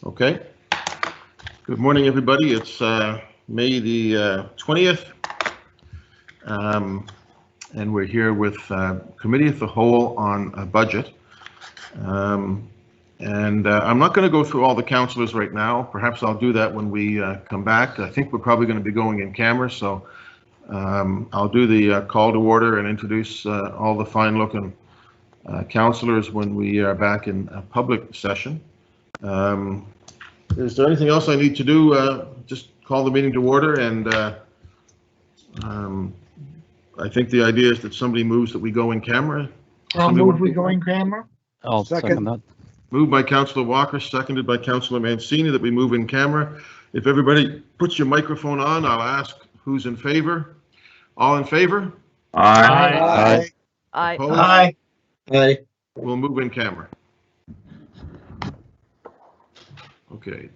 Okay. Good morning, everybody. It's May the 20th, and we're here with Committee of the Whole on a budget. I'm not going to go through all the councilors right now. Perhaps I'll do that when we come back. I think we're probably going to be going in camera, so I'll do the call to order and introduce all the fine-looking councilors when we are back in a public session. Is there anything else I need to do? Just call the meeting to order, and I think the idea is that somebody moves that we go in camera. I'll move we go in camera. I'll second that. Moved by Councillor Walker, seconded by Councillor Mancini that we move in camera. If everybody puts your microphone on, I'll ask who's in favor. All in favor? Aye. Aye. Opposed? Aye. Aye. We'll move in camera. Okay.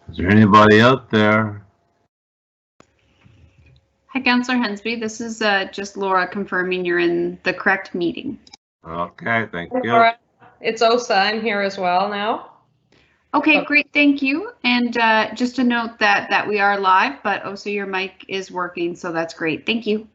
Is there anybody out there? Hi, Councillor Hensby. This is just Laura confirming you're in the correct meeting. Okay, thank you. Laura, it's Osa. I'm here as well now. Okay, great. Thank you. And just to note that we are live, but also your mic is working, so that's great. Thank you.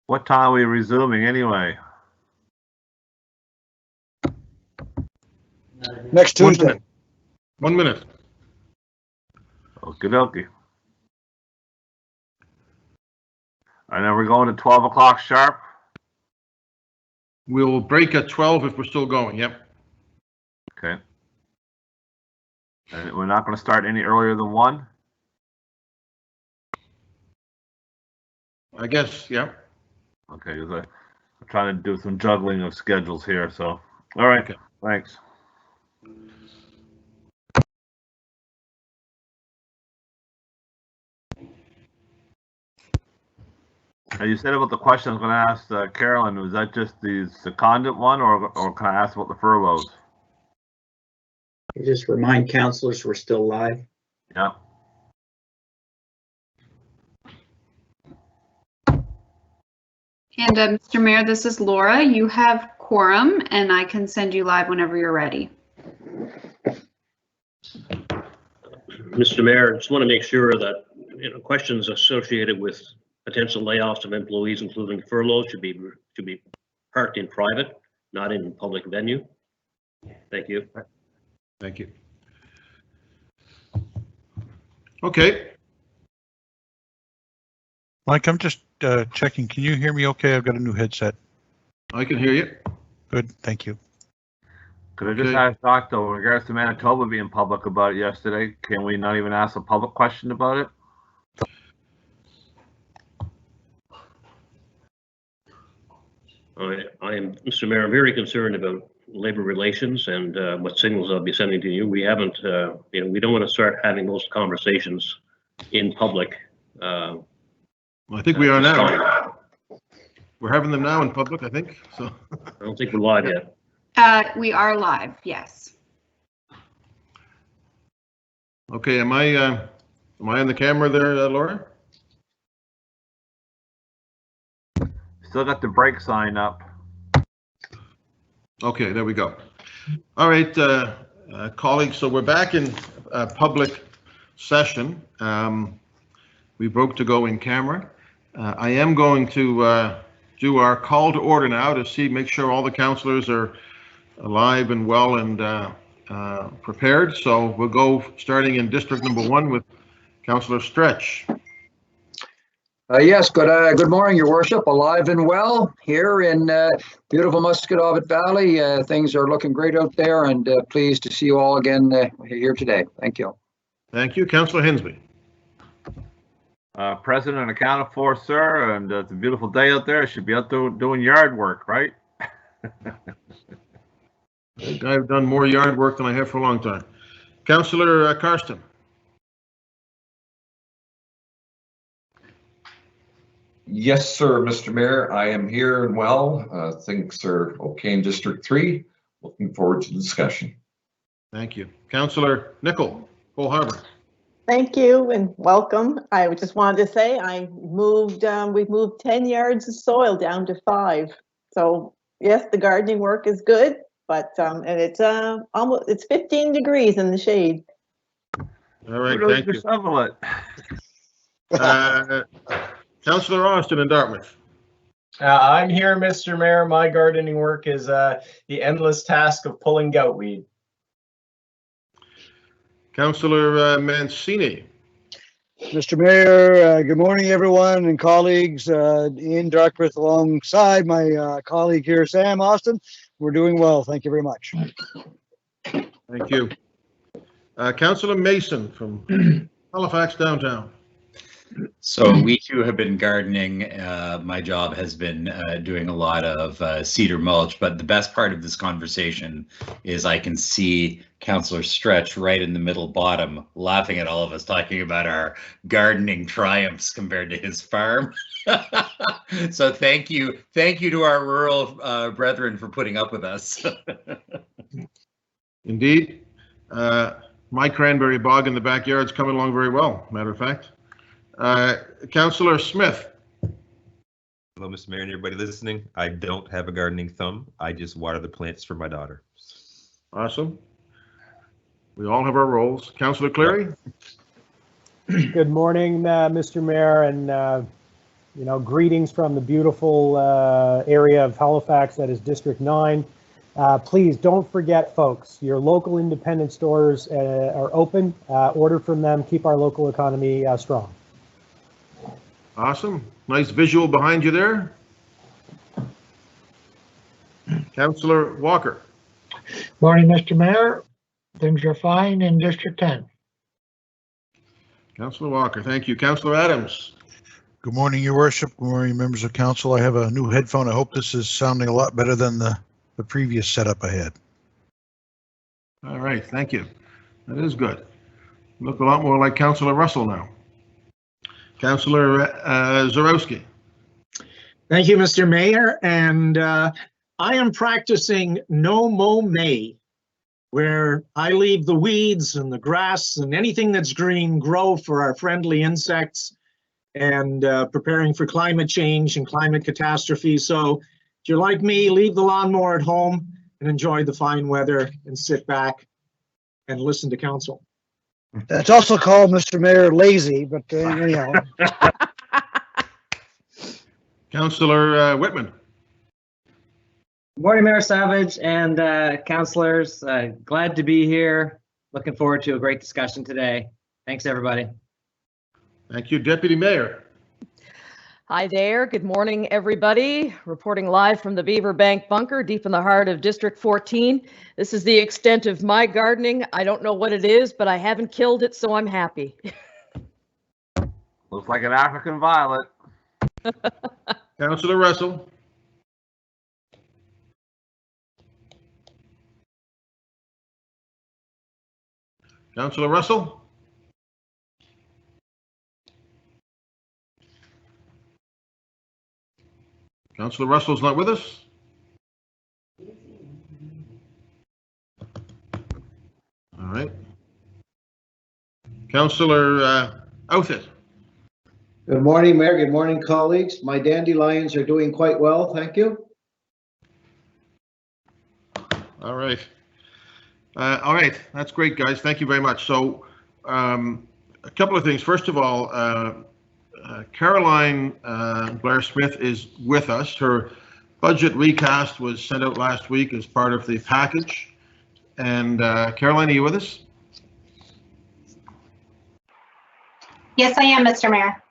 What time are we resuming anyway? Next 1 Tuesday. minute. 1 minute. Okie dokie. And then we're going to 12 o'clock sharp. We'll break at 12 if we're still going. Yep. Okay. And we're not going to start any earlier than 1. I guess. Yep. Okay, 'cause I'm trying to do some juggling of schedules here. So, all right. Okay. Thanks. Now, you said about the question I was going to ask Carolyn, was that just the secondant one, or can I ask about the furloughs? You just remind counselors we're still live. Yeah. And Mr. Mayor, this is Laura. You have quorum, and I can send you live whenever you're ready. Mr. Mayor, just want to make sure that, questions associated with potential layoffs of employees, including furloughs, should be parked in private, not in public venue. Thank you. Thank you. Okay. Mike, I'm just checking. Can you hear me okay? I've got a new headset. I can hear you. Good, thank you. Could I just Okay. ask Doc, though, in regards to Manitoba being public about it yesterday, can we not even ask a public question about it? I am, Mr. Mayor, I'm very concerned about labor relations and what signals I'll be sending to you. We haven't, we don't want to start having those conversations in public. Well, I think we are now. I We're having them now in public, I think. So, don't think we're live yet. We are live, yes. okay. Am I on the camera there, Laura? Still got the break sign up. Okay, there we go. All right, colleagues, so we're back in public session. We broke to go in camera. I am going to do our call to order now to make sure all the councillors are alive and well and prepared. So we'll go starting in District Number 1 with Councillor Stretch. Yes, good morning, Your Worship. Alive and well here in beautiful Musquodoboit Valley. Things are looking great out there, and pleased to see you all again here today. Thank you. Thank you. Councillor Hinsby. President accounted for, sir, and it's a beautiful day out there. I should be out there doing yard work, right? I've done more yard work than I have for a long time. Councillor Karsten. Yes, sir, Mr. Mayor. I am here and well. Things are okay in District 3. Looking forward to the discussion. Thank you. Councillor Nicol, Cole Harbour. Thank you and welcome. I just wanted to say we've moved 10 yards of soil down to 5. So yes, the gardening work is good, but and it's 15 degrees in the shade. All right, thank you. Councillor Austin in Dartmouth. I'm here, Mr. Mayor. My gardening work is the endless task of pulling goutweed. Councillor Mancini. Mr. Mayor, good morning, everyone and colleagues in Dartmouth alongside my colleague here, Sam Austin. We're doing well. Thank you very much. Thank you. Councillor Mason from Halifax Downtown. So we too have been gardening. My job has been doing a lot of cedar mulch, but the best part of this conversation is I can see Councillor Stretch right in the middle bottom laughing at all of us talking about our gardening triumphs compared to his farm. So thank you to our rural brethren for putting up with us. Indeed. My cranberry bog in the backyard's coming along very well, matter of fact. Councillor Smith. Hello, Mr. Mayor and everybody listening. I don't have a gardening thumb. I just water the plants for my daughter. Awesome. We all have our roles. Councillor Cleary. Good morning, Mr. Mayor, and greetings from the beautiful area of Halifax that is District 9. Please don't forget, folks, your local independent stores are open. Order from them. Keep our local economy strong. Awesome. Nice visual behind you there. Councillor Walker. Morning, Mr. Mayor. Things are fine in District 10. Councillor Walker, thank you. Councillor Adams. Good morning, Your Worship. Good morning, members of council. I have a new headphone. I hope this is sounding a lot better than the previous setup I had. All right, thank you. That is good. Look a lot more like Councillor Russell now. Councillor Zarowski. Thank you, Mr. Mayor. And I am practicing no mow May, where I leave the weeds and the grass and anything that's green grow for our friendly insects and preparing for climate change and climate catastrophe. So if you're like me, leave the lawnmower at home and enjoy the fine weather and sit back and listen to council. That's also called, Mr. Mayor, lazy, but anyhow. Councillor Whitman. Good morning, Mayor Savage and councillors. Glad to be here. Looking forward to a great discussion today. Thanks, everybody. Thank you, Deputy Mayor. Hi there. Good morning, everybody. Reporting live from the Beaver Bank bunker deep in the heart of District 14. This is the extent of my gardening. I don't know what it is, but I haven't killed it, so I'm happy. Looks like an African violet. Councillor Russell. Councillor Russell. Councillor Russell's not with us. All right. Councillor Outfit. Good morning, Mayor. Good morning, colleagues. My dandelions are doing quite well, thank you. All right. All right, that's great, guys. Thank you very much. So a couple of things. First of all, Caroline Blair Smith is with us. Her budget recast was sent out last week as part of the package. And Caroline, are you with us? Yes, I am, Mr. Mayor.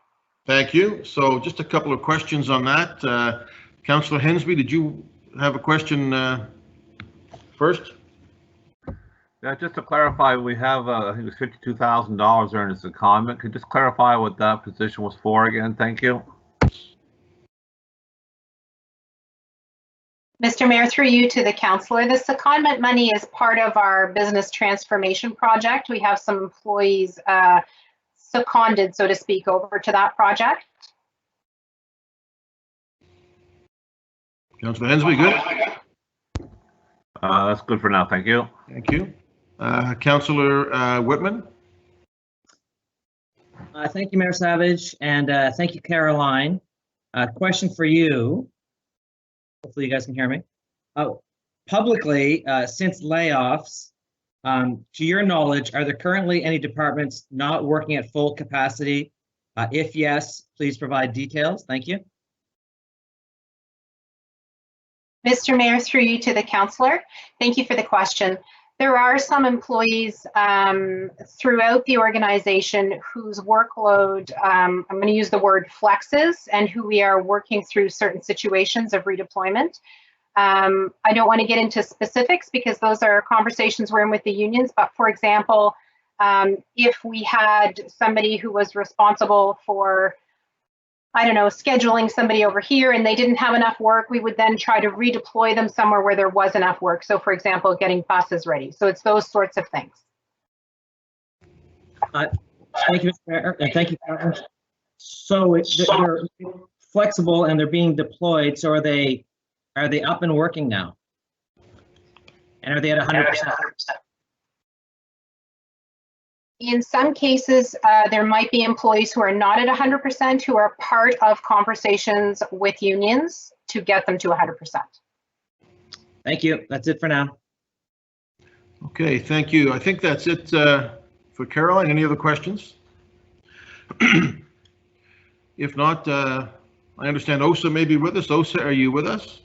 Thank you. So just a couple of questions on that. Councillor Hensby, did you have a question first? Yeah, just to clarify, we have, I think it was $52,000 earned as a secondment. Could you just clarify what that position was for again? Thank you. Mr. Mayor, through you to the councillor, the secondment money is part of our business transformation project. We have some employees seconded, so to speak, over to that project. Councillor Hensby, good? That's good for now. Thank you. Thank you. Councillor Whitman? Thank you, Mayor Savage, and thank you, Caroline. Question for you. Hopefully you guys can hear me. Publicly, since layoffs, to your knowledge, are there currently any departments not working at full capacity? If yes, please provide details. Thank you. Mr. Mayor, through you to the councillor, thank you for the question. There are some employees throughout the organization whose workload, I'm going to use the word flexes, and who we are working through certain situations of redeployment. I don't want to get into specifics because those are conversations we're in with the unions, but for example, if we had somebody who was responsible for, I don't know, scheduling somebody over here and they didn't have enough work, we would then try to redeploy them somewhere where there was enough work. So for example, getting buses ready. So it's those sorts of things. Thank you, Mr. Mayor, and thank you, Karen. So they're flexible and they're being deployed. So are they up and working now? And are they at 100%? In some cases, there might be employees who are not at 100%, who are part of conversations with unions to get them to 100%. Thank you. That's it for now. Okay, thank you. I think that's it for Caroline. Any other questions? If not, I understand OSA may be with us. OSA, are you with us?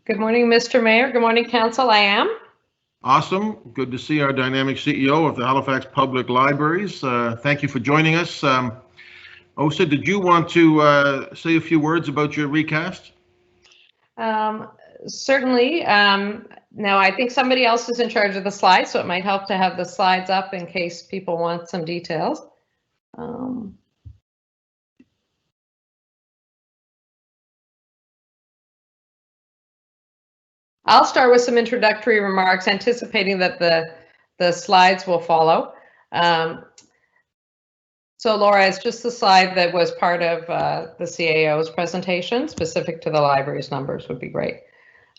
Good morning, Mr. Mayor. Good morning, Council. I am. Awesome. Good to see our dynamic CEO of the Halifax Public Libraries. Thank you for joining us. OSA, did you want to say a few words about your recast? Certainly. Now, I think somebody else is in charge of the slides, so it might help to have the slides up in case people want some details. I'll start with some introductory remarks, anticipating that the slides will follow. So Laura, it's just the slide that was part of the CAO's presentation, specific to the library's numbers would be great.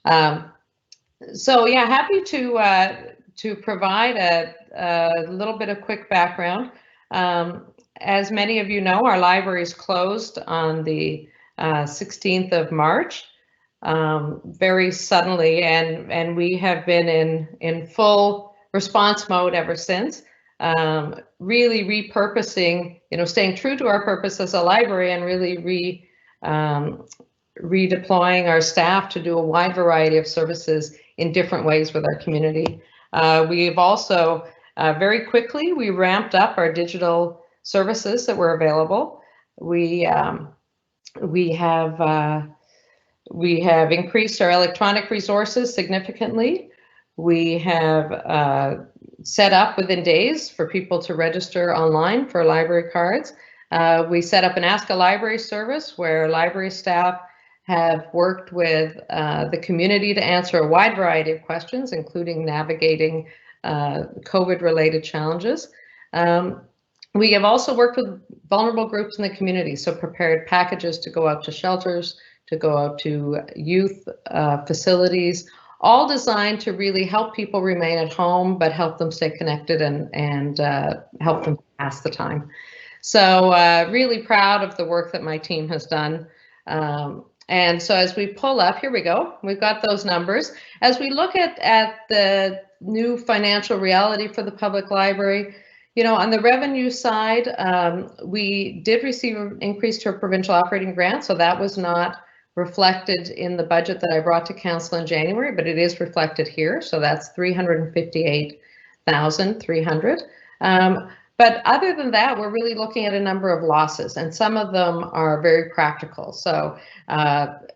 So yeah, happy to provide a little bit of quick background. As many of you know, our library is closed on the 16th of March. Very suddenly, and we have been in full response mode ever since, really repurposing, staying true to our purpose as a library, and really redeploying our staff to do a wide variety of services in different ways with our community. We've also very quickly we ramped up our digital services that were available. We have increased our electronic resources significantly. We have set up within days for people to register online for library cards. We set up an Ask a Library service where library staff have worked with the community to answer a wide variety of questions, including navigating COVID-related challenges. We have also worked with vulnerable groups in the community, so prepared packages to go out to shelters, to go out to youth facilities, all designed to really help people remain at home, but help them stay connected and help them pass the time. So really proud of the work that my team has done. And so as we pull up, here we go, we've got those numbers. As we look at the new financial reality for the public library, you know, on the revenue side, we did receive an increase to a provincial operating grant, so that was not reflected in the budget that I brought to council in January, but it is reflected here, so that's 358,300. But other than that, we're really looking at a number of losses, and some of them are very practical. So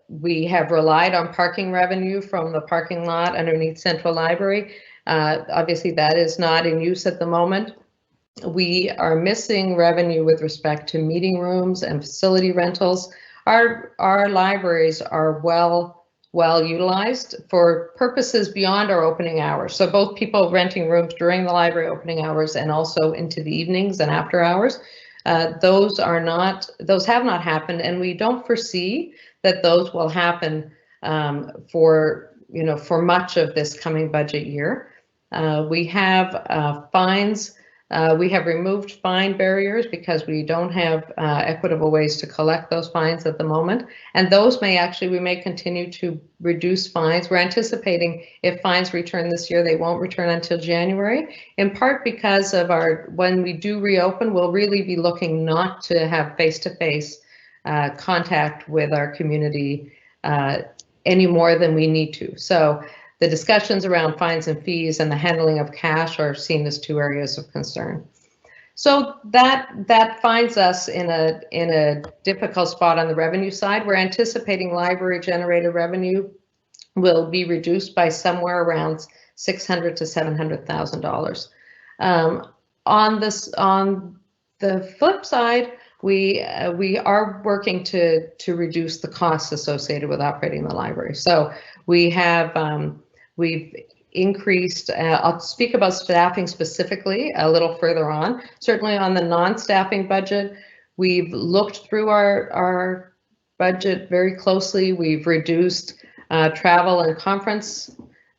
we have relied on parking revenue from the parking lot underneath Central Library. Obviously, that is not in use at the moment. We are missing revenue with respect to meeting rooms and facility rentals. Our libraries are well utilized for purposes beyond our opening hours. So both people renting rooms during the library opening hours and also into the evenings and after hours, those have not happened, and we don't foresee that those will happen for much of this coming budget year. We have fines. We have removed fine barriers because we don't have equitable ways to collect those fines at the moment. And those we may continue to reduce fines. We're anticipating if fines return this year, they won't return until January, in part because of when we do reopen, we'll really be looking not to have face-to-face contact with our community any more than we need to. So the discussions around fines and fees and the handling of cash are seen as two areas of concern. So that finds us in a difficult spot on the revenue side. We're anticipating library generated revenue will be reduced by somewhere around $600,000 to $700,000. On the flip side, we are working to reduce the costs associated with operating the library. So we have we've increased, I'll speak about staffing specifically a little further on. Certainly on the non-staffing budget, we've looked through our budget very closely. We've reduced travel and conference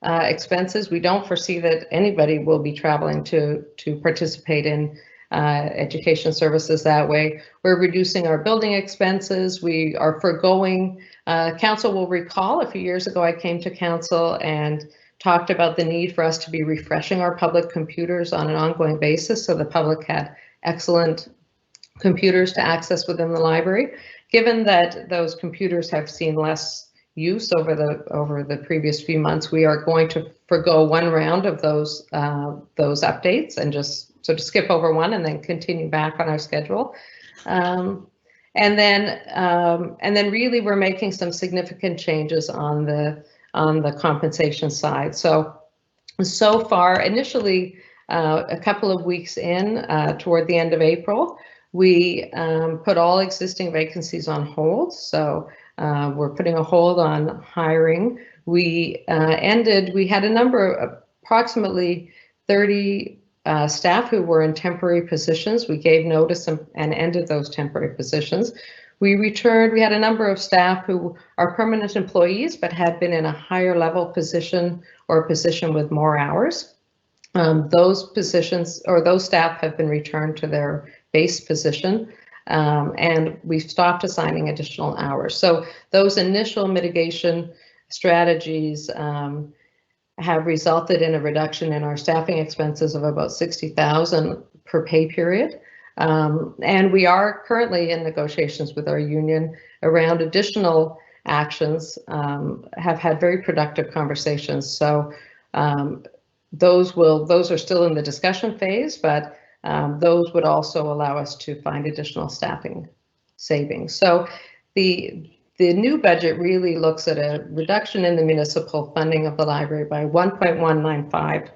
expenses. We don't foresee that anybody will be traveling to participate in education services that way. We're reducing our building expenses. We are forgoing, council will recall a few years ago I came to council and talked about the need for us to be refreshing our public computers on an ongoing basis so the public had excellent computers to access within the library. Given that those computers have seen less use over the previous few months, we are going to forgo one round of those updates and just sort of skip over one and then continue back on our schedule. And then really we're making some significant changes on the compensation side. So far, initially a couple of weeks in, toward the end of April, we put all existing vacancies on hold. So we're putting a hold on hiring. We had a number of approximately 30 staff who were in temporary positions. We gave notice and ended those temporary positions. We had a number of staff who are permanent employees but had been in a higher level position or a position with more hours. Those positions or those staff have been returned to their base position, and we've stopped assigning additional hours. So those initial mitigation strategies have resulted in a reduction in our staffing expenses of about $60,000 per pay period. And we are currently in negotiations with our union around additional actions, have had very productive conversations. So those are still in the discussion phase, but those would also allow us to find additional staffing savings. So the new budget really looks at a reduction in the municipal funding of the library by $1.195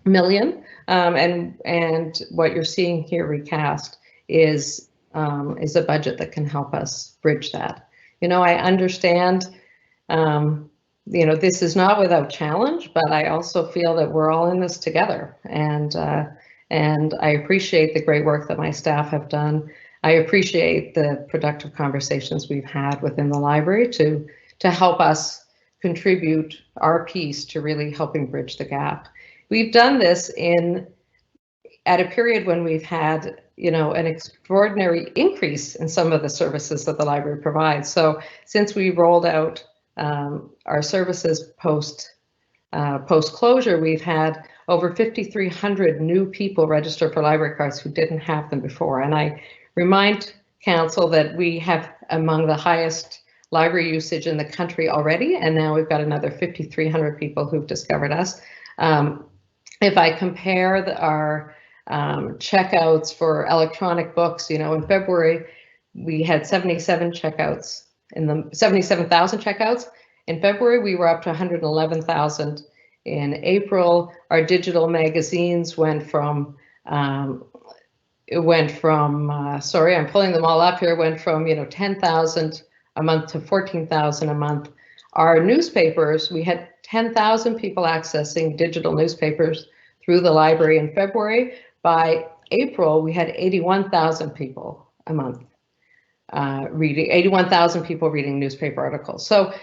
million. And what you're seeing here recast is a budget that can help us bridge that. You know, I understand, this is not without challenge, but I also feel that we're all in this together. And I appreciate the great work that my staff have done. I appreciate the productive conversations we've had within the library to help us contribute our piece to really helping bridge the gap. We've done this at a period when we've had an extraordinary increase in some of the services that the library provides. So since we rolled out our services post closure, we've had over 5,300 new people register for library cards who didn't have them before. And I remind Council that we have among the highest library usage in the country already, and now we've got another 5,300 people who've discovered us. If I compare our checkouts for electronic books, in February we had 77,000 checkouts. In February we were up to 111,000. In April, our digital magazines went from sorry, I'm pulling them all up here, went from 10,000 a month to 14,000 a month. Our newspapers, we had 10,000 people accessing digital newspapers through the library in February. By April, we had 81,000 people a month reading, 81,000 people reading newspaper articles. So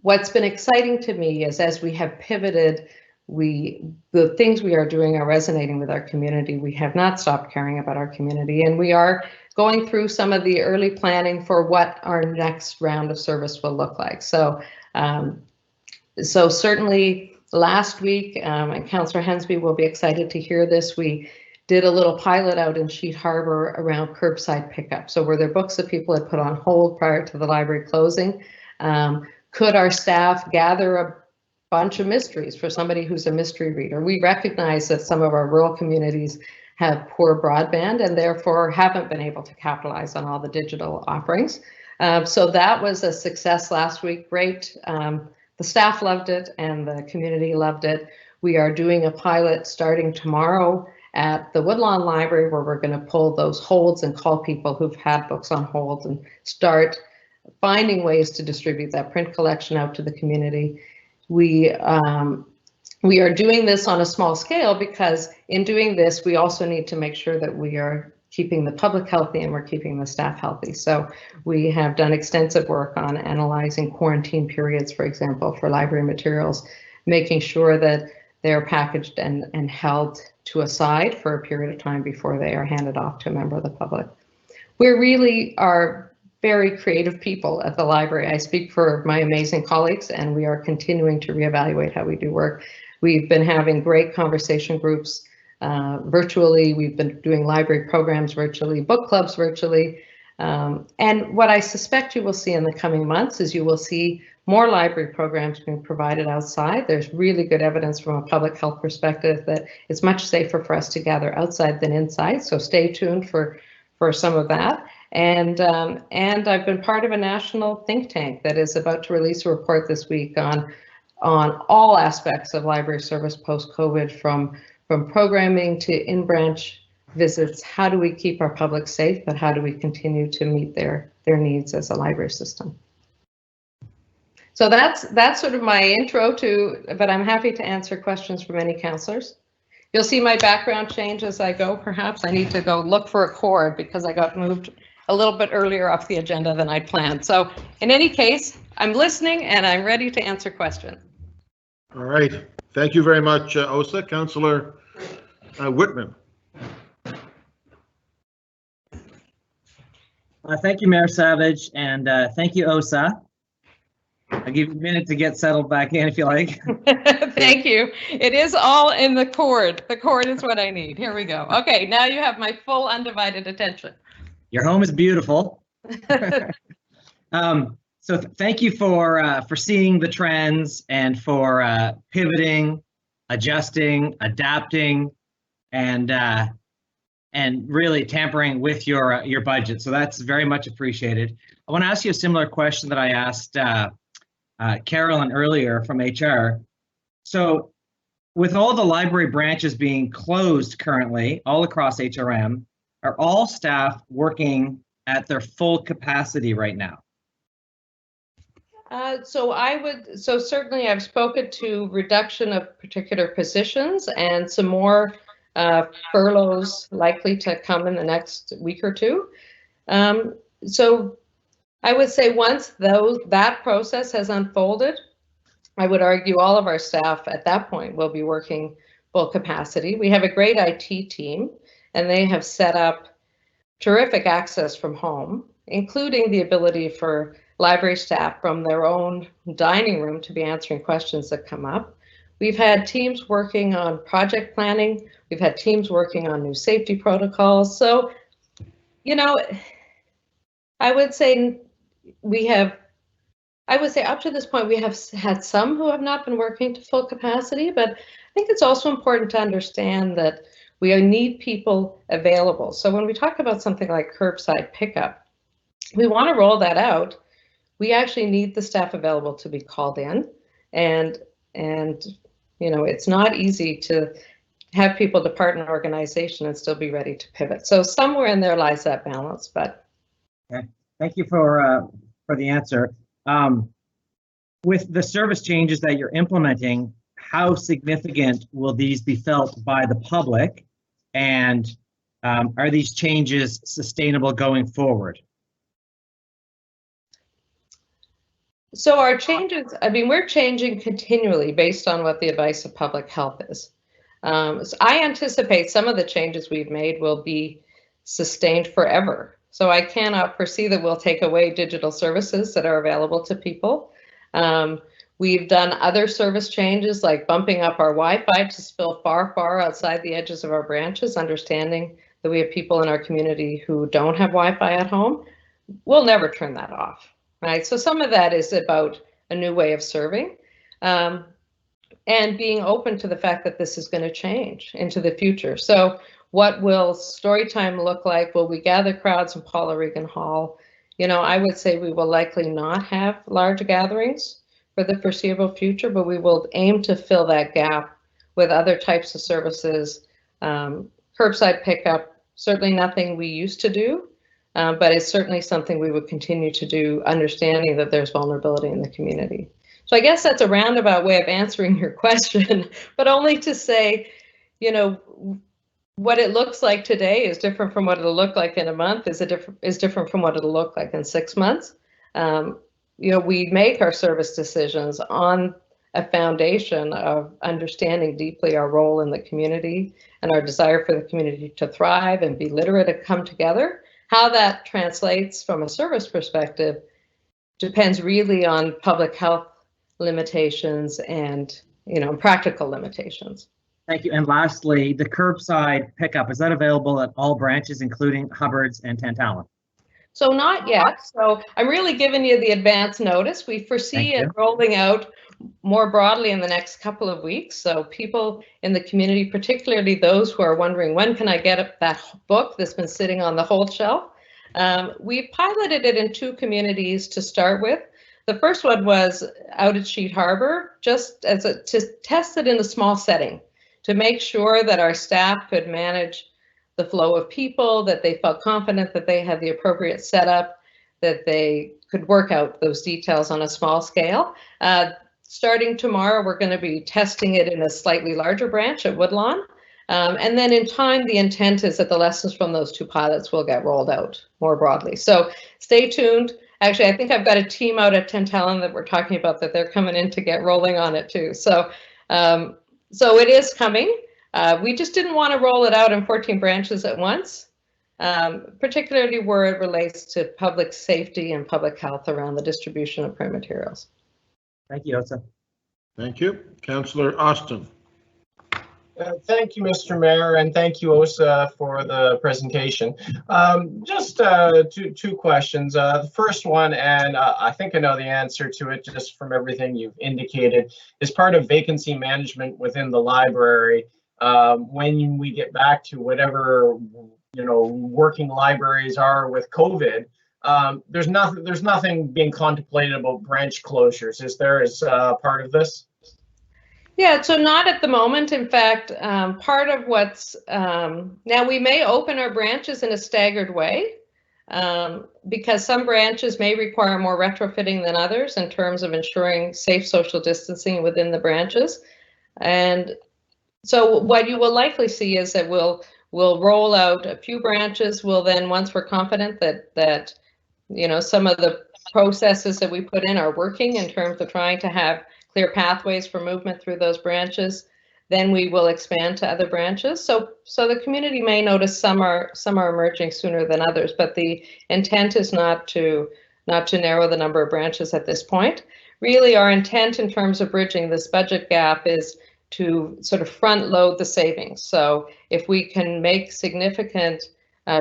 what's been exciting to me is as we have pivoted, the things we are doing are resonating with our community. We have not stopped caring about our community, and we are going through some of the early planning for what our next round of service will look like. So, so certainly last week, and Councillor Hensby will be excited to hear this, we did a little pilot out in Sheet Harbour around curbside pickup. So were there books that people had put on hold prior to the library closing? Could our staff gather a bunch of mysteries for somebody who's a mystery reader? We recognize that some of our rural communities have poor broadband and therefore haven't been able to capitalize on all the digital offerings. So that was a success last week. Great. The staff loved it and the community loved it. We are doing a pilot starting tomorrow at the Woodlawn Library where we're going to pull those holds and call people who've had books on hold and start finding ways to distribute that print collection out to the community. We are doing this on a small scale because in doing this, we also need to make sure that we are keeping the public healthy and we're keeping the staff healthy. So we have done extensive work on analyzing quarantine periods, for example, for library materials, making sure that they're packaged and held to a side for a period of time before they are handed off to a member of the public. We really are very creative people at the library. I speak for my amazing colleagues, and we are continuing to reevaluate how we do work. We've been having great conversation groups virtually. We've been doing library programs virtually, book clubs virtually. And what I suspect you will see in the coming months is you will see more library programs being provided outside. There's really good evidence from a public health perspective that it's much safer for us to gather outside than inside. So stay tuned for some of that. And I've been part of a national think tank that is about to release a report this week on all aspects of library service post-COVID, from programming to in-branch visits. How do we keep our public safe, but how do we continue to meet their needs as a library system? So that's sort of my intro but I'm happy to answer questions from any councillors. You'll see my background change as I go, perhaps. I need to go look for a cord because I got moved a little bit earlier off the agenda than I'd planned. So in any case, I'm listening and I'm ready to answer questions. All right. Thank you very much, OSA. Councillor Whitman. Thank you, Mayor Savage, and thank you, OSA. I'll give you a minute to get settled back in if you like. Thank you. It is all in the cord. The cord is what I need. Here we go. Okay, now you have my full undivided attention. Your home is beautiful. So thank you for seeing the trends and for pivoting, adjusting, adapting, and really tampering with your budget. So that's very much appreciated. I want to ask you a similar question that I asked Carolyn earlier from HR. So with all the library branches being closed currently all across HRM, are all staff working at their full capacity right now? So certainly I've spoken to reduction of particular positions and some more furloughs likely to come in the next week or two. So I would say once that process has unfolded, I would argue all of our staff at that point will be working full capacity. We have a great IT team, and they have set up terrific access from home, including the ability for library staff from their own dining room to be answering questions that come up. We've had teams working on project planning. We've had teams working on new safety protocols. So, you know, I would say up to this point, we have had some who have not been working to full capacity, but I think it's also important to understand that we need people available. So when we talk about something like curbside pickup, we want to roll that out. We actually need the staff available to be called in, and you know, it's not easy to have people depart an organization and still be ready to pivot. So somewhere in there lies that balance. But okay. Thank you for the answer. With the service changes that you're implementing, how significant will these be felt by the public, and are these changes sustainable going forward? So our changes, I mean, we're changing continually based on what the advice of public health is. So I anticipate some of the changes we've made will be sustained forever. So I cannot foresee that we'll take away digital services that are available to people. We've done other service changes like bumping up our Wi-Fi to spill far, far outside the edges of our branches, understanding that we have people in our community who don't have Wi-Fi at home. We'll never turn that off. Right, so some of that is about a new way of serving, and being open to the fact that this is going to change into the future. So what will story time look like? Will we gather crowds in Paula Regan Hall? You know, I would say we will likely not have large gatherings for the foreseeable future, but we will aim to fill that gap with other types of services. Curbside pickup, certainly nothing we used to do. But it's certainly something we would continue to do, understanding that there's vulnerability in the community. So I guess that's a roundabout way of answering your question, but only to say, you know, what it looks like today is different from what it'll look like in a month, is different from what it'll look like in 6 months. You know, we make our service decisions on a foundation of understanding deeply our role in the community and our desire for the community to thrive and be literate and come together. How that translates from a service perspective depends really on public health limitations and, you know, practical limitations. Thank you. And lastly, the curbside pickup, is that available at all branches, including Hubbard's and Tantallon? So not yet. So I'm really giving you the advance notice. We foresee it rolling out more broadly in the next couple of weeks. So people in the community, particularly those who are wondering, when can I get that book that's been sitting on the hold shelf? We piloted it in 2 communities to start with. The first one was out at Sheet Harbor, just as to test it in a small setting, to make sure that our staff could manage the flow of people, that they felt confident that they had the appropriate setup, that they could work out those details on a small scale. Starting tomorrow, we're going to be testing it in a slightly larger branch at Woodlawn. And then in time, the intent is that the lessons from those 2 pilots will get rolled out more broadly. So stay tuned. Actually, I think I've got a team out at Tantallon that we're talking about that they're coming in to get rolling on it too. So, so it is coming. We just didn't want to roll it out in 14 branches at once, particularly where it relates to public safety and public health around the distribution of print materials. Thank you, Osa. Thank you. Councillor Austin. Thank you, Mr. Mayor, and thank you, Osa, for the presentation. Just two questions. The first one, and I think I know the answer to it just from everything you've indicated, is part of vacancy management within the library. When we get back to whatever, you know, working libraries are with COVID, there's nothing being contemplated about branch closures. Is there as part of this? Yeah, so not at the moment. In fact, part of what's now we may open our branches in a staggered way because some branches may require more retrofitting than others in terms of ensuring safe social distancing within the branches. And so what you will likely see is that we'll roll out a few branches. We'll then, once we're confident that you know some of the processes that we put in are working in terms of trying to have clear pathways for movement through those branches, then we will expand to other branches. So the community may notice some are emerging sooner than others, but the intent is not to narrow the number of branches at this point. Really, our intent in terms of bridging this budget gap is to sort of front load the savings. So if we can make significant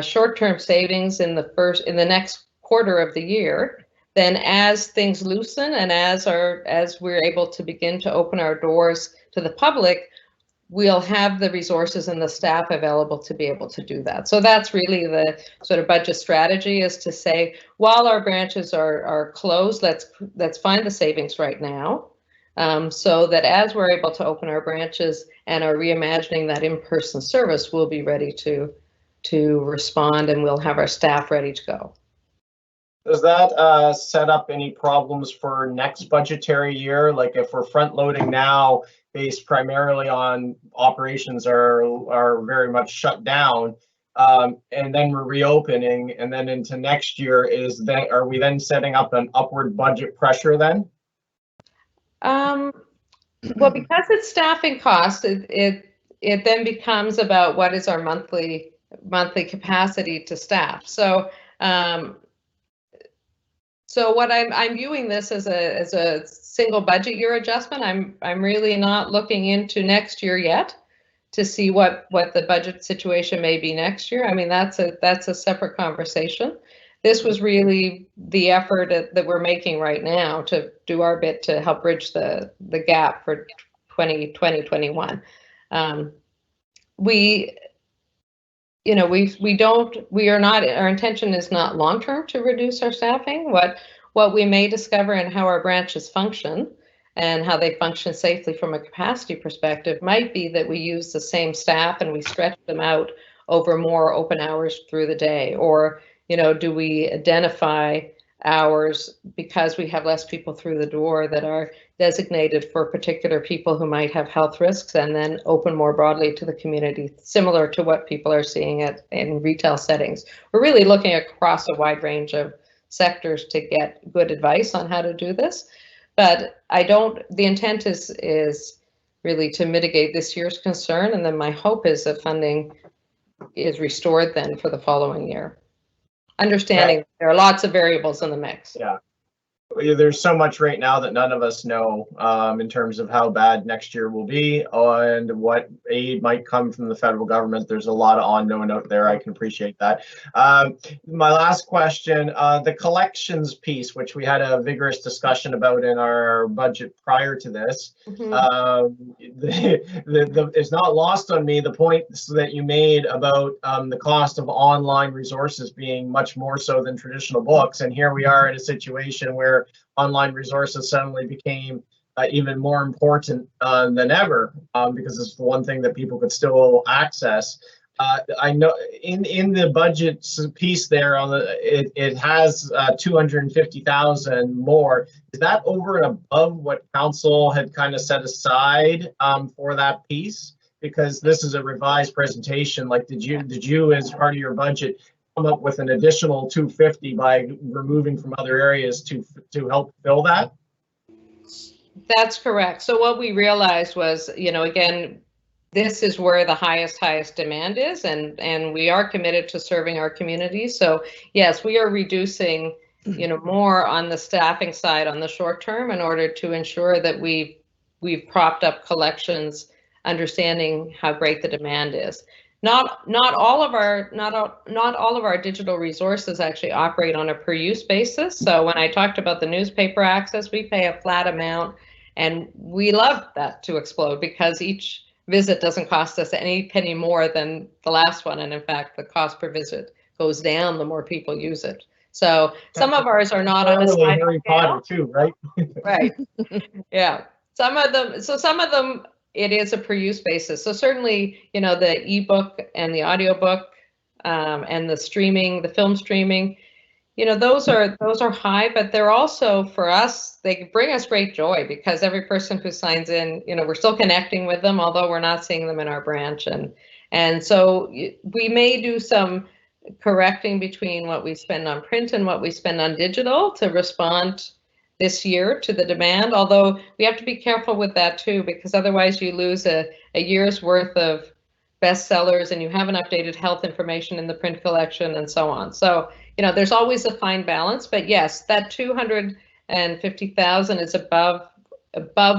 short-term savings in the next quarter of the year, then as things loosen and as we're able to begin to open our doors to the public, we'll have the resources and the staff available to be able to do that. So that's really the sort of budget strategy, is to say, while our branches are closed, let's find the savings right now, so that as we're able to open our branches and are reimagining that in-person service, we'll be ready to respond, and we'll have our staff ready to go. Does that set up any problems for next budgetary year? Like if we're front loading now based primarily on operations are very much shut down, and then we're reopening, and then into next year, are we then setting up an upward budget pressure then? Well, because it's staffing costs, it then becomes about what is our monthly capacity to staff. So what I'm viewing this as a single budget year adjustment. I'm really not looking into next year yet to see what the budget situation may be next year. I mean, that's a separate conversation. This was really the effort that we're making right now to do our bit to help bridge the gap for 2021. Our intention is not long-term to reduce our staffing. What we may discover and how our branches function and how they function safely from a capacity perspective might be that we use the same staff and we stretch them out over more open hours through the day. Or, do we identify hours because we have less people through the door that are designated for particular people who might have health risks, and then open more broadly to the community, similar to what people are seeing in retail settings. We're really looking across a wide range of sectors to get good advice on how to do this. But the intent is really to mitigate this year's concern, and then my hope is that funding is restored then for the following year. Understanding there are lots of variables in the mix. Yeah. There's so much right now that none of us know in terms of how bad next year will be and what aid might come from the federal government. There's a lot of unknown out there. I can appreciate that. My last question, the collections piece, which we had a vigorous discussion about in our budget prior to this, it's not lost on me the point that you made about the cost of online resources being much more so than traditional books. And here we are in a situation where online resources suddenly became even more important than ever, because it's the one thing that people could still access. I know in the budget piece there it has 250,000 more. Is that over and above what council had kind of set aside for that piece? Because this is a revised presentation. Like, did you as part of your budget come up with an additional 250 by removing from other areas to help fill that? That's correct. So what we realized was, again, this is where the highest demand is, and we are committed to serving our community. So yes, we are reducing, more on the staffing side on the short term in order to ensure that we've propped up collections, understanding how great the demand is. Not all of our digital resources actually operate on a per use basis. So when I talked about the newspaper access, we pay a flat amount, and we love that to explode because each visit doesn't cost us any penny more than the last one, and in fact the cost per visit goes down the more people use it. So some of ours are not on a sliding Harry Potter too, right? Right. Yeah. Some of them it is a per use basis. So certainly, the ebook and the audiobook and the streaming, the film streaming, those are high, but they're also, for us, they bring us great joy because every person who signs in, we're still connecting with them, although we're not seeing them in our branch. And so we may do some correcting between what we spend on print and what we spend on digital to respond this year to the demand, although we have to be careful with that too, because otherwise you lose a a year's worth of bestsellers and you haven't updated health information in the print collection and so on. So, you know, there's always a fine balance, but yes, that 250,000 is above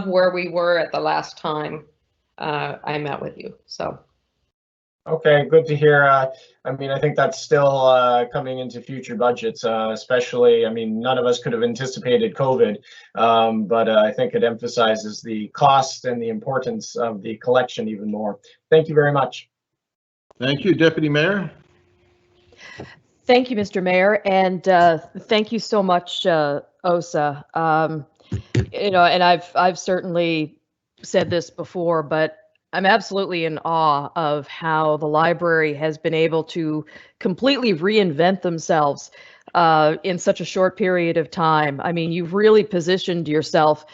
where we were at the last time I met with you. So. Okay, good to hear. I mean, I think that's still coming into future budgets, especially, I mean, none of us could have anticipated COVID, but I think it emphasizes the cost and the importance of the collection even more. Thank you very much. Thank you, Deputy Mayor. Thank you, Mr. Mayor, and thank you so much, OSA. You know, and I've certainly said this before, but I'm absolutely in awe of how the library has been able to completely reinvent themselves in such a short period of time. I mean, you've really positioned yourself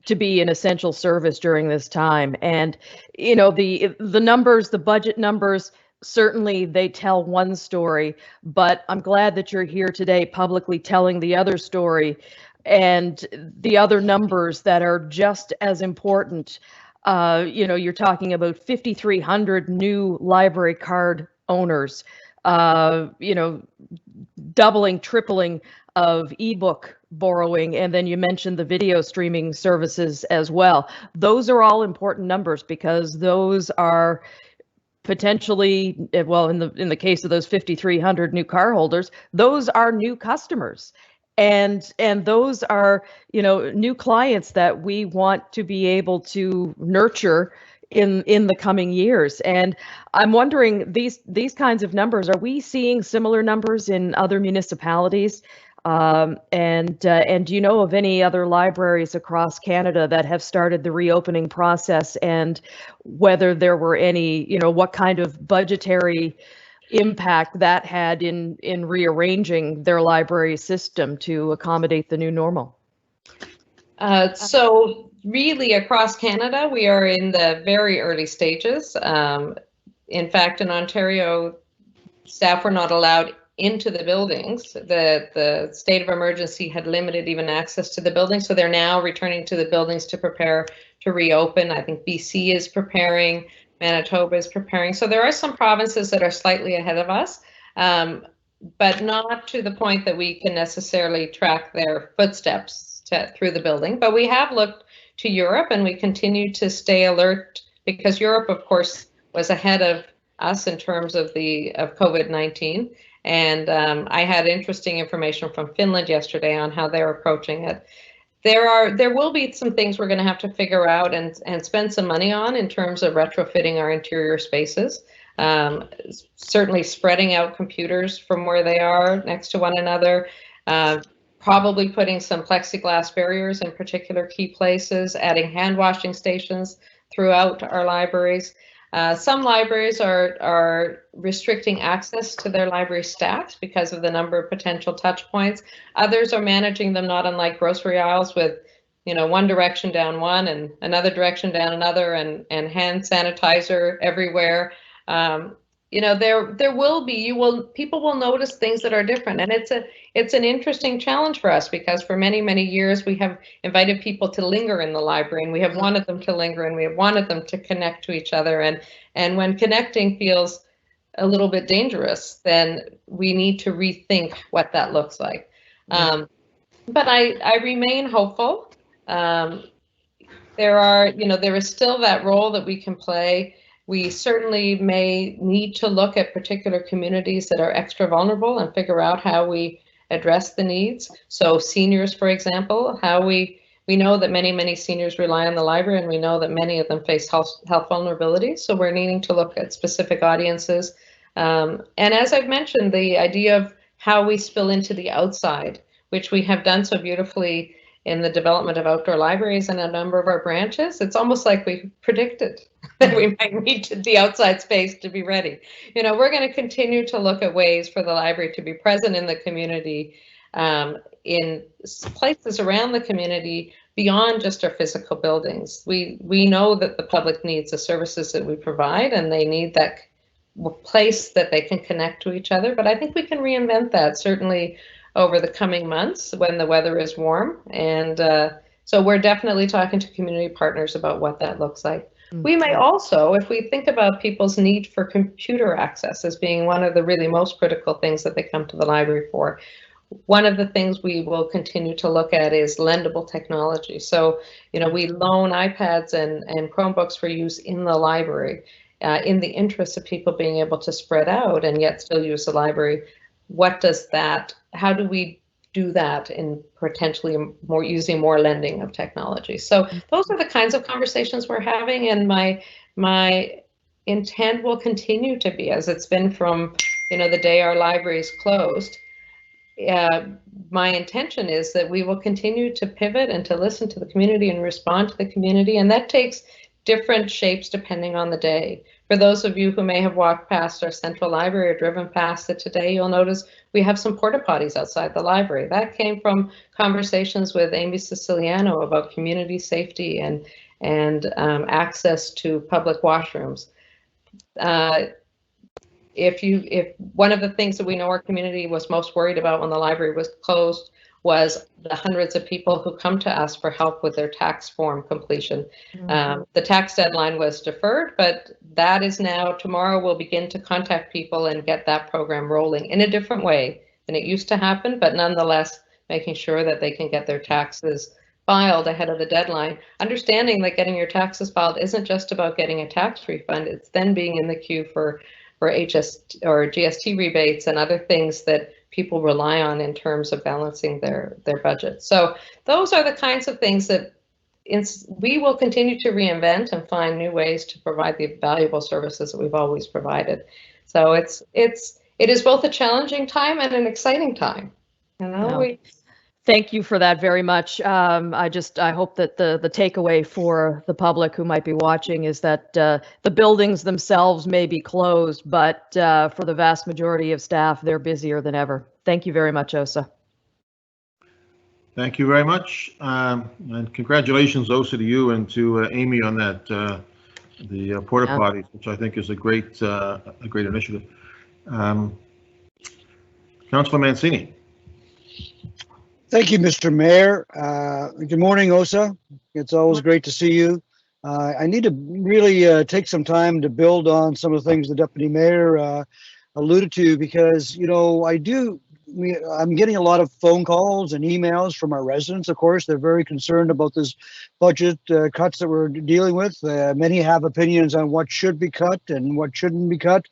to be an essential service during this time. And, you know, the numbers, the budget numbers, certainly they tell one story, but I'm glad that you're here today publicly telling the other story and the other numbers that are just as important. You know, you're talking about 5,300 new library card owners, you know, doubling, tripling of ebook borrowing, and then you mentioned the video streaming services as well. Those are all important numbers because those are potentially, well, in the case of those 5,300 new car holders, those are new customers. And those are, you know, new clients that we want to be able to nurture in the coming years. And I'm wondering, these kinds of numbers, are we seeing similar numbers in other municipalities? And do you know of any other libraries across Canada that have started the reopening process, and whether there were any, you know, what kind of budgetary impact that had in rearranging their library system to accommodate the new normal? So really across Canada, we are in the very early stages. In fact, in Ontario, staff were not allowed into the buildings. The state of emergency had limited even access to the buildings, so they're now returning to the buildings to prepare to reopen. I think BC is preparing, Manitoba is preparing. So there are some provinces that are slightly ahead of us, but not to the point that we can necessarily track their footsteps through the building. But we have looked to Europe, and we continue to stay alert because Europe, of course, was ahead of us in terms of COVID-19. And I had interesting information from Finland yesterday on how they're approaching it. There will be some things we're going to have to figure out and spend some money on in terms of retrofitting our interior spaces. Certainly spreading out computers from where they are next to one another. Probably putting some plexiglass barriers in particular key places, adding hand washing stations throughout our libraries. Some libraries are restricting access to their library staff because of the number of potential touch points. Others are managing them not unlike grocery aisles with, you know, one direction down one and another direction down another, and hand sanitizer everywhere. You know, there will be, people will notice things that are different, and it's an interesting challenge for us because for many years we have invited people to linger in the library, and we have wanted them to linger, and we have wanted them to connect to each other, and when connecting feels a little bit dangerous, then we need to rethink what that looks like. But I remain hopeful. There is still that role that we can play. We certainly may need to look at particular communities that are extra vulnerable and figure out how we address the needs. So seniors, for example, how we know that many seniors rely on the library, and we know that many of them face health vulnerabilities. So we're needing to look at specific audiences. And as I've mentioned, the idea of how we spill into the outside, which we have done so beautifully in the development of outdoor libraries and a number of our branches. It's almost like we predicted that we might need the outside space to be ready. You know, we're going to continue to look at ways for the library to be present in the community, in places around the community beyond just our physical buildings. We know that the public needs the services that we provide, and they need that place that they can connect to each other. But I think we can reinvent that, certainly over the coming months when the weather is warm. And so we're definitely talking to community partners about what that looks like. We may also, if we think about people's need for computer access as being one of the really most critical things that they come to the library for, one of the things we will continue to look at is lendable technology. So, you know, we loan iPads and Chromebooks for use in the library in the interest of people being able to spread out and yet still use the library. What does that, how do we do that in potentially more using more lending of technology? So those are the kinds of conversations we're having, and my intent will continue to be, as it's been from, you know, the day our libraries closed. My intention is that we will continue to pivot and to listen to the community and respond to the community, and that takes different shapes depending on the day. For those of you who may have walked past our central library or driven past it today, you'll notice we have some porta potties outside the library. That came from conversations with Amy Siciliano about community safety and access to public washrooms. If one of the things that we know our community was most worried about when the library was closed was the hundreds of people who come to us for help with their tax form completion. The tax deadline was deferred, but that is now, tomorrow we'll begin to contact people and get that program rolling in a different way than it used to happen, but nonetheless making sure that they can get their taxes filed ahead of the deadline. Understanding that getting your taxes filed isn't just about getting a tax refund, it's then being in the queue for HST or GST rebates and other things that people rely on in terms of balancing their budget. So those are the kinds of things that we will continue to reinvent and find new ways to provide the valuable services that we've always provided. So it is both a challenging time and an exciting time. You know, Thank you for that very much. I hope that the takeaway for the public who might be watching is that the buildings themselves may be closed, but for the vast majority of staff, they're busier than ever. Thank you very much, Osa. Thank you very much. And congratulations, Osa, to you and to Amy on that, the porta potties, which I think is a great initiative. Councilor Mancini. Thank you, Mr. Mayor. Good morning, Osa. It's always great to see you. I need to really take some time to build on some of the things the Deputy Mayor alluded to, because, you know, I'm getting a lot of phone calls and emails from our residents. Of course, they're very concerned about this budget cuts that we're dealing with. Many have opinions on what should be cut and what shouldn't be cut.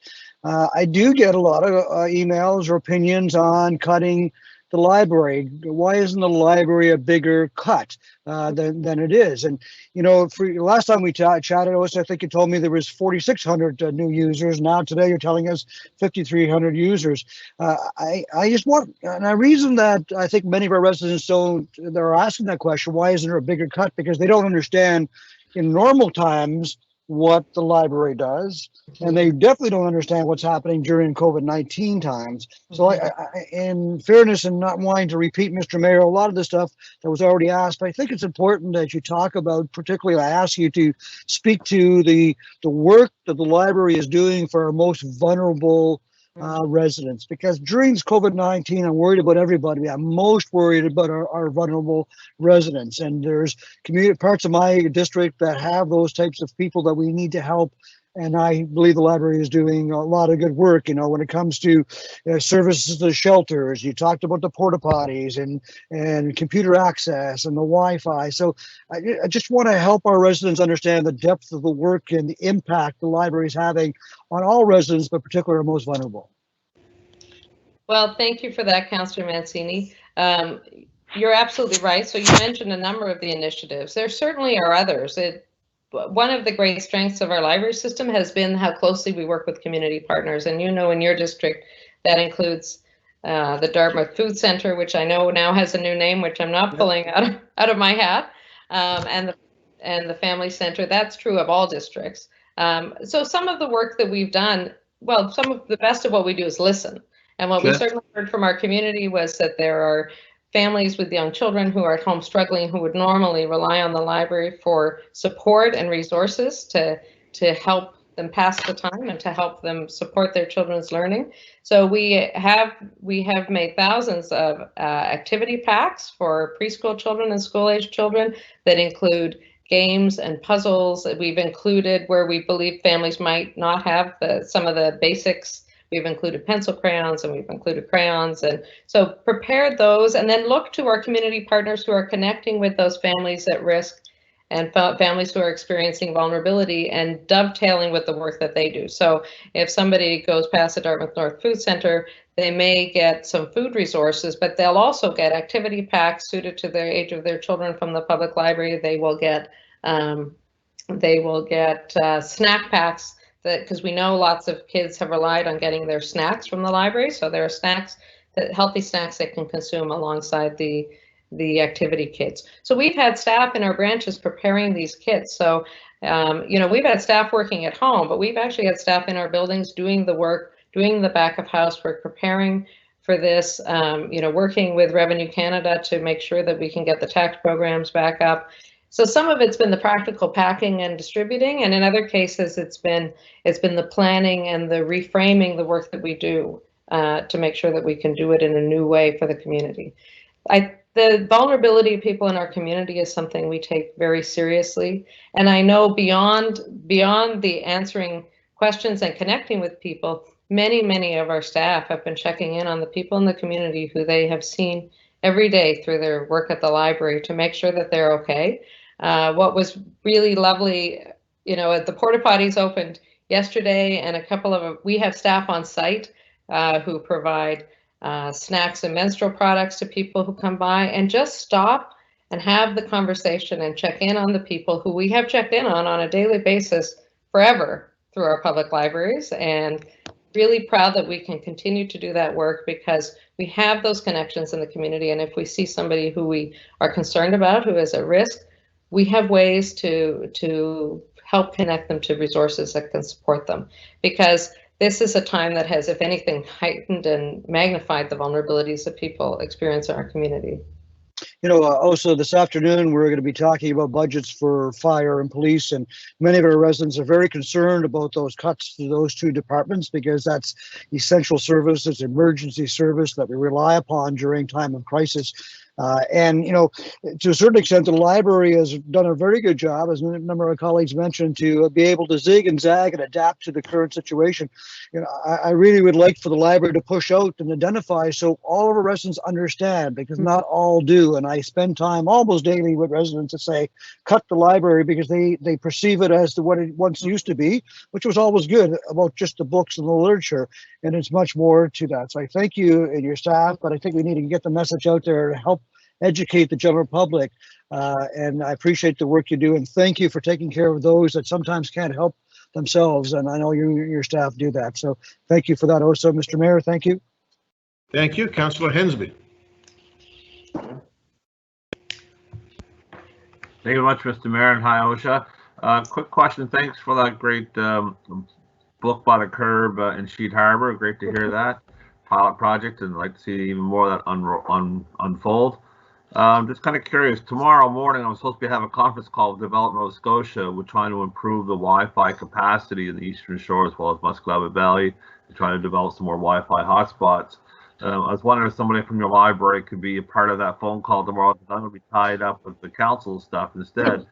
I do get a lot of emails or opinions on cutting the library. Why isn't the library a bigger cut than it is? And, you know, for last time we chatted, I think you told me there was 4,600 new users. Now today you're telling us 5,300 users. I just want, and the reason that I think many of our residents they're asking that question, why isn't there a bigger cut? Because they don't understand in normal times what the library does, and they definitely don't understand what's happening during COVID-19 times. So in fairness and not wanting to repeat, Mr. Mayor, a lot of the stuff that was already asked, I think it's important that you talk about, particularly I ask you to speak to the work that the library is doing for our most vulnerable residents, because during COVID-19, I'm worried about everybody. I'm most worried about our vulnerable residents, and there's parts of my district that have those types of people that we need to help. And I believe the library is doing a lot of good work, you know, when it comes to services to shelters. You talked about the porta potties and computer access and the Wi-Fi. So I just want to help our residents understand the depth of the work and the impact the library is having on all residents, but particularly our most vulnerable. Well, thank you for that, Councillor Mancini. You're absolutely right. So you mentioned a number of the initiatives. There certainly are others. One of the great strengths of our library system has been how closely we work with community partners. And you know, in your district, that includes the Dartmouth Food Center, which I know now has a new name, which I'm not pulling out of my hat, and the Family Center. That's true of all districts. So some of the work that we've done, well, some of the best of what we do is listen. And what we certainly heard from our community was that there are families with young children who are at home struggling, who would normally rely on the library for support and resources to help them pass the time and to help them support their children's learning. So we have made thousands of activity packs for preschool children and school-age children that include games and puzzles that we've included where we believe families might not have some of the basics. We've included pencil crayons and we've included crayons. And so prepare those and then look to our community partners who are connecting with those families at risk and families who are experiencing vulnerability and dovetailing with the work that they do. So if somebody goes past the Dartmouth North Food Center, they may get some food resources, but they'll also get activity packs suited to the age of their children from the public library. They will get snack packs, because we know lots of kids have relied on getting their snacks from the library. So there are snacks, healthy snacks they can consume alongside the activity kits. So we've had staff in our branches preparing these kits. So, we've had staff working at home, but we've actually had staff in our buildings doing the work, doing the back of house work, preparing for this, working with Revenue Canada to make sure that we can get the tax programs back up. So some of it's been the practical packing and distributing, and in other cases, it's been the planning and the reframing the work that we do to make sure that we can do it in a new way for the community. The vulnerability of people in our community is something we take very seriously. And I know beyond the answering questions and connecting with people, many of our staff have been checking in on the people in the community who they have seen every day through their work at the library to make sure that they're okay. What was really lovely, the porta potties opened yesterday, and we have staff on site who provide snacks and menstrual products to people who come by, and just stop and have the conversation and check in on the people who we have checked in on a daily basis forever through our public libraries. And really proud that we can continue to do that work because we have those connections in the community. And if we see somebody who we are concerned about, who is at risk, we have ways to help connect them to resources that can support them, because this is a time that has, if anything, heightened and magnified the vulnerabilities that people experience in our community. Also this afternoon, we're going to be talking about budgets for fire and police, and many of our residents are very concerned about those cuts to those two departments because that's essential services, emergency service that we rely upon during time of crisis. To a certain extent, the library has done a very good job, as a number of colleagues mentioned, to be able to zig and zag and adapt to the current situation. I really would like for the library to push out and identify so all of our residents understand, because not all do. And I spend time almost daily with residents that say, cut the library, because they perceive it as what it once used to be, which was always good about just the books and the literature. And it's much more to that. So I thank you and your staff, but I think we need to get the message out there to help educate the general public. And I appreciate the work you do, and thank you for taking care of those that sometimes can't help themselves. And I know your staff do that. So thank you for that also, Mr. Mayor. Thank you. Thank you, Councillor Hensby. Thank you very much, Mr. Mayor, and hi, OSHA. Quick question. Thanks for that great book by the curb in Sheet Harbor. Great to hear that pilot project, and I'd like to see even more of that unfold. Just kind of curious, tomorrow morning I'm supposed to have a conference call with Develop Nova Scotia. We're trying to improve the Wi-Fi capacity in the Eastern Shore as well as Musqueam Valley. We're trying to develop some more Wi-Fi hotspots. I was wondering if somebody from your library could be a part of that phone call tomorrow, because I'm going to be tied up with the council stuff instead.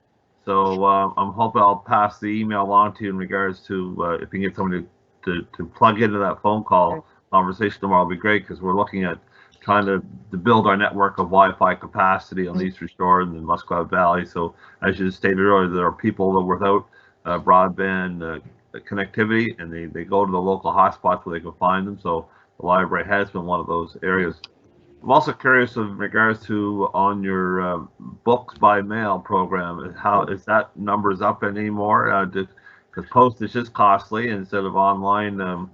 So I'm hoping I'll pass the email along to you in regards to if you can get somebody to plug into that phone call conversation tomorrow. Will be great, because we're looking at trying to build our network of Wi-Fi capacity on the Eastern Shore and the Musqueam Valley. So as you stated earlier, there are people that are without broadband connectivity, and they go to the local hotspots where they can find them. So the library has been one of those areas. I'm also curious in regards to on your books by mail program, how is that numbers up anymore? Because postage is costly instead of online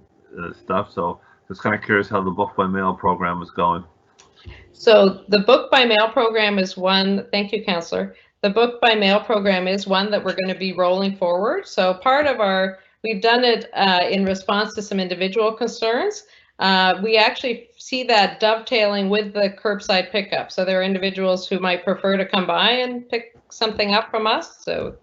stuff. So just kind of curious how the book by mail program is going. So the book by mail program is one, thank you, Councillor. The book by mail program is one that we're going to be rolling forward. So part of we've done it in response to some individual concerns. We actually see that dovetailing with the curbside pickup. So there are individuals who might prefer to come by and pick something up from us. So,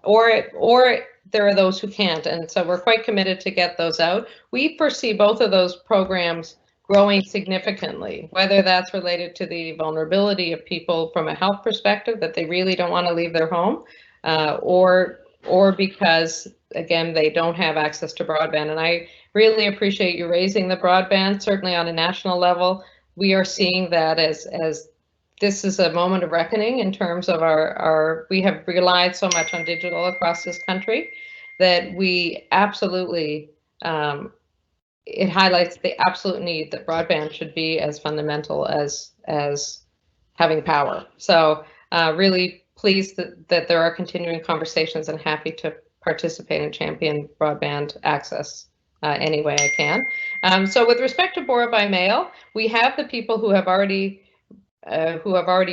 or there are those who can't, and so we're quite committed to get those out. We foresee both of those programs growing significantly, whether that's related to the vulnerability of people from a health perspective, that they really don't want to leave their home, or because, again, they don't have access to broadband. And I really appreciate you raising the broadband. Certainly on a national level, we are seeing that as this is a moment of reckoning in terms of we have relied so much on digital across this country that we absolutely, it highlights the absolute need that broadband should be as fundamental as having power. So really pleased that there are continuing conversations, and happy to participate and champion broadband access any way I can. So with respect to Bora by mail, we have the people who have already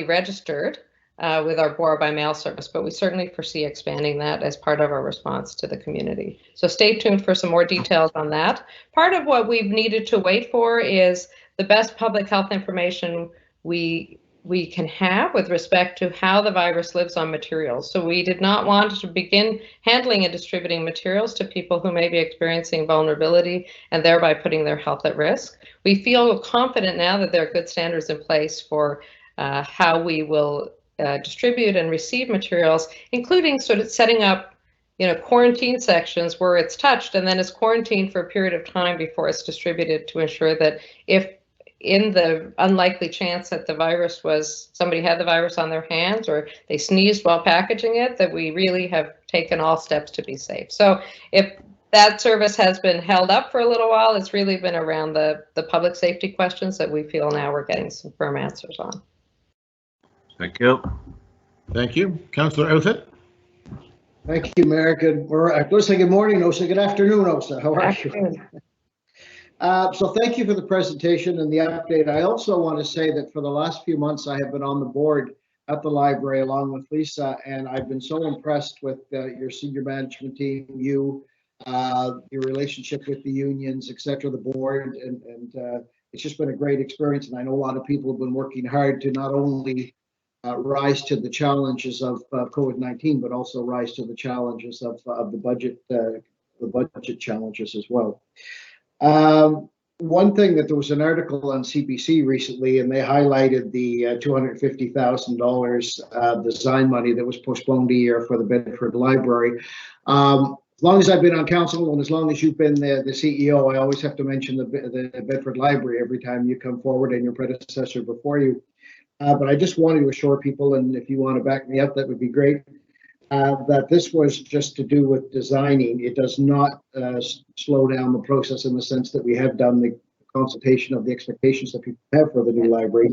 registered with our Bora by mail service, but we certainly foresee expanding that as part of our response to the community. So stay tuned for some more details on that. Part of what we've needed to wait for is the best public health information we can have with respect to how the virus lives on materials. So we did not want to begin handling and distributing materials to people who may be experiencing vulnerability and thereby putting their health at risk. We feel confident now that there are good standards in place for how we will distribute and receive materials, including sort of setting up, quarantine sections where it's touched and then it's quarantined for a period of time before it's distributed, to ensure that if in the unlikely chance that somebody had the virus on their hands or they sneezed while packaging it, that we really have taken all steps to be safe. So if that service has been held up for a little while, it's really been around the public safety questions that we feel now we're getting some firm answers on. Thank you. Thank you. Councillor Outfit. Thank you, Mayor. Good morning, Osa. Good afternoon, Osa. How are you? So thank you for the presentation and the update. I also want to say that for the last few months, I have been on the board at the library along with Lisa, and I've been so impressed with your senior management team, your relationship with the unions, etc., the board, and it's just been a great experience. And I know a lot of people have been working hard to not only rise to the challenges of COVID-19, but also rise to the challenges of the budget challenges as well. One thing, that there was an article on CBC recently, and they highlighted the $250,000 design money that was postponed a year for the Bedford Library. As long as I've been on council and as long as you've been the CEO, I always have to mention the Bedford Library every time you come forward, and your predecessor before you. But I just wanted to assure people, and if you want to back me up, that would be great, that this was just to do with designing. It does not slow down the process, in the sense that we have done the consultation of the expectations that people have for the new library,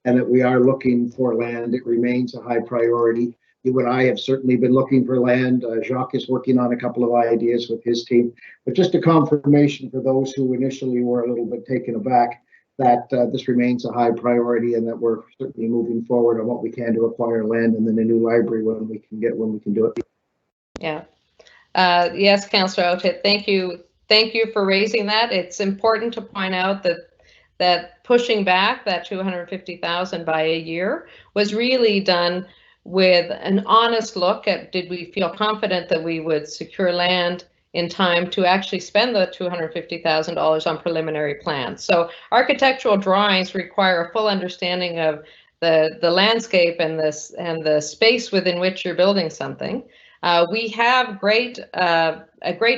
and that we are looking for land. It remains a high priority. You and I have certainly been looking for land. Jacques is working on a couple of ideas with his team, but just a confirmation for those who initially were a little bit taken aback, that this remains a high priority, and that we're certainly moving forward on what we can to acquire land and then a new library when we can do it. Yeah. Yes, Councillor Outfit, thank you. Thank you for raising that. It's important to point out that pushing back that $250,000 by a year was really done with an honest look at, did we feel confident that we would secure land in time to actually spend the $250,000 on preliminary plans. So architectural drawings require a full understanding of the landscape and the space within which you're building something. We have a great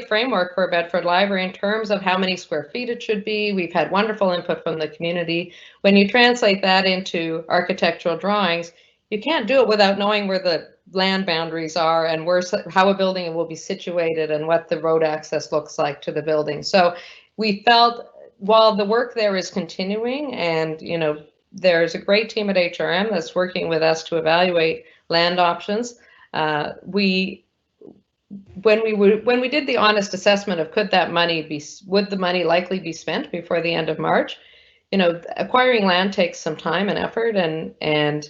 framework for Bedford Library in terms of how many square feet it should be. We've had wonderful input from the community. When you translate that into architectural drawings, you can't do it without knowing where the land boundaries are and how a building will be situated and what the road access looks like to the building. So we felt, while the work there is continuing, and there's a great team at HRM that's working with us to evaluate land options. When we did the honest assessment of would the money likely be spent before the end of March, acquiring land takes some time and effort, and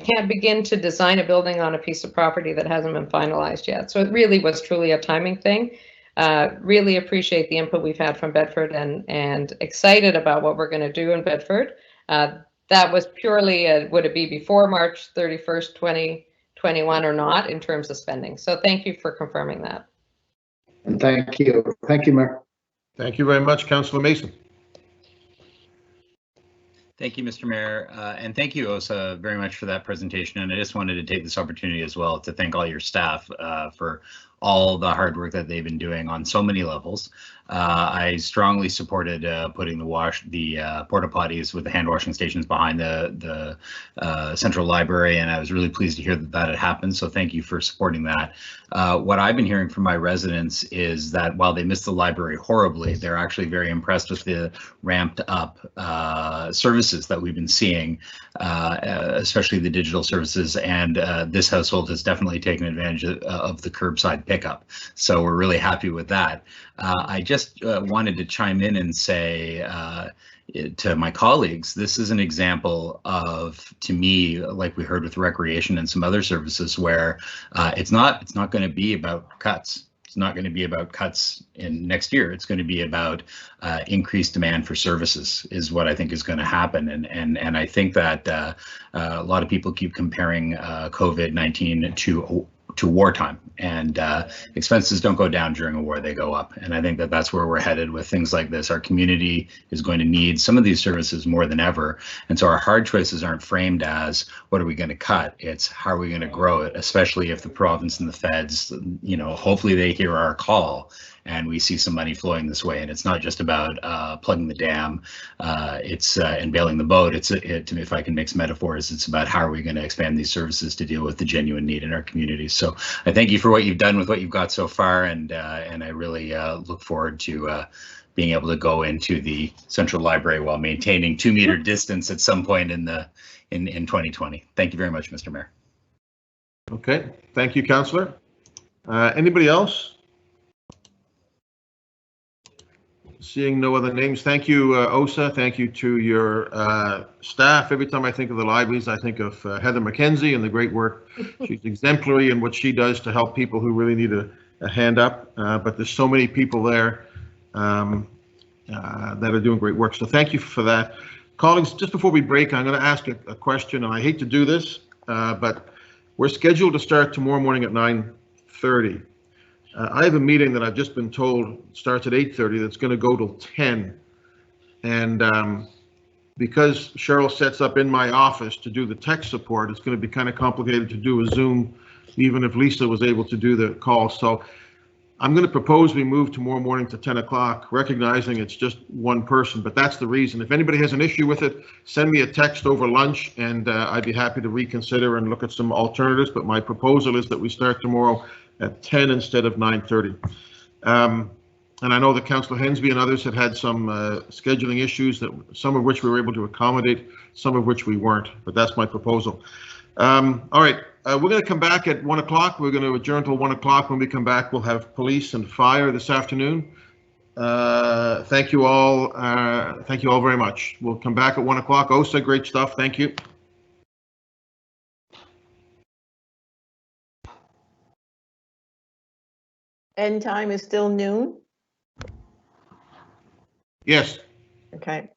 can't begin to design a building on a piece of property that hasn't been finalized yet. So it really was truly a timing thing. Really appreciate the input we've had from Bedford, and excited about what we're going to do in Bedford. That was purely, would it be before March 31st, 2021 or not, in terms of spending. So thank you for confirming that. And thank you. Thank you, Mayor. Thank you very much, Councillor Mason. Thank you, Mr. Mayor, and thank you, OSA, very much for that presentation. And I just wanted to take this opportunity as well to thank all your staff for all the hard work that they've been doing on so many levels. I strongly supported putting the porta potties with the hand washing stations behind the central library, and I was really pleased to hear that that had happened. So thank you for supporting that. What I've been hearing from my residents is that while they miss the library horribly, they're actually very impressed with the ramped up services that we've been seeing, especially the digital services. And this household has definitely taken advantage of the curbside pickup. So we're really happy with that. I just wanted to chime in and say to my colleagues, this is an example of, to me, like we heard with recreation and some other services, where it's not going to be about cuts. It's not going to be about cuts in next year. It's going to be about increased demand for services is what I think is going to happen. And I think that a lot of people keep comparing COVID-19 to wartime, and expenses don't go down during a war, they go up. And I think that that's where we're headed with things like this. Our community is going to need some of these services more than ever. And so our hard choices aren't framed as what are we going to cut? It's how are we going to grow it, especially if the province and the feds, you know, hopefully they hear our call and we see some money flowing this way. And it's not just about plugging the dam, and bailing the boat. If I can mix metaphors, it's about how are we going to expand these services to deal with the genuine need in our communities. So I thank you for what you've done with what you've got so far, and I really look forward to being able to go into the Central Library while maintaining 2-meter distance at some point in 2020. Thank you very much, Mr. Mayor. Okay, thank you, Councillor. Anybody else? Seeing no other names, thank you, OSA. Thank you to your staff. Every time I think of the libraries, I think of Heather McKenzie and the great work. She's exemplary in what she does to help people who really need a hand up. But there's so many people there that are doing great work. So thank you for that. Colleagues, just before we break, I'm going to ask a question, and I hate to do this, but we're scheduled to start tomorrow morning at 9:30. I have a meeting that I've just been told starts at 8:30 that's going to go till 10. And because Cheryl sets up in my office to do the tech support, it's going to be kind of complicated to do a Zoom, even if Lisa was able to do the call. So I'm going to propose we move tomorrow morning to 10 o'clock, recognizing it's just one person, but that's the reason. If anybody has an issue with it, send me a text over lunch, and I'd be happy to reconsider and look at some alternatives. But my proposal is that we start tomorrow at 10 instead of 9:30. And I know that Councillor Hensby and others have had some scheduling issues, that some of which we were able to accommodate, some of which we weren't, but that's my proposal. All right, we're going to come back at 1 o'clock. We're going to adjourn till 1 o'clock. When we come back, we'll have police and fire this afternoon. Thank you all. Thank you all very much. We'll come back at 1 o'clock. OSA, great stuff. Thank you. End time is still noon? Yes. Okay.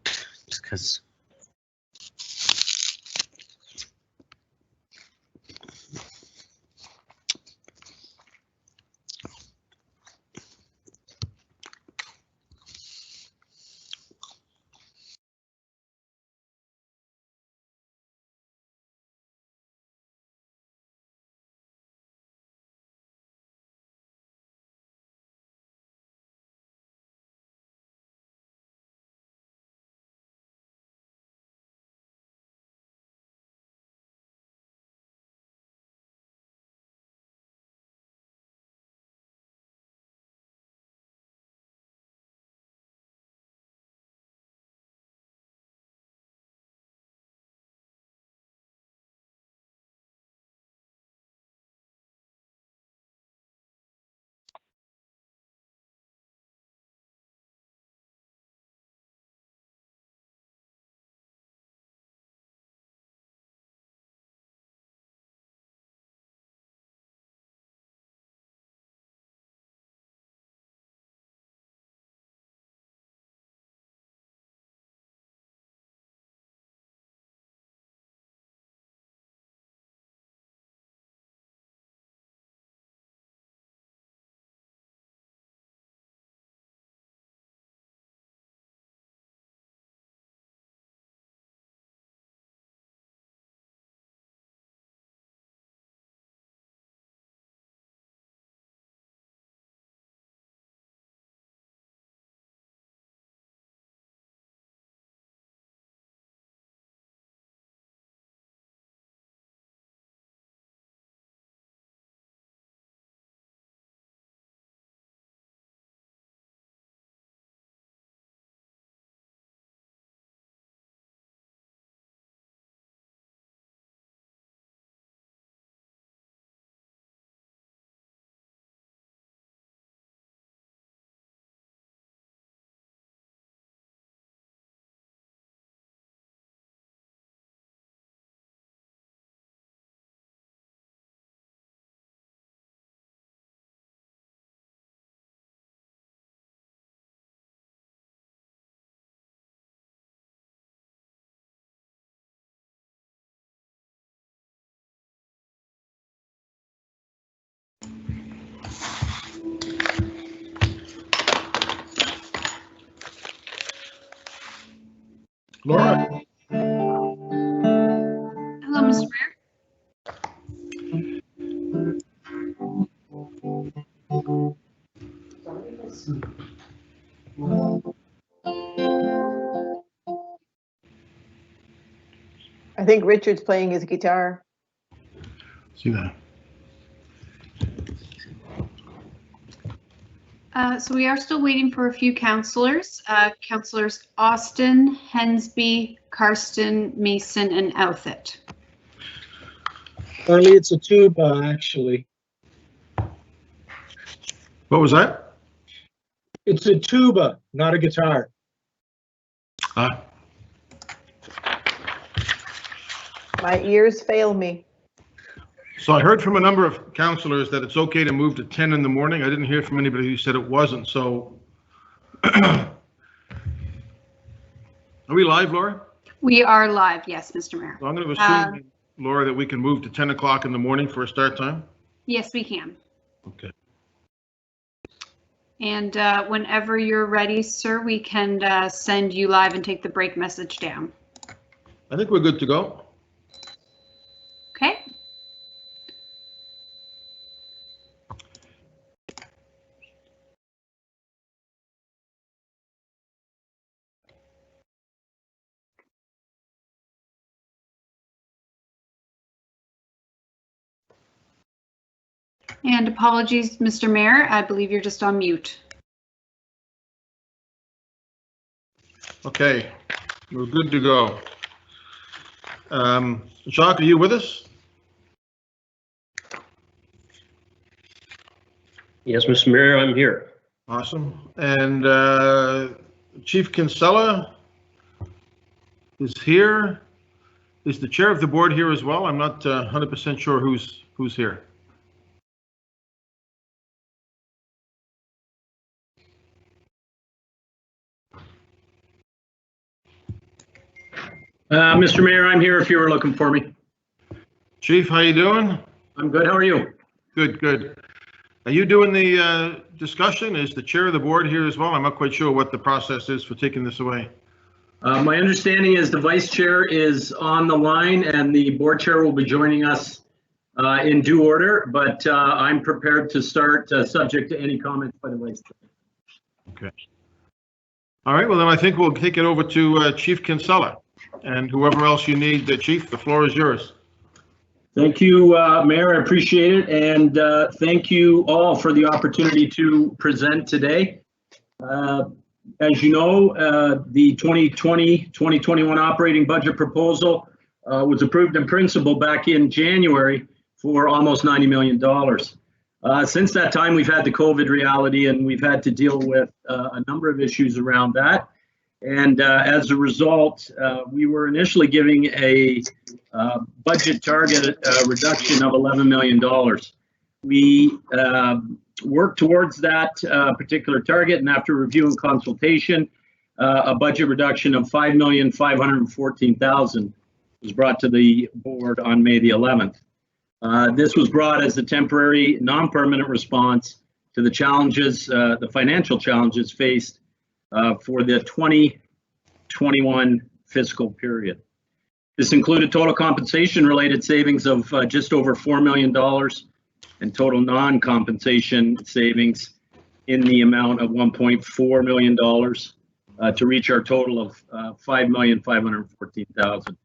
Just because. Laura? Hello, Mr. Mayor. I think Richard's playing his guitar. See that? So we are still waiting for a few councillors. Councillors Austin, Hensby, Karsten, Mason, and Outfit. Charlie, it's a tuba, actually. What was that? It's a tuba, not a guitar. My ears fail me. So I heard from a number of councillors that it's okay to move to 10 in the morning. I didn't hear from anybody who said it wasn't, so. Are we live, Laura? We are live, yes, Mr. Mayor. So I'm going to assume, Laura, that we can move to 10 o'clock in the morning for a start time? Yes, we can. Okay. And whenever you're ready, sir, we can send you live and take the break message down. I think we're good to go. Okay. And apologies, Mr. Mayor, I believe you're just on mute. Okay, we're good to go. Jacques, are you with us? Yes, Mr. Mayor, I'm here. Awesome. And Chief Kinsella is here. Is the chair of the board here as well? I'm not 100% sure who's here. Mr. Mayor, I'm here if you were looking for me. Chief, how you doing? I'm good. How are you? Good, good. Are you doing the discussion? Is the chair of the board here as well? I'm not quite sure what the process is for taking this away. My understanding is the vice chair is on the line and the board chair will be joining us in due order, but I'm prepared to start subject to any comments by the vice chair. Okay. All right, well then I think we'll take it over to Chief Kinsella and whoever else you need. Chief, the floor is yours. Thank you, Mayor. I appreciate it. And thank you all for the opportunity to present today. As you know, the 2020-2021 operating budget proposal was approved in principle back in January for almost $90 million. Since that time, we've had the COVID reality and we've had to deal with a number of issues around that. And as a result, we were initially giving a budget target reduction of $11 million. We worked towards that particular target, and after review and consultation, a budget reduction of $5,514,000 was brought to the board on May the 11th. This was brought as a temporary, non-permanent response to the challenges, the financial challenges faced for the 2021 fiscal period. This included total compensation related savings of just over $4 million and total non-compensation savings in the amount of $1.4 million to reach our total of $5,514,000.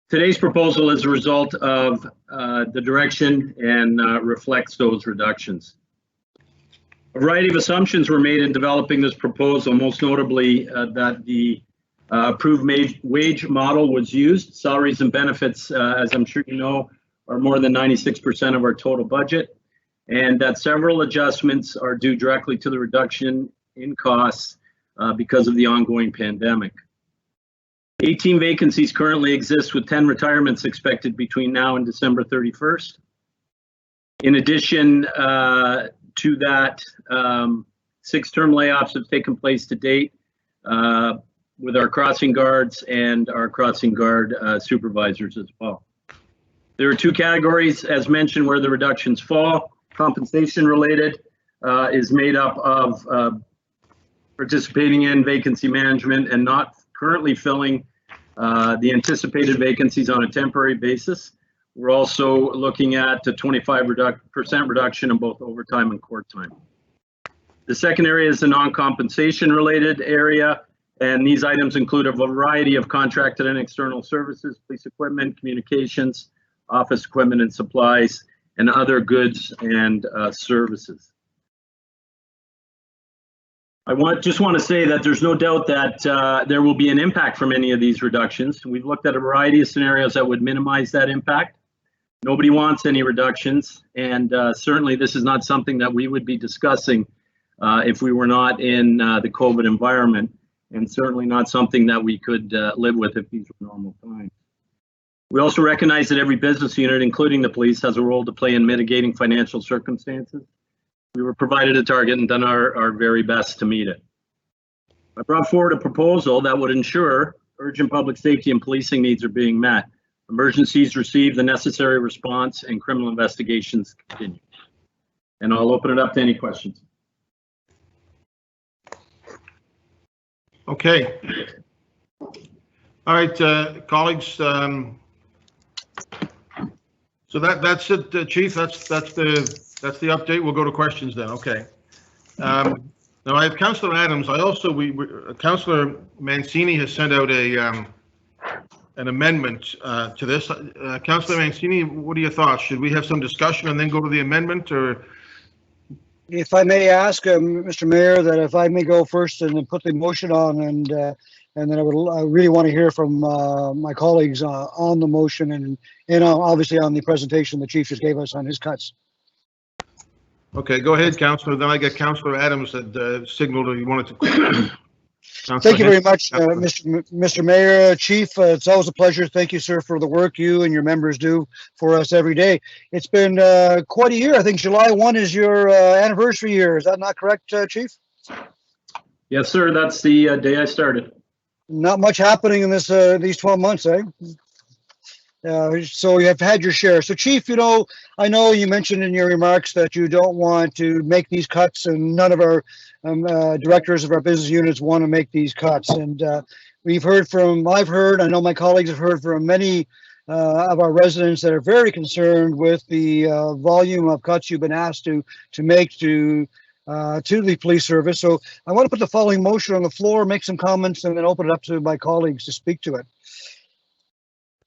Today's proposal is a result of the direction and reflects those reductions. A variety of assumptions were made in developing this proposal, most notably that the approved wage model was used. Salaries and benefits, as I'm sure you know, are more than 96% of our total budget, and that several adjustments are due directly to the reduction in costs because of the ongoing pandemic. 18 vacancies currently exist, with 10 retirements expected between now and December 31st. In addition to that, 6 term layoffs have taken place to date with our crossing guards and our crossing guard supervisors as well. There are 2 categories, as mentioned, where the reductions fall. Compensation related is made up of participating in vacancy management and not currently filling the anticipated vacancies on a temporary basis. We're also looking at a 25% reduction in both overtime and court time. The second area is the non-compensation related area, and these items include a variety of contracted and external services, police equipment, communications, office equipment and supplies, and other goods and services. I just want to say that there's no doubt that there will be an impact from any of these reductions. We've looked at a variety of scenarios that would minimize that impact. Nobody wants any reductions, and certainly this is not something that we would be discussing if we were not in the COVID environment, and certainly not something that we could live with if these were normal times. We also recognize that every business unit, including the police, has a role to play in mitigating financial circumstances. We were provided a target and done our very best to meet it. I brought forward a proposal that would ensure urgent public safety and policing needs are being met, emergencies receive the necessary response, and criminal investigations continue. And I'll open it up to any questions. Okay. All right, colleagues. So that's it, Chief. That's the update. We'll go to questions then. Okay. Now I have Councillor Adams. I also Councillor Mancini has sent out an amendment to this. Councillor Mancini, what are your thoughts? Should we have some discussion and then go to the amendment, or? If I may ask, Mr. Mayor, that if I may go first and then put the motion on, and then I really want to hear from my colleagues on the motion and obviously on the presentation the chief just gave us on his cuts. Okay, go ahead, Councillor. Then I get Councillor Adams that signaled he wanted to. Thank you very much, Mr. Mayor, Chief. It's always a pleasure. Thank you, sir, for the work you and your members do for us every day. It's been quite a year. I think July 1 is your anniversary year. Is that not correct, Chief? Yes, sir. That's the day I started. Not much happening in this these 12 months, eh? So you have had your share. So Chief, I know you mentioned in your remarks that you don't want to make these cuts, and none of our directors of our business units want to make these cuts. And I've heard, I know my colleagues have heard from many of our residents that are very concerned with the volume of cuts you've been asked to make to the police service. So I want to put the following motion on the floor, make some comments, and then open it up to my colleagues to speak to it.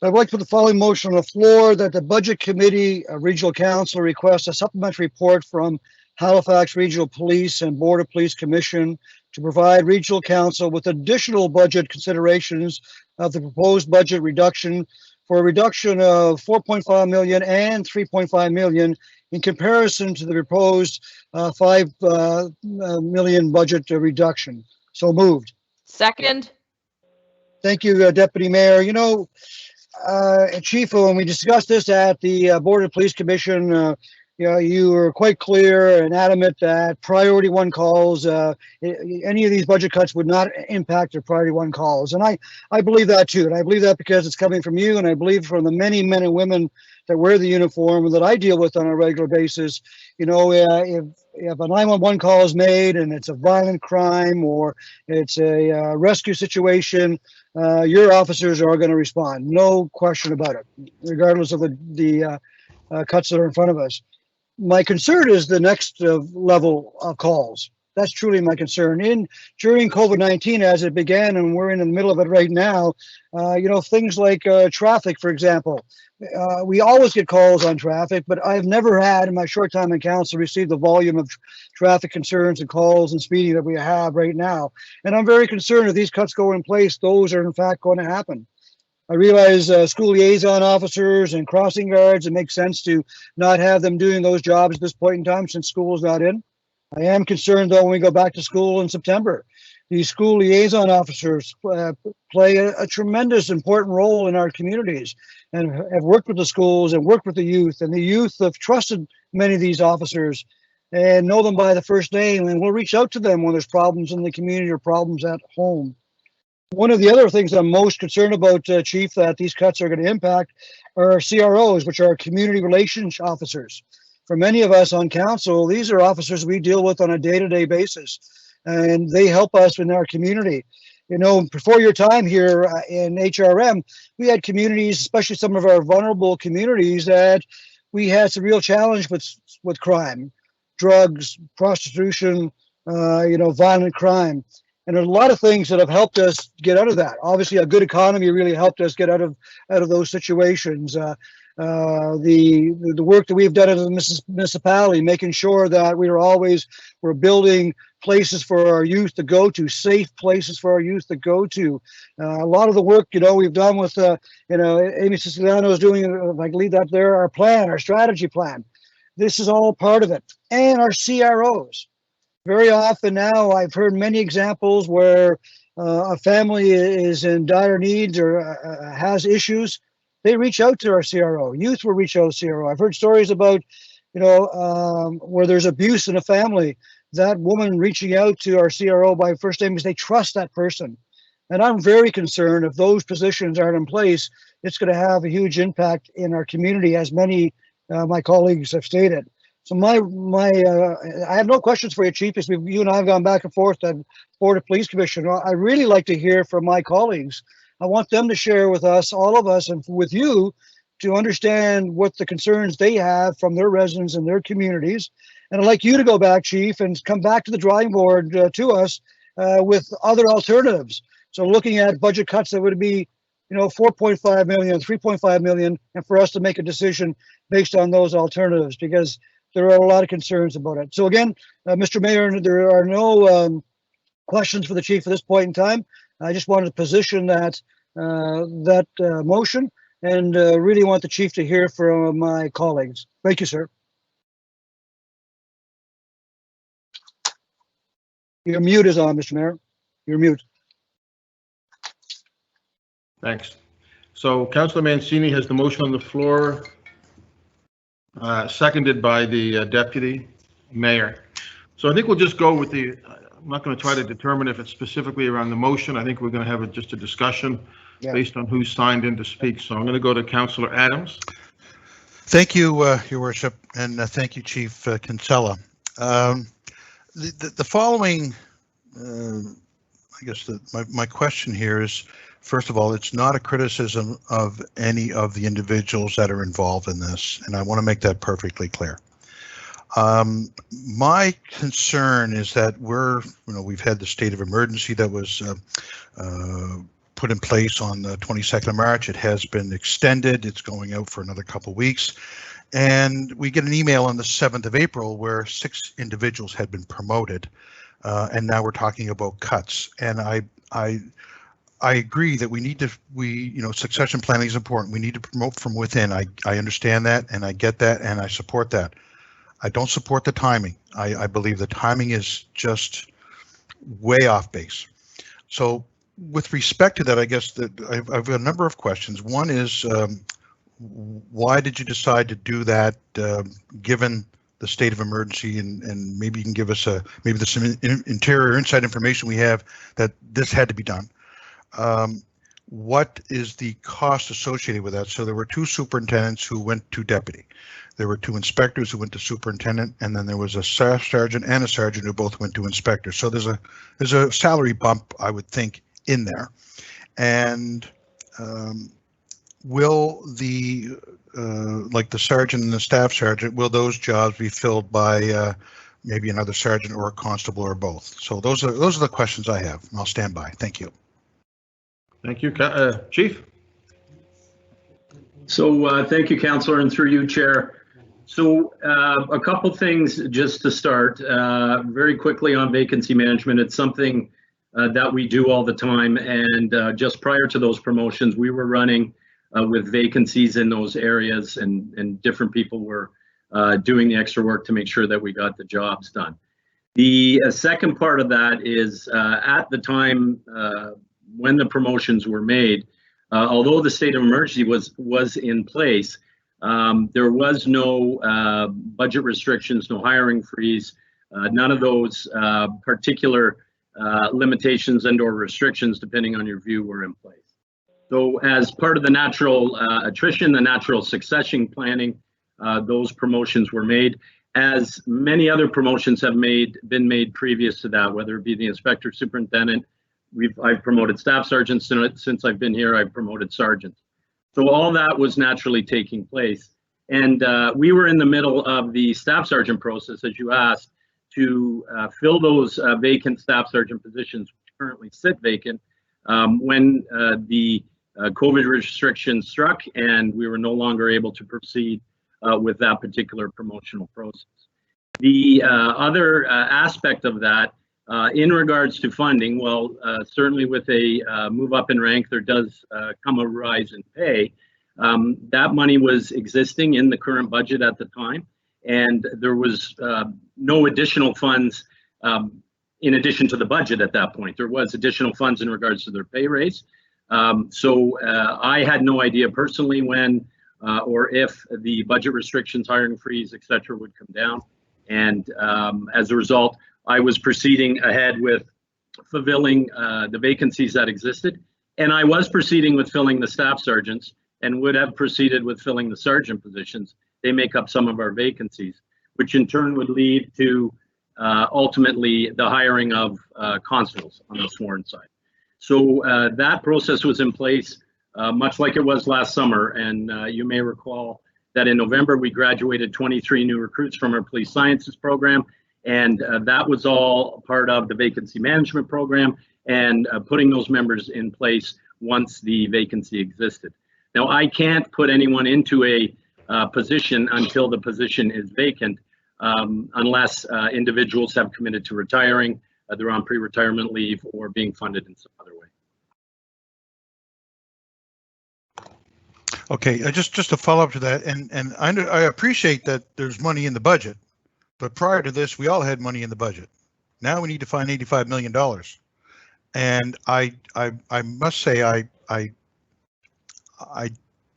I'd like to put the following motion on the floor, that the Budget Committee Regional Council requests a supplementary report from Halifax Regional Police and Board of Police Commission to provide Regional Council with additional budget considerations of the proposed budget reduction for a reduction of 4.5 million and 3.5 million in comparison to the proposed 5 million budget reduction. So moved. Second. Thank you, Deputy Mayor. Chief, when we discussed this at the Board of Police Commission, you were quite clear and adamant that priority one calls, any of these budget cuts would not impact their priority one calls. And I believe that too. And I believe that because it's coming from you, and I believe from the many men and women that wear the uniform and that I deal with on a regular basis. If a 911 call is made and it's a violent crime or it's a rescue situation, your officers are going to respond. No question about it, regardless of the cuts that are in front of us. My concern is the next level of calls. That's truly my concern. During COVID-19, as it began, and we're in the middle of it right now, things like traffic, for example. We always get calls on traffic, but I've never had in my short time in council received the volume of traffic concerns and calls and speeding that we have right now. And I'm very concerned if these cuts go in place, those are in fact going to happen. I realize school liaison officers and crossing guards, it makes sense to not have them doing those jobs at this point in time since school is not in. I am concerned though when we go back to school in September. These school liaison officers play a tremendous important role in our communities and have worked with the schools and worked with the youth, and the youth have trusted many of these officers and know them by the first name, and will reach out to them when there's problems in the community or problems at home. One of the other things I'm most concerned about, Chief, that these cuts are going to impact are CROs, which are community relations officers. For many of us on council, these are officers we deal with on a day-to-day basis, and they help us in our community. Before your time here in HRM, we had communities, especially some of our vulnerable communities, that we had some real challenge with crime, drugs, prostitution, violent crime. And there's a lot of things that have helped us get out of that. Obviously, a good economy really helped us get out of those situations. The work that we've done as a municipality, making sure that we're building places for our youth to go to, safe places for our youth to go to. A lot of the work, we've done with, Amy Siciliano is doing, if I can lead that there, our strategy plan. This is all part of it. And our CROs. Very often now, I've heard many examples where a family is in dire needs or has issues. They reach out to our CRO. Youth will reach out to CRO. I've heard stories about, where there's abuse in a family, that woman reaching out to our CRO by first name because they trust that person. And I'm very concerned if those positions aren't in place, it's going to have a huge impact in our community, as many my colleagues have stated. So I have no questions for you, Chief, because you and I have gone back and forth at Board of Police Commission. I really like to hear from my colleagues. I want them to share with us, all of us, and with you, to understand what the concerns they have from their residents and their communities. And I'd like you to go back, Chief, and come back to the drawing board to us with other alternatives. So looking at budget cuts that would be, 4.5 million, 3.5 million, and for us to make a decision based on those alternatives, because there are a lot of concerns about it. So again, Mr. Mayor, there are no questions for the Chief at this point in time. I just wanted to position that motion and really want the Chief to hear from my colleagues. Thank you, sir. Your mute is on, Mr. Mayor. You're mute. Thanks. So Councillor Mancini has the motion on the floor, seconded by the Deputy Mayor. So I think we'll just go with I'm not going to try to determine if it's specifically around the motion. I think we're going to have just a discussion based on who signed in to speak. So I'm going to go to Councillor Adams. Thank you, Your Worship, and thank you, Chief Kinsella. The following, I guess my question here is, first of all, it's not a criticism of any of the individuals that are involved in this, and I want to make that perfectly clear. My concern is that we've had the state of emergency that was put in place on the 22nd of March. It has been extended. It's going out for another couple of weeks. And we get an email on the 7th of April where 6 individuals had been promoted. And now we're talking about cuts. And I agree that we need to, succession planning is important. We need to promote from within. I understand that, and I get that, and I support that. I don't support the timing. I believe the timing is just way off base. So with respect to that, I guess that I've got a number of questions. One is, why did you decide to do that, given the state of emergency, and maybe you can give us maybe there's some interior inside information we have that this had to be done. What is the cost associated with that? So there were 2 superintendents who went to deputy. There were 2 inspectors who went to superintendent, and then there was a staff sergeant and a sergeant who both went to inspector. So there's a salary bump, I would think, in there. And will the like the sergeant and the staff sergeant, will those jobs be filled by maybe another sergeant or a constable or both? So those are the questions I have, and I'll stand by. Thank you. Thank you, Chief. So thank you, Councillor, and through you, Chair. So a couple things just to start. Very quickly on vacancy management, it's something that we do all the time. And just prior to those promotions, we were running with vacancies in those areas, and different people were doing the extra work to make sure that we got the jobs done. The second part of that is at the time when the promotions were made, although the state of emergency was in place, there was no budget restrictions, no hiring freeze, none of those particular limitations and or restrictions, depending on your view, were in place. So as part of the natural attrition, the natural succession planning, those promotions were made, as many other promotions have been made previous to that, whether it be the inspector, superintendent. I've promoted staff sergeants since I've been here. I've promoted sergeants. So all that was naturally taking place. And we were in the middle of the staff sergeant process, as you asked, to fill those vacant staff sergeant positions, which currently sit vacant, when the COVID restrictions struck and we were no longer able to proceed with that particular promotional process. The other aspect of that, in regards to funding, well, certainly with a move up in rank, there does come a rise in pay. That money was existing in the current budget at the time, and there was no additional funds in addition to the budget at that point. There was additional funds in regards to their pay raise. So I had no idea personally when or if the budget restrictions, hiring freeze, et cetera, would come down. And as a result, I was proceeding ahead with fulfilling the vacancies that existed. And I was proceeding with filling the staff sergeants and would have proceeded with filling the sergeant positions. They make up some of our vacancies, which in turn would lead to ultimately the hiring of constables on the sworn side. So that process was in place much like it was last summer. And you may recall that in November, we graduated 23 new recruits from our police sciences program. And that was all part of the vacancy management program and putting those members in place once the vacancy existed. Now, I can't put anyone into a position until the position is vacant, unless individuals have committed to retiring, they're on pre-retirement leave, or being funded in some other way. Okay, just to follow up to that, and I appreciate that there's money in the budget, but prior to this, we all had money in the budget. Now we need to find $85 million. And I must say, and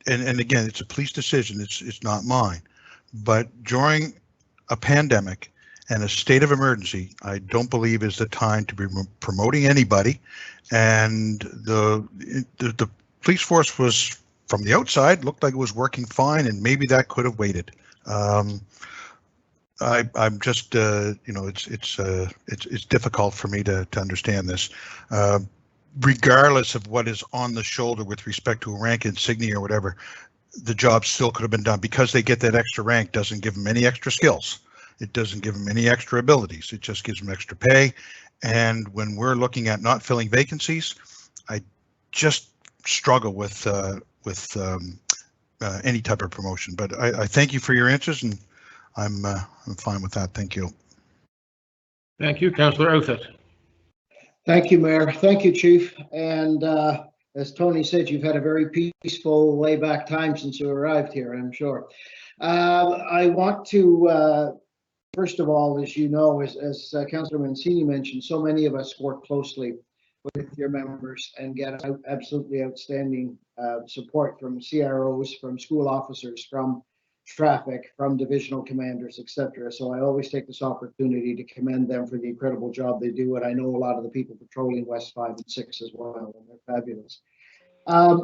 again, it's a police decision, it's not mine, but during a pandemic And a state of emergency, I don't believe is the time to be promoting anybody. And the police force was, from the outside, looked like it was working fine, and maybe that could have waited. I'm just, it's difficult for me to understand this. Regardless of what is on the shoulder with respect to a rank insignia or whatever, the job still could have been done. Because they get that extra rank doesn't give them any extra skills. It doesn't give them any extra abilities. It just gives them extra pay. And when we're looking at not filling vacancies, I just struggle with any type of promotion. But I thank you for your answers, and I'm fine with that. Thank you. Thank you, Councillor Outset. Thank you, Mayor. Thank you, Chief. And as Tony said, you've had a very peaceful, laid-back time since you arrived here, I'm sure. I want to, first of all, as you know, as Councillor Mancini mentioned, so many of us work closely with your members and get absolutely outstanding support from CROs, from school officers, from traffic, from divisional commanders, etc. So I always take this opportunity to commend them for the incredible job they do, and I know a lot of the people patrolling West 5 and 6 as well, and they're fabulous.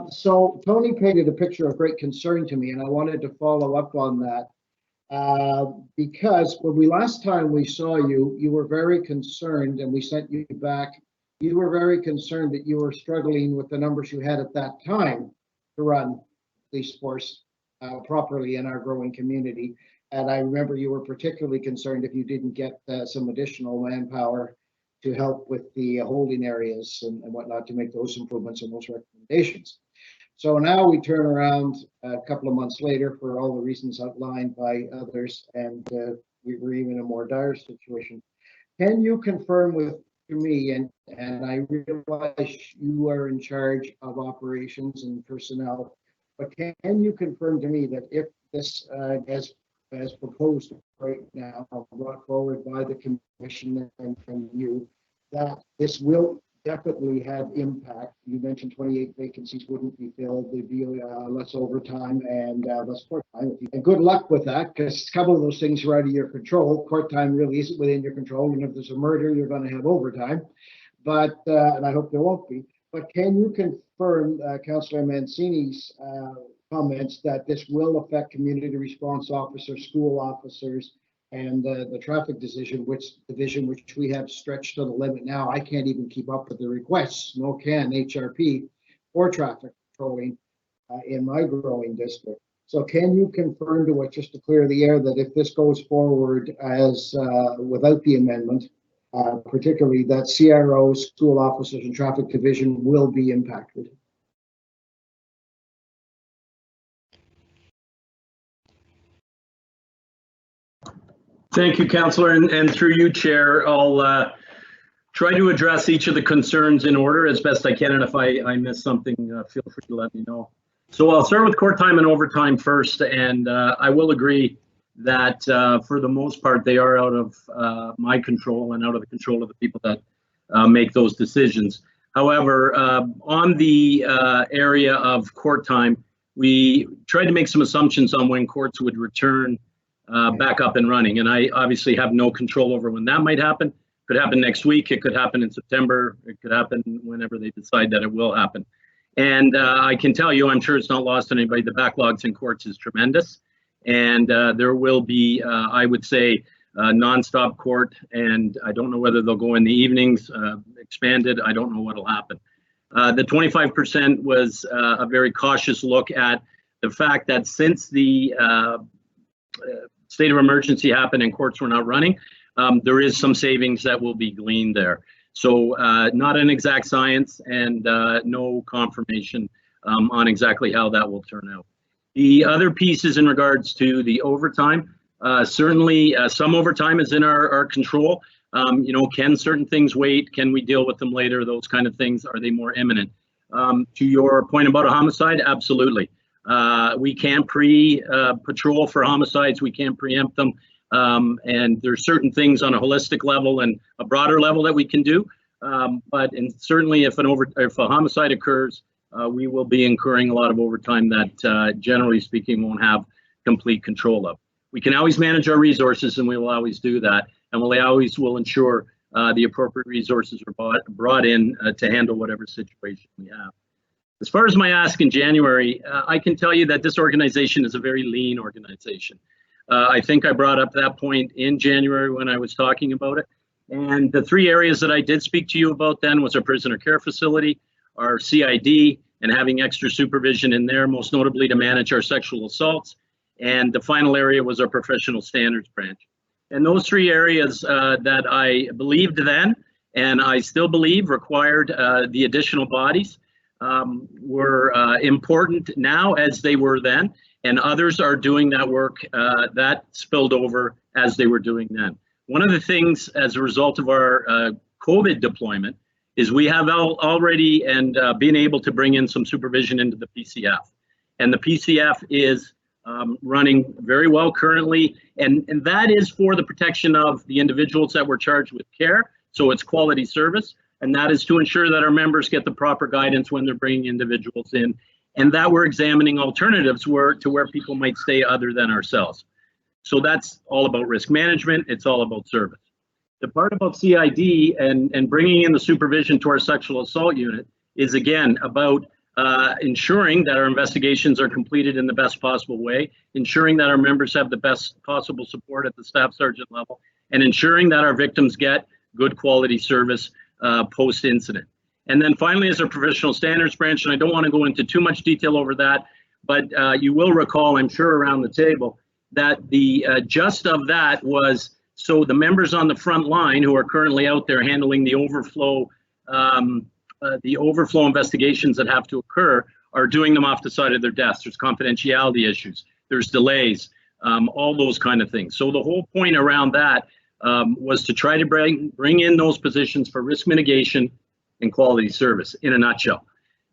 So Tony painted a picture of great concern to me, and I wanted to follow up on that because when last time we saw you, you were very concerned, and we sent you back. You were very concerned that you were struggling with the numbers you had at that time to run police force properly in our growing community. And I remember you were particularly concerned if you didn't get some additional manpower to help with the holding areas and whatnot to make those improvements and those recommendations. So now we turn around a couple of months later for all the reasons outlined by others, and we're even in a more dire situation. Can you confirm with me, and I realize you are in charge of operations and personnel, but can you confirm to me that if this, as proposed right now, brought forward by the commission and from you, that this will definitely have impact? You mentioned 28 vacancies wouldn't be filled. There'd be less overtime and less court time. And good luck with that, because a couple of those things are out of your control. Court time really isn't within your control. And if there's a murder, you're going to have overtime. But and I hope there won't be. But can you confirm Councillor Mancini's comments that this will affect community response officers, school officers, and the traffic division, which we have stretched to the limit now? I can't even keep up with the requests, nor can HRP or traffic patrolling in my growing district. So can you confirm to us, just to clear the air, that if this goes forward as without the amendment, particularly that CROs, school officers, and traffic division will be impacted? Thank you, Councillor, and through you, Chair, I'll try to address each of the concerns in order as best I can, and if I miss something, feel free to let me know. So I'll start with court time and overtime first, and I will agree that for the most part, they are out of my control and out of the control of the people that make those decisions. However, on the area of court time, we tried to make some assumptions on when courts would return back up and running. And I obviously have no control over when that might happen. It could happen next week. It could happen in September. It could happen whenever they decide that it will happen. And I can tell you, I'm sure it's not lost on anybody, the backlogs in courts is tremendous. And there will be, I would say, nonstop court. And I don't know whether they'll go in the evenings, expanded. I don't know what'll happen. The 25% was a very cautious look at the fact that since the state of emergency happened and courts were not running, there is some savings that will be gleaned there. So not an exact science, and no confirmation on exactly how that will turn out. The other pieces in regards to the overtime, certainly some overtime is in our control. You know, can certain things wait? Can we deal with them later? Those kind of things, are they more imminent? To your point about a homicide, absolutely. We can't patrol for homicides. We can't preempt them. And there's certain things on a holistic level and a broader level that we can do. But certainly if a homicide occurs, we will be incurring a lot of overtime that generally speaking won't have complete control of. We can always manage our resources, and we will always do that. and we always will ensure the appropriate resources are brought in to handle whatever situation we have. As far as my ask in January, I can tell you that this organization is a very lean organization. I think I brought up that point in January when I was talking about it. And the three areas that I did speak to you about then was our prisoner care facility, our CID, and having extra supervision in there, most notably to manage our sexual assaults. And the final area was our professional standards branch. And those three areas that I believed then, and I still believe required the additional bodies, were important now as they were then, and others are doing that work that spilled over as they were doing then. One of the things as a result of our COVID deployment is we have already been able to bring in some supervision into the PCF. And the PCF is running very well currently, and that is for the protection of the individuals that were charged with care, so it's quality service. And that is to ensure that our members get the proper guidance when they're bringing individuals in, and that we're examining alternatives to where people might stay other than ourselves. So that's all about risk management. It's all about service. The part about CID and bringing in the supervision to our sexual assault unit is, again, about ensuring that our investigations are completed in the best possible way, ensuring that our members have the best possible support at the staff sergeant level, and ensuring that our victims get good quality service post-incident. And then finally is our professional standards branch, and I don't want to go into too much detail over that, but you will recall, I'm sure around the table, that the gist of that was, so the members on the front line who are currently out there handling the overflow investigations that have to occur are doing them off the side of their desks. There's confidentiality issues, there's delays, all those kind of things. So the whole point around that was to try to bring in those positions for risk mitigation and quality service in a nutshell.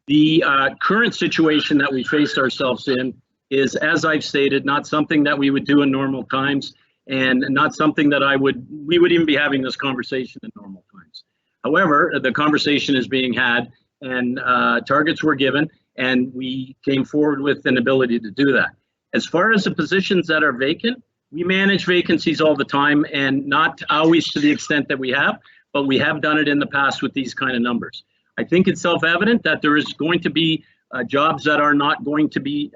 The current situation that we faced ourselves in is, as I've stated, not something that we would do in normal times, and not something that we would even be having this conversation in normal times. However, the conversation is being had, and targets were given, and we came forward with an ability to do that. As far as the positions that are vacant, we manage vacancies all the time, and not always to the extent that we have, but we have done it in the past with these kind of numbers. I think it's self-evident that there is going to be jobs that are not going to be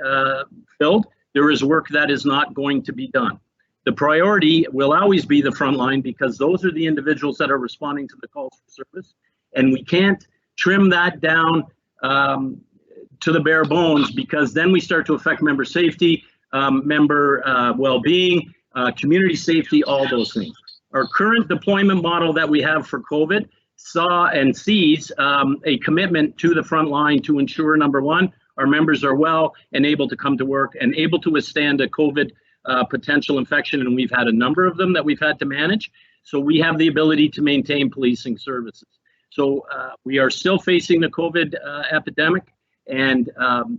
filled. There is work that is not going to be done. The priority will always be the front line, because those are the individuals that are responding to the calls for service, and we can't trim that down to the bare bones, because then we start to affect member safety, member well-being, community safety, all those things. Our current deployment model that we have for COVID saw and sees a commitment to the front line to ensure, number one, our members are well and able to come to work and able to withstand a COVID potential infection, and we've had a number of them that we've had to manage. So we have the ability to maintain policing services. So we are still facing the COVID epidemic, and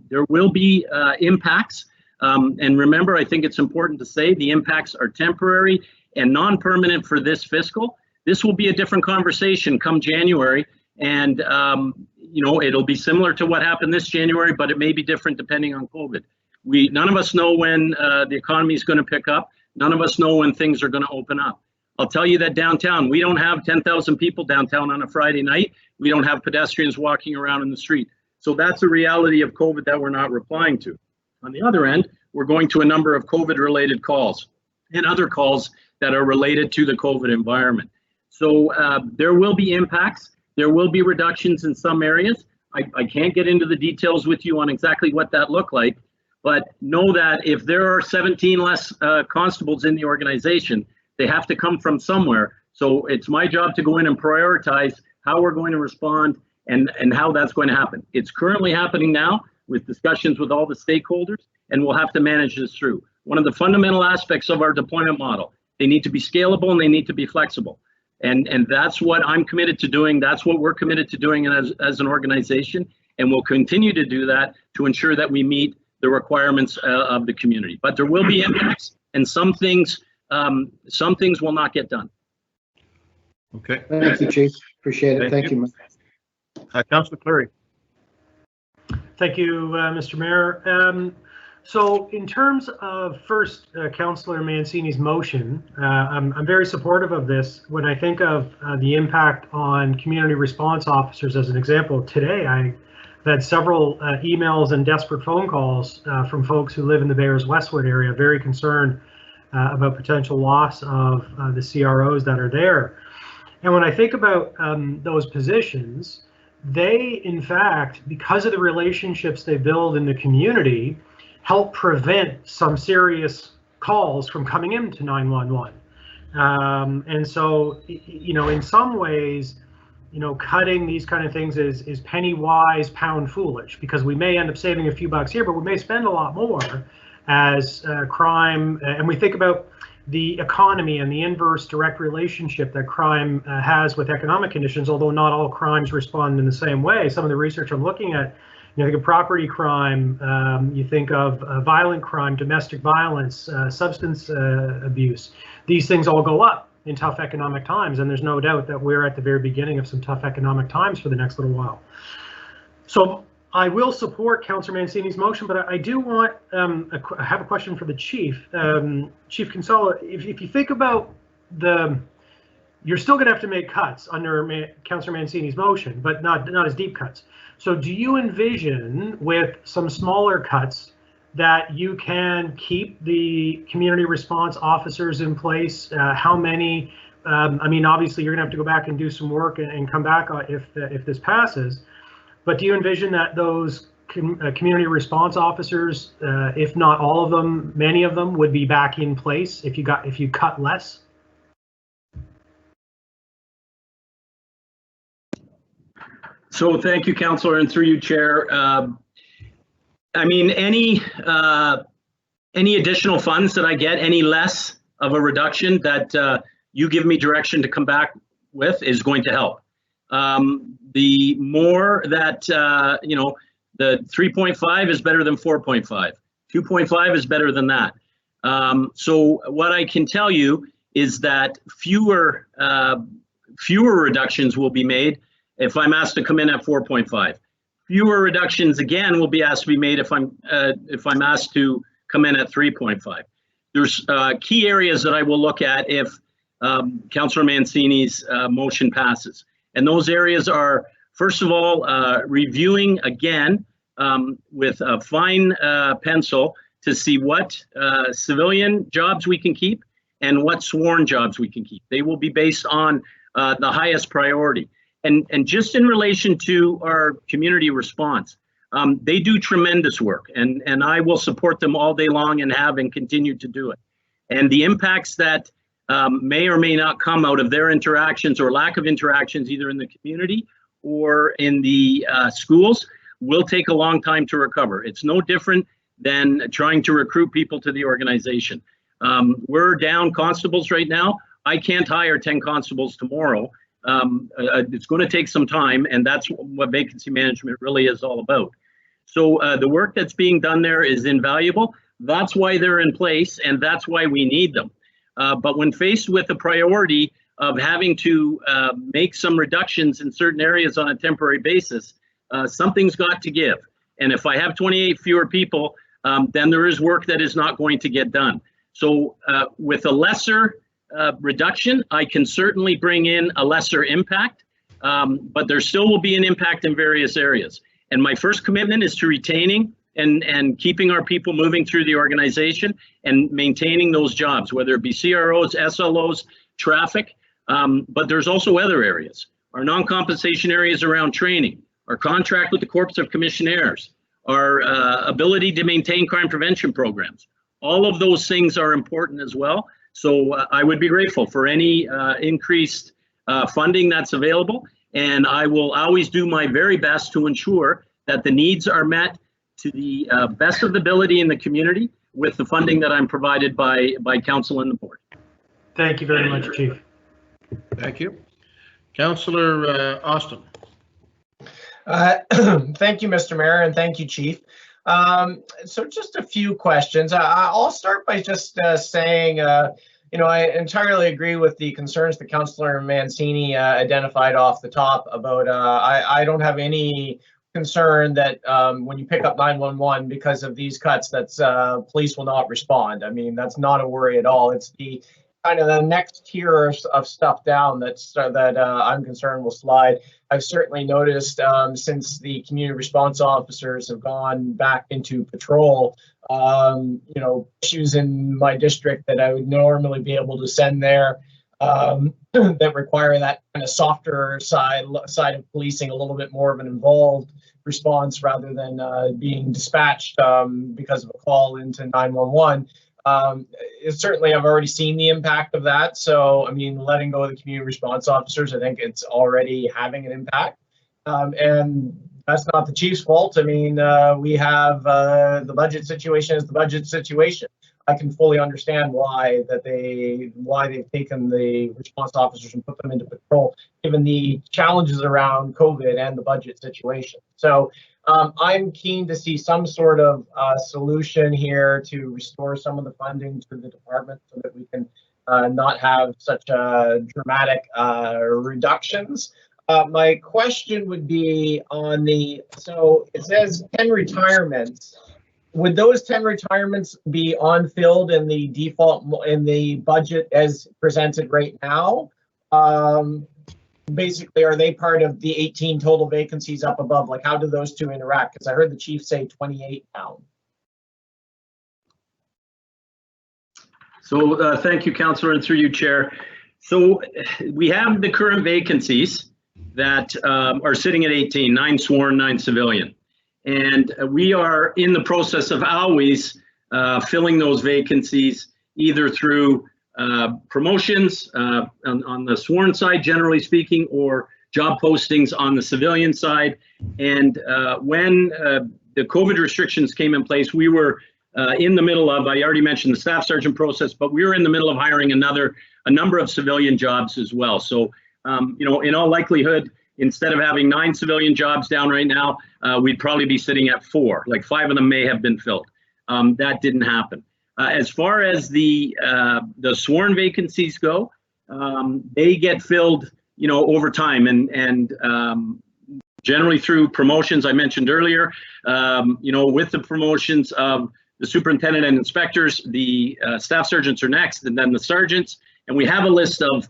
there will be impacts. And remember, I think it's important to say the impacts are temporary and non-permanent for this fiscal. This will be a different conversation come January, and you know, it'll be similar to what happened this January, but it may be different depending on COVID. None of us know when the economy is going to pick up. None of us know when things are going to open up. I'll tell you that downtown, we don't have 10,000 people downtown on a Friday night. We don't have pedestrians walking around in the street. So that's a reality of COVID that we're not replying to. On the other end, we're going to a number of COVID-related calls and other calls that are related to the COVID environment. So there will be impacts. There will be reductions in some areas. I can't get into the details with you on exactly what that looked like, but know that if there are 17 less constables in the organization, they have to come from somewhere. So it's my job to go in and prioritize how we're going to respond and how that's going to happen. It's currently happening now with discussions with all the stakeholders, and we'll have to manage this through. One of the fundamental aspects of our deployment model, they need to be scalable and they need to be flexible. And that's what I'm committed to doing. That's what we're committed to doing as an organization. And we'll continue to do that to ensure that we meet the requirements of the community. But there will be impacts, and some things will not get done. Okay. Thank you, Chief. Appreciate it. Thank you. Councillor Cleary. Thank you, Mr. Mayor. So in terms of first, Councillor Mancini's motion, I'm very supportive of this. When I think of the impact on community response officers as an example, today I've had several emails and desperate phone calls from folks who live in the Bayers Westwood area, very concerned about potential loss of the CROs that are there. And when I think about those positions, they, in fact, because of the relationships they build in the community, help prevent some serious calls from coming into 911. And so, you know, in some ways, you know, cutting these kind of things is penny wise, pound foolish, because we may end up saving a few bucks here, but we may spend a lot more as crime. And we think about the economy and the inverse direct relationship that crime has with economic conditions, although not all crimes respond in the same way. Some of the research I'm looking at, you know, think of property crime, you think of violent crime, domestic violence, substance abuse. These things all go up in tough economic times, and there's no doubt that we're at the very beginning of some tough economic times for the next little while. So I will support Councillor Mancini's motion, but I do want, I have a question for the Chief. Chief Kinsella, if you think about you're still going to have to make cuts under Councillor Mancini's motion, but not as deep cuts. So do you envision with some smaller cuts that you can keep the community response officers in place? How many? I mean, obviously you're going to have to go back and do some work and come back if this passes. But do you envision that those community response officers, if not all of them, many of them, would be back in place if you cut less? So thank you, Councillor, and through you, Chair. I mean, any additional funds that I get, any less of a reduction that you give me direction to come back with is going to help. The more that, you know, the 3.5 is better than 4.5. 2.5 is better than that. So what I can tell you is that fewer reductions will be made if I'm asked to come in at 4.5. Fewer reductions again will be asked to be made if I'm asked to come in at 3.5. There's key areas that I will look at if Councillor Mancini's motion passes. And those areas are, first of all, reviewing again with a fine pencil to see what civilian jobs we can keep and what sworn jobs we can keep. They will be based on the highest priority. And just in relation to our community response, they do tremendous work, and I will support them all day long and have and continue to do it. And the impacts that may or may not come out of their interactions or lack of interactions either in the community or in the schools will take a long time to recover. It's no different than trying to recruit people to the organization. We're down constables right now. I can't hire 10 constables tomorrow. It's going to take some time, and that's what vacancy management really is all about. So the work that's being done there is invaluable. That's why they're in place, and that's why we need them. But when faced with the priority of having to make some reductions in certain areas on a temporary basis, something's got to give. And if I have 28 fewer people, then there is work that is not going to get done. So with a lesser reduction, I can certainly bring in a lesser impact, but there still will be an impact in various areas. And my first commitment is to retaining and keeping our people moving through the organization and maintaining those jobs, whether it be CROs, SLOs, traffic, but there's also other areas. Our non-compensation areas around training, our contract with the Corps of Commissionaires, our ability to maintain crime prevention programs. All of those things are important as well. So I would be grateful for any increased funding that's available, and I will always do my very best to ensure that the needs are met to the best of the ability in the community with the funding that I'm provided by council and the board. Thank you very much, Chief. Thank you. Councillor Austin. Thank you, Mr. Mayor, and thank you, Chief. So just a few questions. I'll start by just saying, you know, I entirely agree with the concerns that Councillor Mancini identified off the top about, I don't have any concerned that when you pick up 911 because of these cuts, that's police will not respond. I mean, that's not a worry at all. It's the kind of the next tier of stuff down that I'm concerned will slide. I've certainly noticed since the community response officers have gone back into patrol, issues in my district that I would normally be able to send there that require that kind of softer side of policing, a little bit more of an involved response rather than being dispatched because of a call into 911. Certainly, I've already seen the impact of that. So, I mean, letting go of the community response officers, I think it's already having an impact. And that's not the chief's fault. I mean, we have the budget situation is the budget situation. I can fully understand why they've taken the response officers and put them into patrol, given the challenges around COVID and the budget situation. So I'm keen to see some sort of solution here to restore some of the funding to the department so that we can not have such dramatic reductions. My question would be on so it says 10 retirements. Would those 10 retirements be unfilled in the default in the budget as presented right now? Basically, are they part of the 18 total vacancies up above? Like, how do those two interact? Because I heard the chief say 28 now. So thank you, Councillor, and through you, Chair. So we have the current vacancies that are sitting at 18, 9 sworn, 9 civilian. And we are in the process of always filling those vacancies either through promotions on the sworn side, generally speaking, or job postings on the civilian side. And when the COVID restrictions came in place, we were in the middle of, I already mentioned the staff sergeant process, but we were in the middle of hiring a number of civilian jobs as well. So, in all likelihood, instead of having 9 civilian jobs down right now, we'd probably be sitting at 4, like 5 of them may have been filled. That didn't happen. As far as the sworn vacancies go, they get filled, over time and generally through promotions I mentioned earlier. With the promotions of the superintendent and inspectors, the staff sergeants are next, and then the sergeants. And we have a list of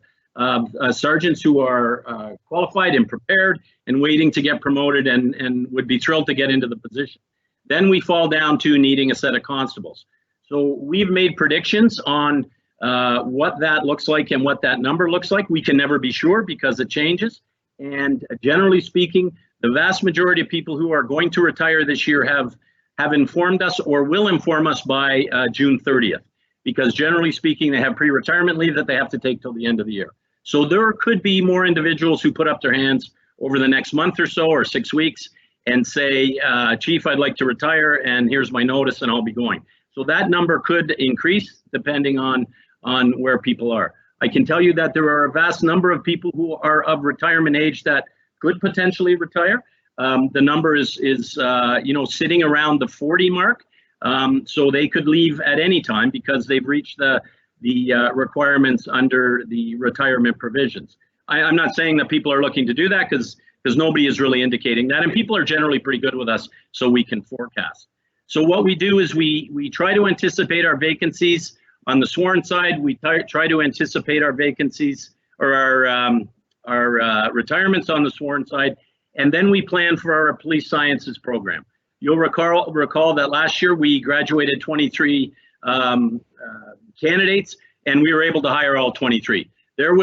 sergeants who are qualified and prepared and waiting to get promoted and would be thrilled to get into the position. Then we fall down to needing a set of constables. So we've made predictions on what that looks like and what that number looks like. We can never be sure because it changes. And generally speaking, the vast majority of people who are going to retire this year have informed us or will inform us by June 30th. Because generally speaking, they have pre-retirement leave that they have to take till the end of the year. So there could be more individuals who put up their hands over the next month or so or 6 weeks and say, Chief, I'd like to retire and here's my notice and I'll be going. So that number could increase depending on where people are. I can tell you that there are a vast number of people who are of retirement age that could potentially retire. The number is sitting around the 40 mark. So they could leave at any time because they've reached the requirements under the retirement provisions. I'm not saying that people are looking to do that because nobody is really indicating that, and people are generally pretty good with us, so we can forecast. So what we do is we try to anticipate our vacancies on the sworn side. We try to anticipate our vacancies or our retirements on the sworn side, and then we plan for our police sciences program. You'll recall that last year we graduated 23 candidates, and we were able to hire all 23. There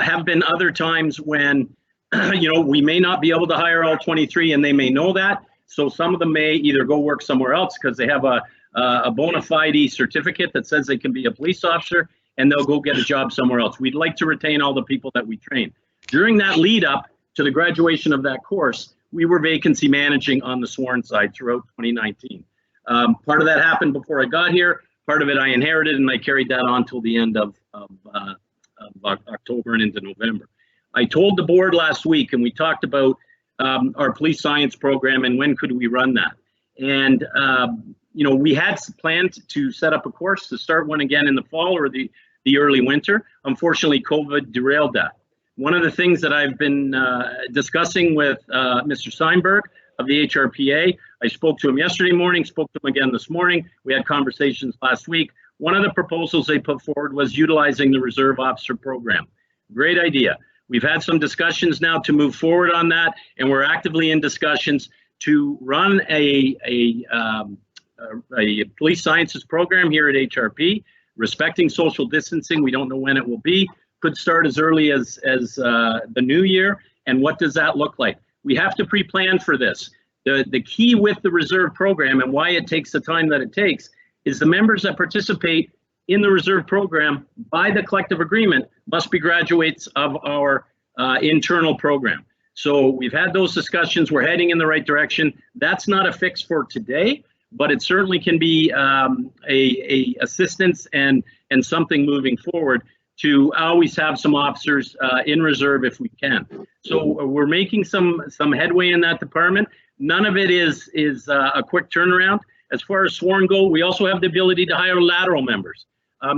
have been other times when, we may not be able to hire all 23, and they may know that. So some of them may either go work somewhere else because they have a bona fide certificate that says they can be a police officer, and they'll go get a job somewhere else. We'd like to retain all the people that we train. During that lead up to the graduation of that course, we were vacancy managing on the sworn side throughout 2019. Part of that happened before I got here. Part of it I inherited, and I carried that on till the end of October and into November. I told the board last week, and we talked about our police science program and when could we run that. And we had planned to set up a course to start one again in the fall or the early winter. Unfortunately, COVID derailed that. One of the things that I've been discussing with Mr. Steinberg of the HRPA. I spoke to him yesterday morning, spoke to him again this morning. We had conversations last week. One of the proposals they put forward was utilizing the Reserve Officer Program. Great idea. We've had some discussions now to move forward on that, and we're actively in discussions to run a police sciences program here at HRP, respecting social distancing. We don't know when it will be. Could start as early as the new year. And what does that look like? We have to pre-plan for this. The key with the reserve program and why it takes the time that it takes is the members that participate in the reserve program by the collective agreement must be graduates of our internal program. So we've had those discussions. We're heading in the right direction. That's not a fix for today, but it certainly can be a assistance and something moving forward to always have some officers in reserve if we can. So we're making some headway in that department. None of it is a quick turnaround. As far as sworn go, we also have the ability to hire lateral members.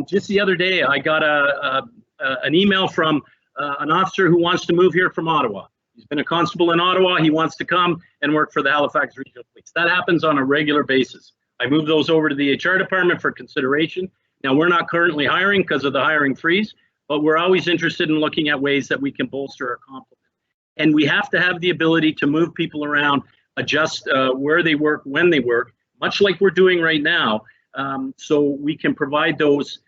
Just the other day, I got an email from an officer who wants to move here from Ottawa. He's been a constable in Ottawa. He wants to come and work for the Halifax Regional Police. That happens on a regular basis. I move those over to the HR department for consideration. Now, we're not currently hiring because of the hiring freeze, but we're always interested in looking at ways that we can bolster our complement. And we have to have the ability to move people around, adjust where they work, when they work, much like we're doing right now, so we can provide those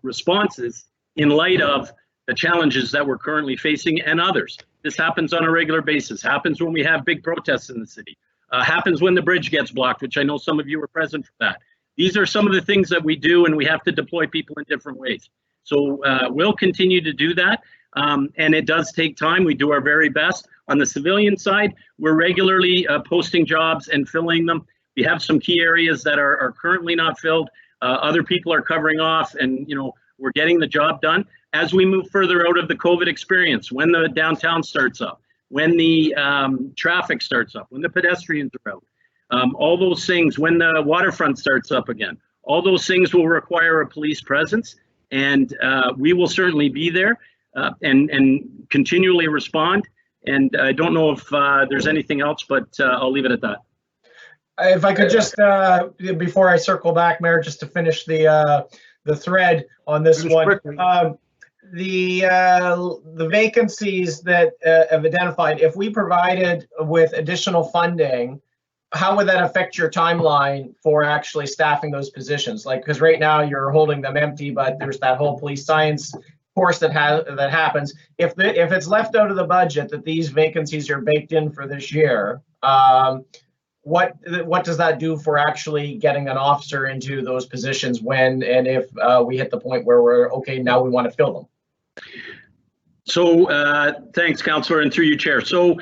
responses in light of the challenges that we're currently facing and others. This happens on a regular basis, happens when we have big protests in the city, happens when the bridge gets blocked, which I know some of you were present for that. These are some of the things that we do, and we have to deploy people in different ways. So we'll continue to do that, and it does take time. We do our very best. On the civilian side, we're regularly posting jobs and filling them. We have some key areas that are currently not filled. Other people are covering off, and we're getting the job done. As we move further out of the COVID experience, when the downtown starts up, when the traffic starts up, when the pedestrians are out, all those things, when the waterfront starts up again, all those things will require a police presence, and we will certainly be there and continually respond. And I don't know if there's anything else, but I'll leave it at that. If I could just, before I circle back, Mayor, just to finish the thread on this one. The vacancies that have identified, if we provided with additional funding, how would that affect your timeline for actually staffing those positions? Like, because right now you're holding them empty, but there's that whole police science course that happens. If it's left out of the budget that these vacancies are baked in for this year, what does that do for actually getting an officer into those positions when and if we hit the point where we're okay, now we want to fill them? So thanks, Councillor, and through you, Chair. So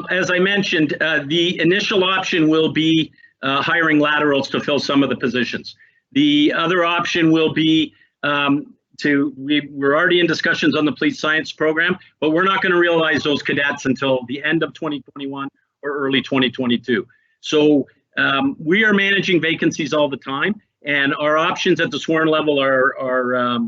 as I mentioned, the initial option will be hiring laterals to fill some of the positions. The other option will be we're already in discussions on the police science program, but we're not going to realize those cadets until the end of 2021 or early 2022. So we are managing vacancies all the time, and our options at the sworn level are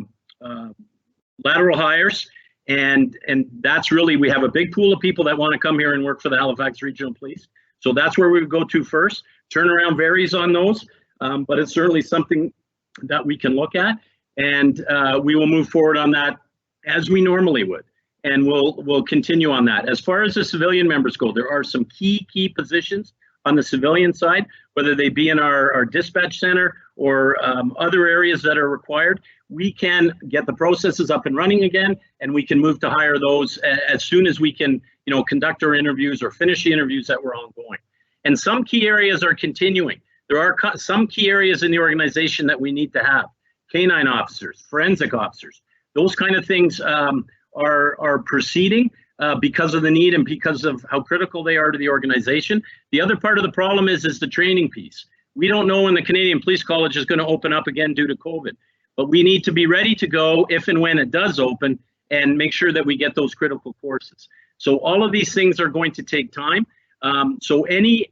lateral hires. And that's really, we have a big pool of people that want to come here and work for the Halifax Regional Police. So that's where we would go to first. Turnaround varies on those, but it's certainly something that we can look at. And we will move forward on that as we normally would. And we'll continue on that. As far as the civilian members go, there are some key positions on the civilian side, whether they be in our dispatch center or other areas that are required. We can get the processes up and running again, and we can move to hire those as soon as we can, conduct our interviews or finish the interviews that were ongoing. And some key areas are continuing. There are some key areas in the organization that we need to have. Canine officers, forensic officers, those kind of things are proceeding because of the need and because of how critical they are to the organization. The other part of the problem is the training piece. We don't know when the Canadian Police College is going to open up again due to COVID. But we need to be ready to go if and when it does open and make sure that we get those critical courses. So all of these things are going to take time. So any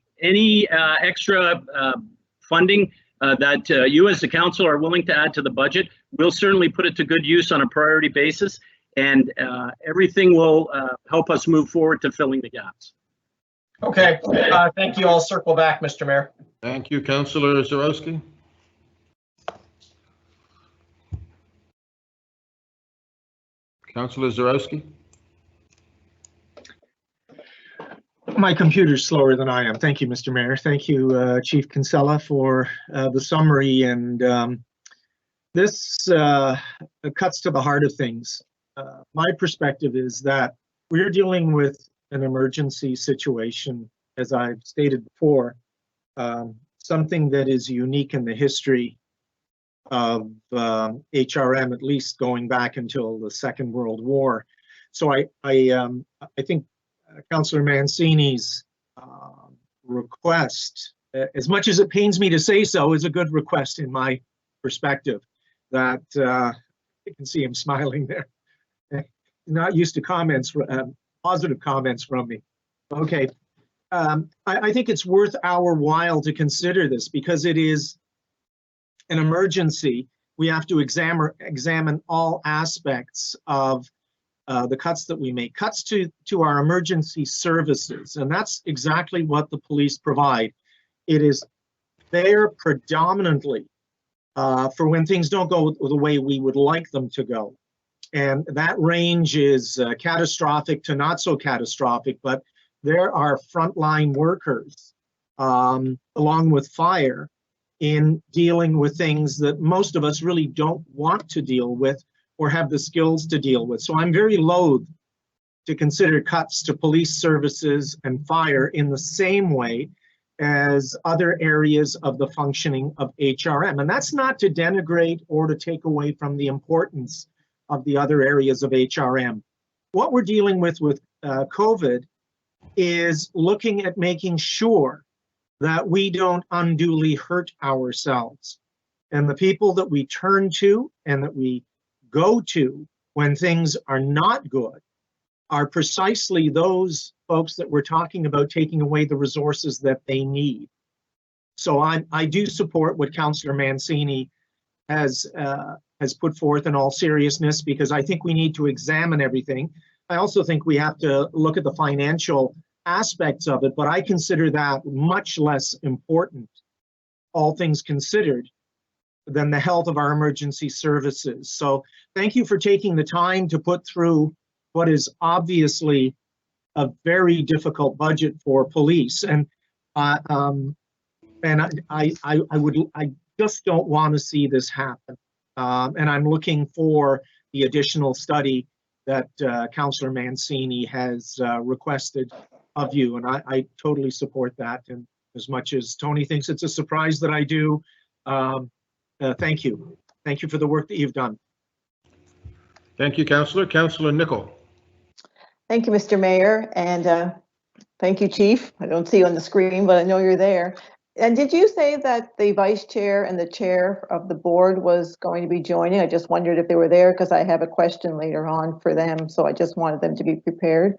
extra funding that you as the council are willing to add to the budget, we'll certainly put it to good use on a priority basis, and everything will help us move forward to filling the gaps. Okay, thank you. I'll circle back, Mr. Mayor. Thank you, Councillor Zarowski. Councillor Zarowski. My computer's slower than I am. Thank you, Mr. Mayor. Thank you, Chief Kinsella, for the summary. And this cuts to the heart of things. My perspective is that we're dealing with an emergency situation, as I've stated before, something that is unique in the history of HRM, at least going back until the Second World War. So I think Councillor Mancini's request, as much as it pains me to say so, is a good request in my perspective. That you can see him smiling there. Not used to comments, positive comments from me. Okay, I think it's worth our while to consider this because it is an emergency. We have to examine all aspects of the cuts that we make, cuts to our emergency services, and that's exactly what the police provide. It is there predominantly for when things don't go the way we would like them to go. And that range is catastrophic to not so catastrophic, but there are frontline workers along with fire in dealing with things that most of us really don't want to deal with or have the skills to deal with. So I'm very loath to consider cuts to police services and fire in the same way as other areas of the functioning of HRM. And that's not to denigrate or to take away from the importance of the other areas of HRM. What we're dealing with COVID is looking at making sure that we don't unduly hurt ourselves. And the people that we turn to and that we go to when things are not good are precisely those folks that we're talking about taking away the resources that they need. So I do support what Councillor Mancini has put forth in all seriousness, because I think we need to examine everything. I also think we have to look at the financial aspects of it, but I consider that much less important, all things considered, than the health of our emergency services. So thank you for taking the time to put through what is obviously a very difficult budget for police. And I just don't want to see this happen. And I'm looking for the additional study that Councillor Mancini has requested of you, and I totally support that. And as much as Tony thinks it's a surprise that I do, thank you. Thank you for the work that you've done. Thank you, Councillor. Councillor Nicol. Thank you, Mr. Mayor, and thank you, Chief. I don't see you on the screen, but I know you're there. And did you say that the vice chair and the chair of the board was going to be joining? I just wondered if they were there because I have a question later on for them, so I just wanted them to be prepared.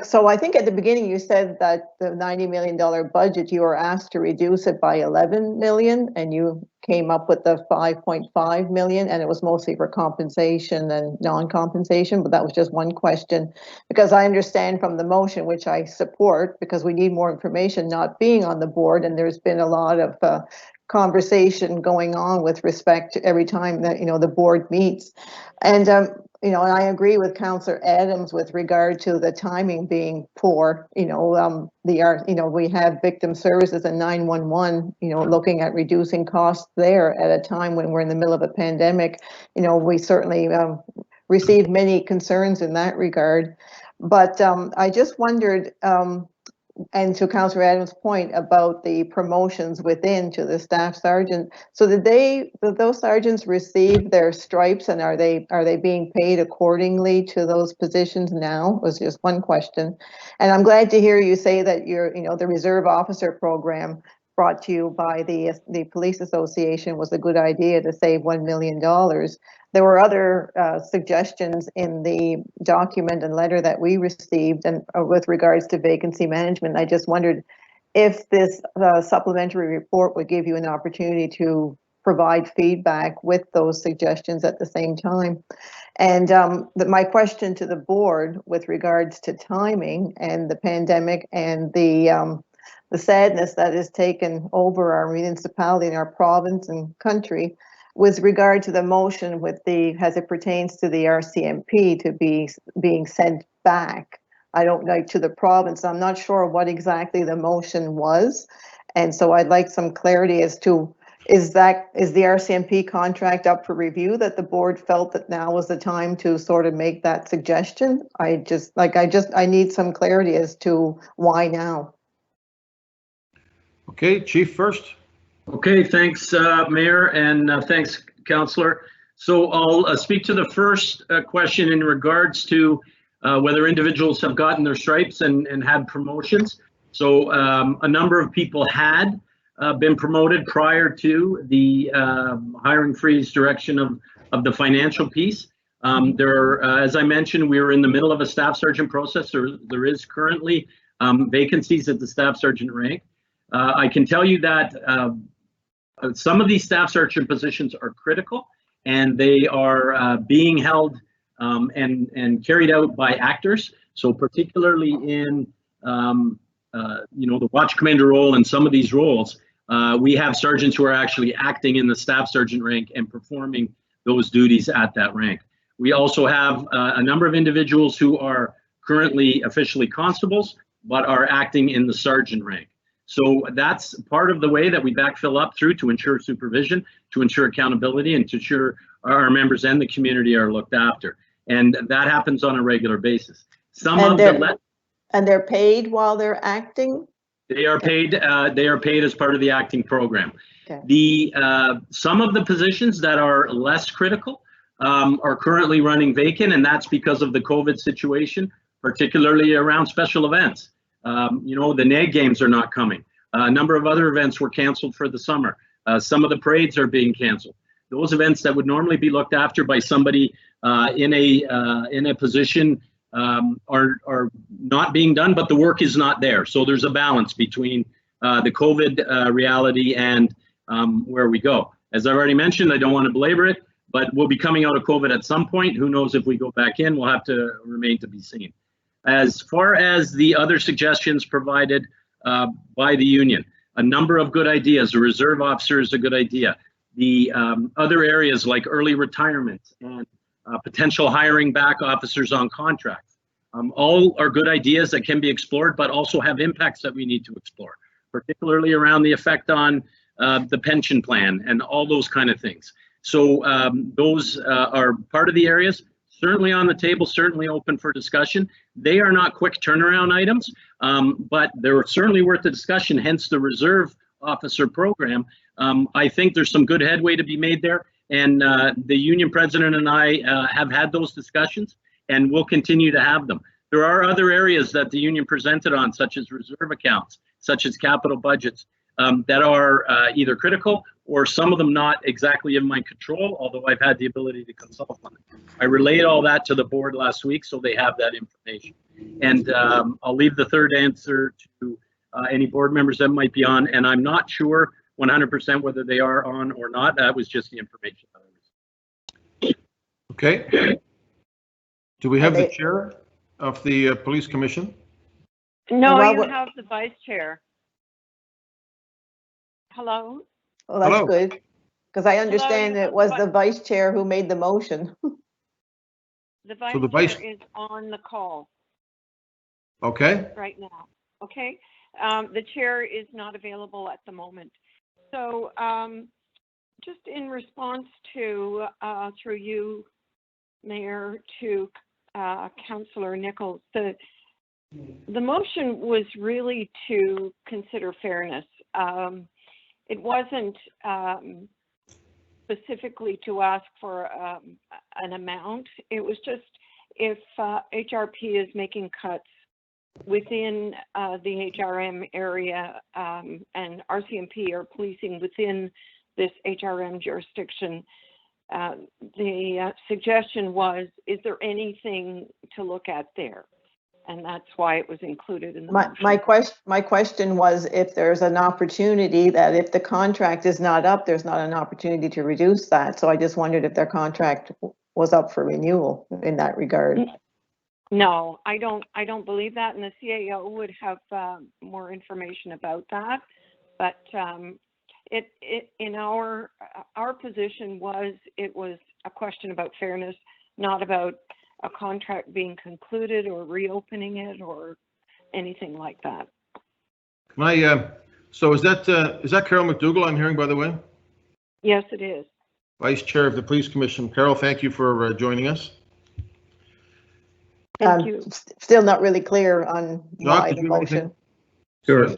So I think at the beginning you said that the $90 million budget, you were asked to reduce it by 11 million, and you came up with the 5.5 million, and it was mostly for compensation and non-compensation, but that was just one question, because I understand from the motion, which I support, because we need more information, not being on the board, and there's been a lot of conversation going on with respect to every time that, the board meets. And and I agree with Councillor Adams with regard to the timing being poor. We have victim services and 911, looking at reducing costs there at a time when we're in the middle of a pandemic. We certainly received many concerns in that regard. But I just wondered, and to Councillor Adams' point about the promotions within to the staff sergeant, so did those sergeants receive their stripes, and are they being paid accordingly to those positions now? Was just one question. And I'm glad to hear you say that the reserve officer program brought to you by the police association was a good idea to save $1 million. There were other suggestions in the document and letter that we received, and with regards to vacancy management. I just wondered if this supplementary report would give you an opportunity to provide feedback with those suggestions at the same time. And my question to the board with regards to timing and the pandemic and the sadness that has taken over our municipality and our province and country, with regard to the motion with the, as it pertains to the RCMP to be being sent back, I don't know, to the province. I'm not sure what exactly the motion was. And so I'd like some clarity as to, is the RCMP contract up for review, that the board felt that now was the time to sort of make that suggestion? I need some clarity as to why now. Okay, Chief first. Okay, thanks, Mayor, and thanks, Councillor. So I'll speak to the first question in regards to whether individuals have gotten their stripes and had promotions. So a number of people had been promoted prior to the hiring freeze direction of the financial piece. As I mentioned, we were in the middle of a staff sergeant process. There is currently vacancies at the staff sergeant rank. I can tell you that some of these staff sergeant positions are critical, and they are being held and carried out by actors. So particularly in the watch commander role and some of these roles, we have sergeants who are actually acting in the staff sergeant rank and performing those duties at that rank. We also have a number of individuals who are currently officially constables, but are acting in the sergeant rank. So that's part of the way that we backfill up through to ensure supervision, to ensure accountability, and to ensure our members and the community are looked after. And that happens on a regular basis. And they're paid while they're acting? They are paid. They are paid as part of the acting program. Okay. Some of the positions that are less critical are currently running vacant, and that's because of the COVID situation, particularly around special events. The NAG games are not coming. A number of other events were canceled for the summer. Some of the parades are being canceled. Those events that would normally be looked after by somebody in a position are not being done, but the work is not there. So there's a balance between the COVID reality and where we go. As I've already mentioned, I don't want to belabor it, but we'll be coming out of COVID at some point. Who knows if we go back in? We'll have to remain to be seen. As far as the other suggestions provided by the union, a number of good ideas. A reserve officer is a good idea. The other areas like early retirement and potential hiring back officers on contract, all are good ideas that can be explored, but also have impacts that we need to explore, particularly around the effect on the pension plan and all those kind of things. So those are part of the areas. Certainly on the table, certainly open for discussion. They are not quick turnaround items, but they're certainly worth the discussion, hence the reserve officer program. I think there's some good headway to be made there, and the union president and I have had those discussions, and we'll continue to have them. There are other areas that the union presented on, such as reserve accounts, such as capital budgets, that are either critical or some of them not exactly in my control, although I've had the ability to consult on it. I relayed all that to the board last week, so they have that information. And I'll leave the third answer to any board members that might be on, and I'm not sure 100% whether they are on or not. That was just the information that I received. Okay. Do we have the chair of the police commission? No, you have the vice chair. Hello? Well, that's Hello. good, because I understand it was the vice chair who made the motion. The vice So the vice- chair is on the call Okay. right now, okay? The chair is not available at the moment. So just in response to, through you, Mayor, to Councillor Nichols, the motion was really to consider fairness. It wasn't specifically to ask for an amount. It was just if HRP is making cuts within the HRM area and RCMP are policing within this HRM jurisdiction, the suggestion was, is there anything to look at there? And that's why it was included in the My question was if there's an opportunity that if the contract is not up, there's not an opportunity to reduce that. So I just wondered if their contract was up for renewal in that regard. No, I don't believe that, and the CAO would have more information about that. But in our position was it was a question about fairness, not about a contract being concluded or reopening it or anything like that. So is that Carol McDougall I'm hearing, by the way? Yes, it is. Vice Chair of the Police Commission. Carol, thank you for joining us. Thank you. Still not really clear on why the motion. Sure.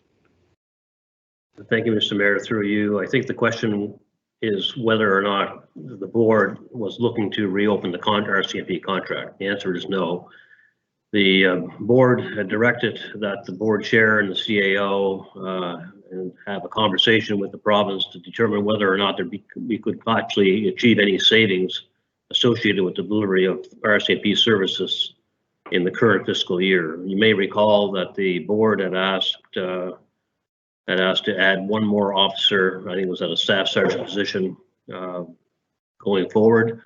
Thank you, Mr. Mayor. Through you, I think the question is whether or not the board was looking to reopen the RCMP contract. The answer is no. The board had directed that the board chair and the CAO and have a conversation with the province to determine whether or not we could actually achieve any savings associated with the delivery of RCMP services in the current fiscal year. You may recall that the board had asked to add one more officer. I think it was at a staff sergeant position going forward.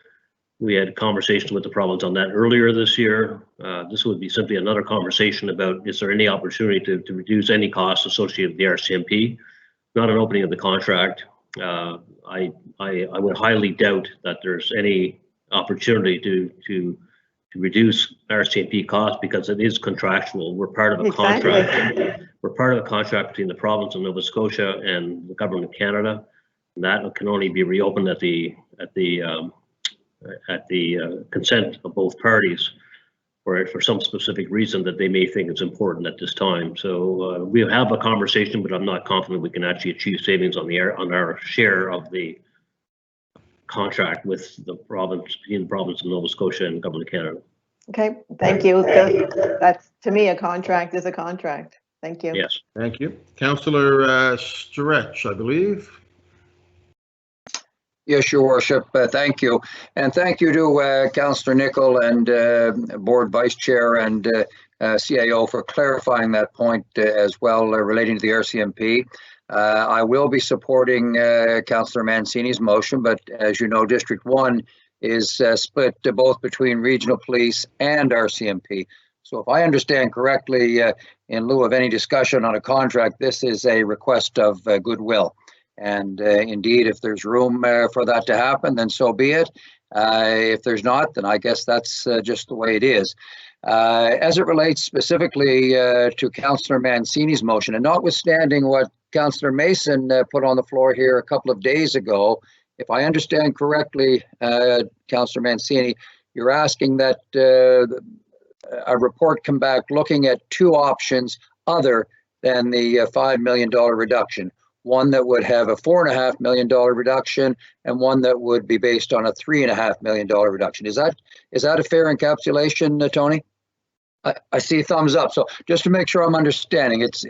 We had conversations with the province on that earlier this year. This would be simply another conversation about is there any opportunity to reduce any costs associated with the RCMP, not an opening of the contract. I would highly doubt that there's any opportunity to reduce RCMP costs because it is contractual. We're part of a contract. We're part of a contract between the province of Nova Scotia and the government of Canada. And that can only be reopened at the consent of both parties for some specific reason that they may think it's important at this time. So we'll have a conversation, but I'm not confident we can actually achieve savings on our share of the contract with the province, between the province of Nova Scotia and the government of Canada. Okay, thank you. That's, to me, a contract is a contract. Thank you. Yes. Thank you. Councillor Stretch, I believe. Yes, Your Worship. Thank you. And thank you to Councillor Nicol and Board Vice Chair and CAO for clarifying that point as well relating to the RCMP. I will be supporting Councillor Mancini's motion, but as you know, District 1 is split both between regional police and RCMP. So if I understand correctly, in lieu of any discussion on a contract, this is a request of goodwill. And indeed, if there's room for that to happen, then so be it. If there's not, then I guess that's just the way it is. As it relates specifically to Councillor Mancini's motion, and notwithstanding what Councillor Mason put on the floor here a couple of days ago, if I understand correctly, Councillor Mancini, you're asking that a report come back looking at two options other than the $5 million reduction. One that would have a $4.5 million reduction and one that would be based on a $3.5 million reduction. Is that a fair encapsulation, Tony? I see thumbs up. So just to make sure I'm understanding, it's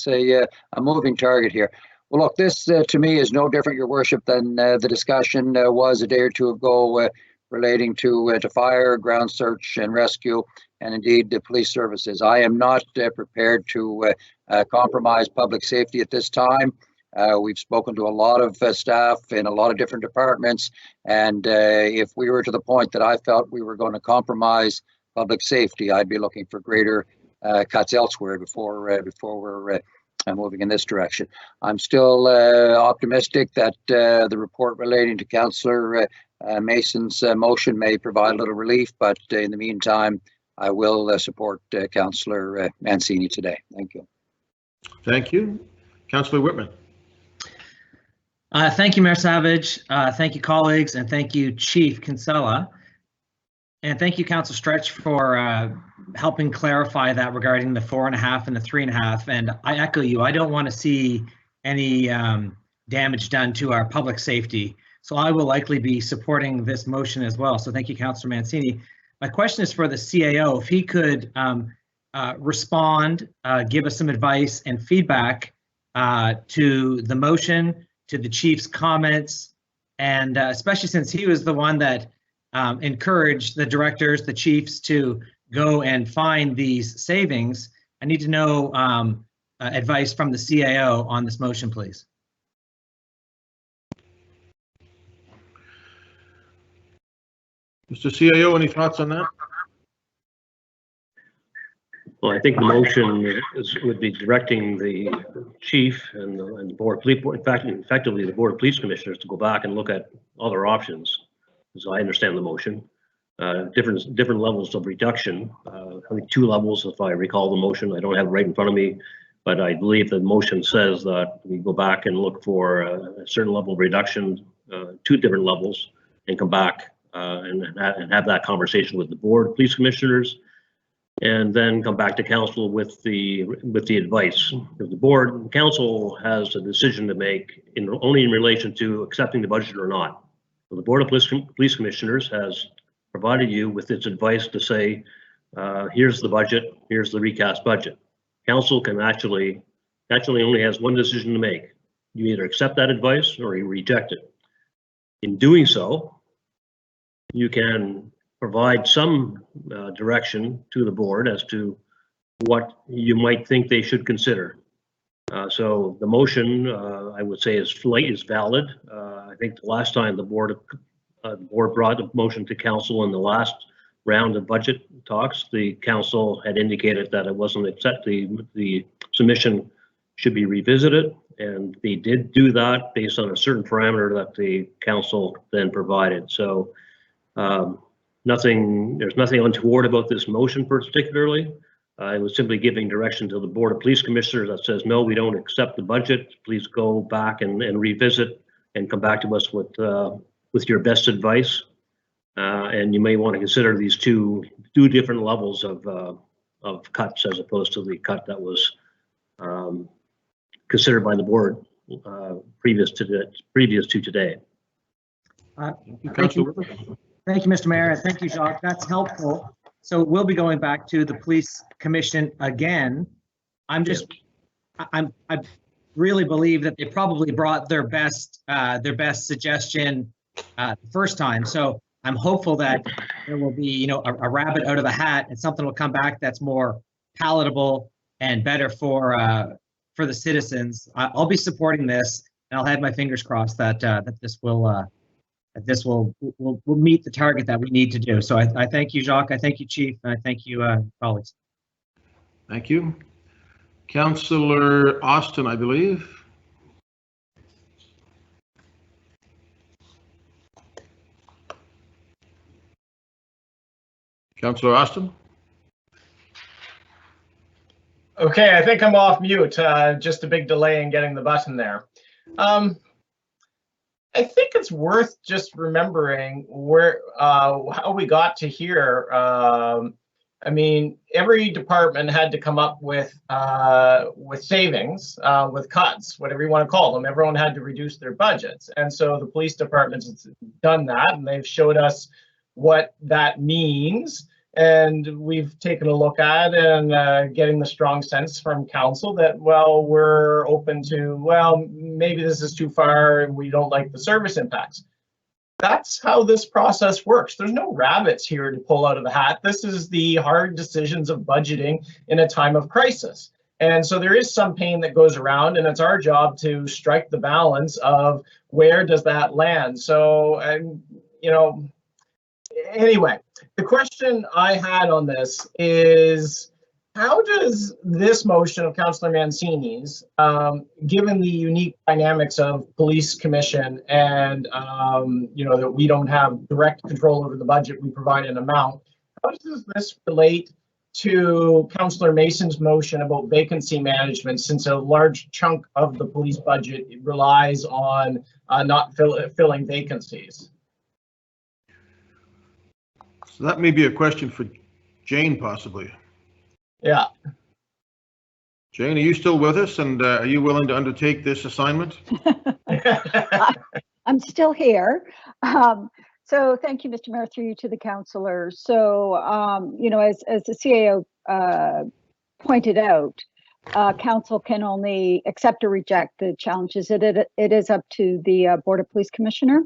a moving target here. Well, look, this to me is no different, Your Worship, than the discussion was a day or two ago relating to fire, ground search and rescue, and indeed the police services. I am not prepared to compromise public safety at this time. We've spoken to a lot of staff in a lot of different departments, and if we were to the point that I felt we were going to compromise public safety, I'd be looking for greater cuts elsewhere before we're moving in this direction. I'm still optimistic that the report relating to Councillor Mason's motion may provide a little relief, but in the meantime, I will support Councillor Mancini today. Thank you. Thank you. Councillor Whitman. Thank you, Mayor Savage. Thank you, colleagues, and thank you, Chief Kinsella. And thank you, Councillor Stretch, for helping clarify that regarding the 4.5 and the 3.5. And I echo you. I don't want to see any damage done to our public safety. So I will likely be supporting this motion as well. So thank you, Councillor Mancini. My question is for the CAO. If he could respond, give us some advice and feedback to the motion, to the chief's comments, and especially since he was the one that encouraged the directors, the chiefs, to go and find these savings. I need to know advice from the CAO on this motion, please. Mr. CAO, any thoughts on that? Well, I think the motion would be directing the chief and the board, effectively the board of police commissioners to go back and look at other options. As I understand the motion, different levels of reduction. I think 2 levels, if I recall the motion. I don't have it right in front of me, but I believe the motion says that we go back and look for a certain level of reduction, 2 different levels, and come back and have that conversation with the board of police commissioners, and then come back to council with the advice. Because the board and council has a decision to make only in relation to accepting the budget or not. So the board of police commissioners has provided you with its advice to say, here's the budget, here's the recast budget. Council can actually only has one decision to make. You either accept that advice or you reject it. In doing so, you can provide some direction to the board as to what you might think they should consider. So the motion, I would say, is valid. I think the last time the board brought a motion to council in the last round of budget talks, the council had indicated that it wasn't the submission should be revisited, and they did do that based on a certain parameter that the council then provided. So there's nothing untoward about this motion particularly. I was simply giving direction to the board of police commissioners that says, no, we don't accept the budget. Please go back and revisit and come back to us with your best advice. And you may want to consider these two different levels of cuts as opposed to the cut that was considered by the board previous to today. Thank you, Mr. Mayor. Thank you, Jacques. That's helpful. So we'll be going back to the police commission again. I really believe that they probably brought their best suggestion the first time. So I'm hopeful that there will be, a rabbit out of the hat and something will come back that's more palatable and better for the citizens. I'll be supporting this, and I'll have my fingers crossed that this will meet the target that we need to do. So I thank you, Jacques. I thank you, Chief. And I thank you, colleagues. Thank you. Councillor Austin, I believe. Councillor Austin. Okay, I think I'm off mute. Just a big delay in getting the button there. I think it's worth just remembering how we got to here. I mean, every department had to come up with savings, with cuts, whatever you want to call them. Everyone had to reduce their budgets, and so the police department's done that, and they've showed us what that means. And we've taken a look at and getting the strong sense from council that, well, we're open to, well, maybe this is too far and we don't like the service impacts. That's how this process works. There's no rabbits here to pull out of the hat. This is the hard decisions of budgeting in a time of crisis. And so there is some pain that goes around, and it's our job to strike the balance of where does that land. So, anyway, the question I had on this is, how does this motion of Councillor Mancini's, given the unique dynamics of police commission and, that we don't have direct control over the budget, we provide an amount, how does this relate to Councillor Mason's motion about vacancy management, since a large chunk of the police budget relies on not filling vacancies? So that may be a question for Jane, possibly. Yeah. Jane, are you still with us, and are you willing to undertake this assignment? I'm still here. So thank you, Mr. Mayor, through you to the councillors. So, as the CAO pointed out, council can only accept or reject the challenges. It is up to the Board of Police Commissioner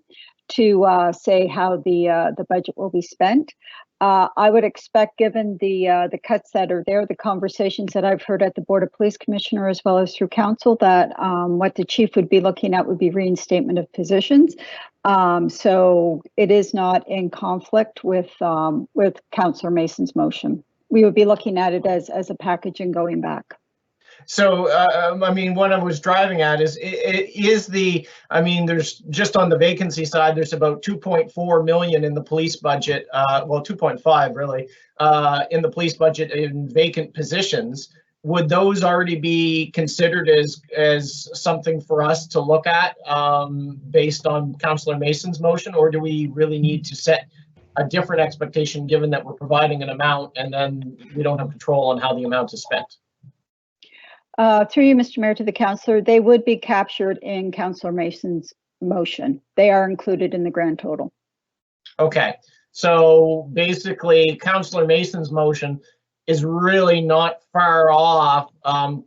to say how the budget will be spent. I would expect, given the cuts that are there, the conversations that I've heard at the Board of Police Commissioner as well as through council, that what the chief would be looking at would be reinstatement of positions. So it is not in conflict with Councillor Mason's motion. We would be looking at it as a package and going back. So, I mean, what I was driving at is I mean, there's just on the vacancy side, there's about 2.4 million in the police budget, well, 2.5 really, in the police budget in vacant positions. Would those already be considered as something for us to look at based on Councillor Mason's motion, or do we really need to set a different expectation given that we're providing an amount and then we don't have control on how the amount is spent? Through you, Mr. Mayor, to the councillor, they would be captured in Councillor Mason's motion. They are included in the grand total. Okay, so basically Councillor Mason's motion is really not far off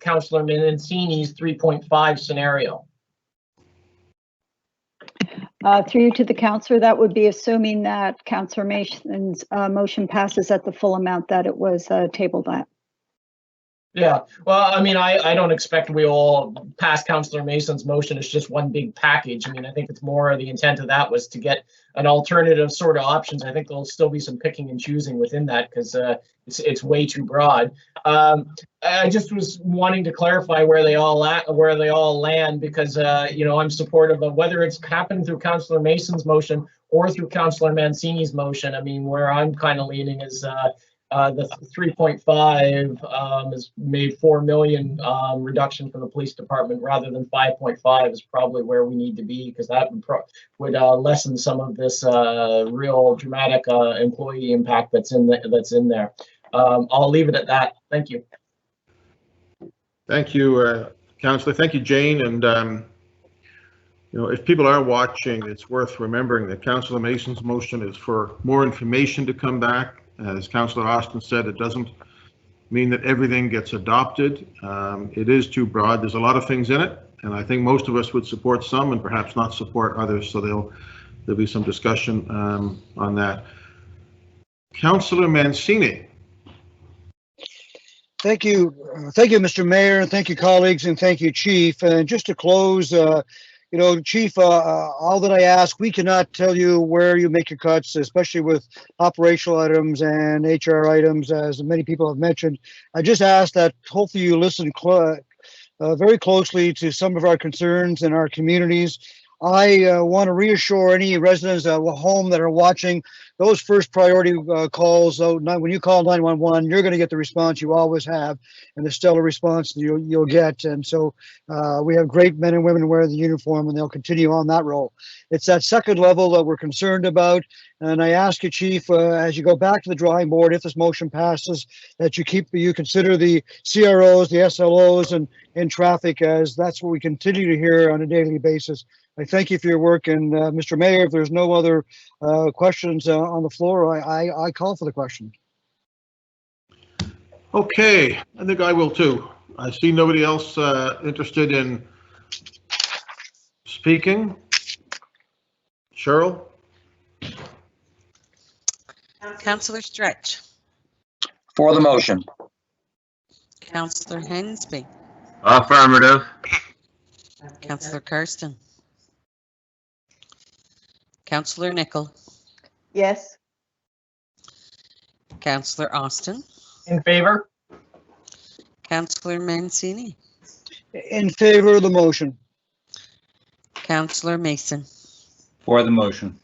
Councillor Mancini's 3.5 scenario. Through you to the councillor, that would be assuming that Councillor Mason's motion passes at the full amount that it was tabled at. Yeah, well, I mean, I don't expect we all pass Councillor Mason's motion as just one big package. I mean, I think it's more the intent of that was to get an alternative sort of options. I think there'll still be some picking and choosing within that because it's way too broad. I just was wanting to clarify where they all land because you know, I'm supportive of whether it's happened through Councillor Mason's motion or through Councillor Mancini's motion. I mean, where I'm kind of leaning is the 3.5 has made 4 million reduction for the police department rather than 5.5 is probably where we need to be, because that would lessen some of this real dramatic employee impact that's in there. I'll leave it at that. Thank you. Thank you, Councillor. Thank you, Jane. And you know, if people are watching, it's worth remembering that Councillor Mason's motion is for more information to come back. As Councillor Austin said, it doesn't mean that everything gets adopted. It is too broad. There's a lot of things in it, and I think most of us would support some and perhaps not support others, so there'll be some discussion on that. Councillor Mancini. Thank you, Mr. Mayor, and thank you, colleagues, and thank you, Chief. And just to close, you know, Chief, all that I ask, we cannot tell you where you make your cuts, especially with operational items and HR items, as many people have mentioned. I just ask that hopefully you listen very closely to some of our concerns in our communities. I want to reassure any residents at home that are watching, those first priority calls, when you call 911, you're going to get the response you always have, and the stellar response you'll get. And so we have great men and women wearing the uniform, and they'll continue on that role. It's that second level that we're concerned about. And I ask you, Chief, as you go back to the drawing board, if this motion passes, that you consider the CROs, the SLOs, and traffic, as that's what we continue to hear on a daily basis. I thank you for your work, and Mr. Mayor, if there's no other questions on the floor, I call for the question. Okay, I think I will too. I see nobody else interested in speaking. Cheryl? Councillor Stretch. For the motion. Councillor Hensby. Affirmative. Councillor Karsten. Councillor Nicol. Yes. Councillor Austin. In favor. Councillor Mancini. In favor of the motion. Councillor Mason. For the motion.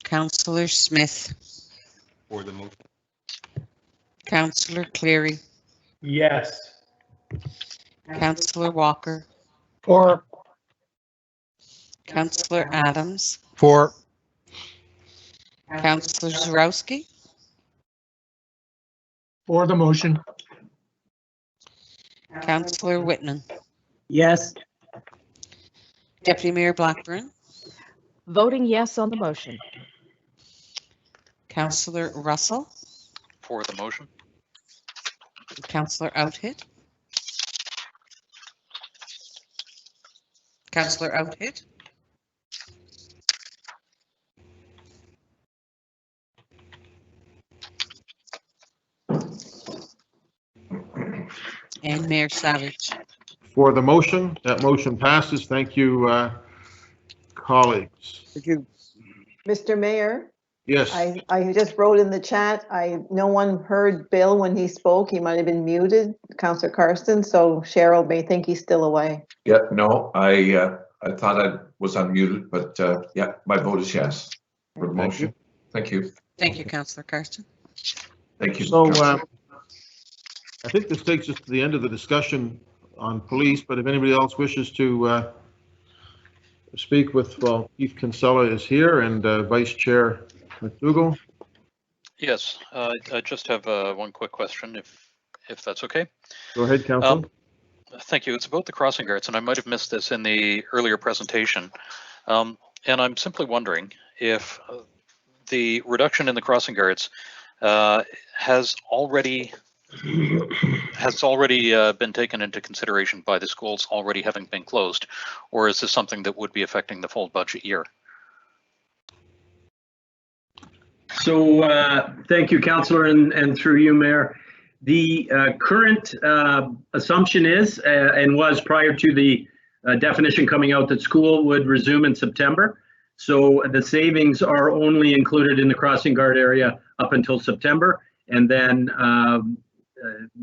Councillor Smith. For the motion. Councillor Cleary. Yes. Councillor Walker. For. Councillor Adams. For. Councillor Zarowski. For the motion. Councillor Whitman. Yes. Deputy Mayor Blackburn. Voting yes on the motion. Councillor Russell. For the motion. Councillor Outhit. Councillor Outhit. and Mayor Savage. For the motion, that motion passes. Thank you, colleagues. Thank you. Mr. Mayor, Yes. I just wrote in the chat, no one heard Bill when he spoke. He might have been muted, Councillor Karsten, so Cheryl may think he's still away. Yeah, no, I thought I was unmuted, but yeah, my vote is yes for the motion. Thank you. Thank you, Councillor Karsten. Thank you. So I think this takes us to the end of the discussion on police, but if anybody else wishes to speak with, well, Chief Kinsella is here and Vice Chair McDougall. Yes, I just have one quick question, if that's okay. Go ahead, Councillor. Thank you. It's about the crossing guards, and I might have missed this in the earlier presentation. And I'm simply wondering if the reduction in the crossing guards has already been taken into consideration by the schools already having been closed, or is this something that would be affecting the full budget year? So thank you, Councillor, and through you, Mayor. The current assumption is, and was prior to the definition coming out, that school would resume in September. So the savings are only included in the crossing guard area up until September, and then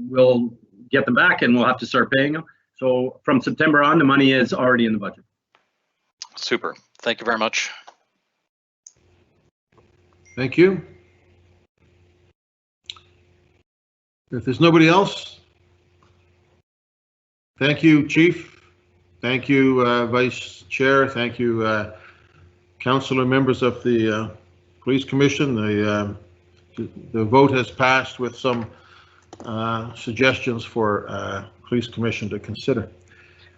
we'll get them back and we'll have to start paying them. So from September on, the money is already in the budget. Super. Thank you very much. Thank you. If there's nobody else, thank you, Chief. Thank you, Vice Chair. Thank you, Councillor members of the Police Commission. The vote has passed with some suggestions for Police Commission to consider.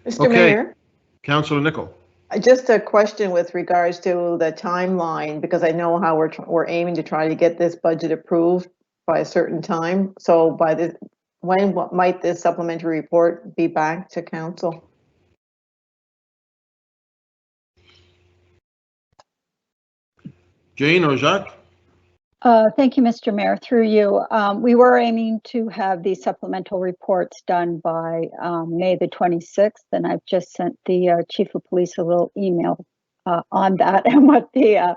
Mr. Mayor? Councillor Nicol. Just a question with regards to the timeline, because I know how we're aiming to try to get this budget approved by a certain time. So when might this supplementary report be back to council? Jane or Jacques? Thank you, Mr. Mayor. Through you, we were aiming to have these supplemental reports done by May the 26th, and I've just sent the Chief of Police a little email on that and what the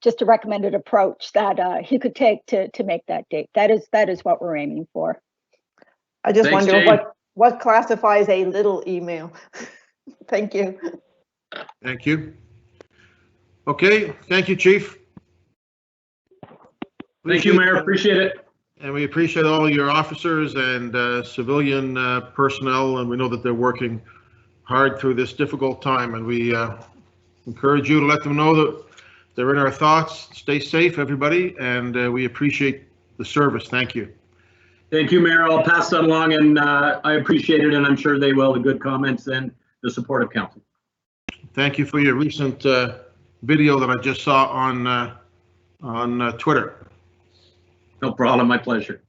just a recommended approach that he could take to make that date. That is what we're aiming for. I just wonder what classifies a little email. Thank you. Thank you. Okay, thank you, Chief. Thank you, Mayor. Appreciate it. And we appreciate all your officers and civilian personnel, and we know that they're working hard through this difficult time, and we encourage you to let them know that they're in our thoughts. Stay safe, everybody, and we appreciate the service. Thank you. Thank you, Mayor. I'll pass that along, and I appreciate it, and I'm sure they will, the good comments and the support of council. Thank you for your recent video that I just saw on Twitter. No problem, my pleasure.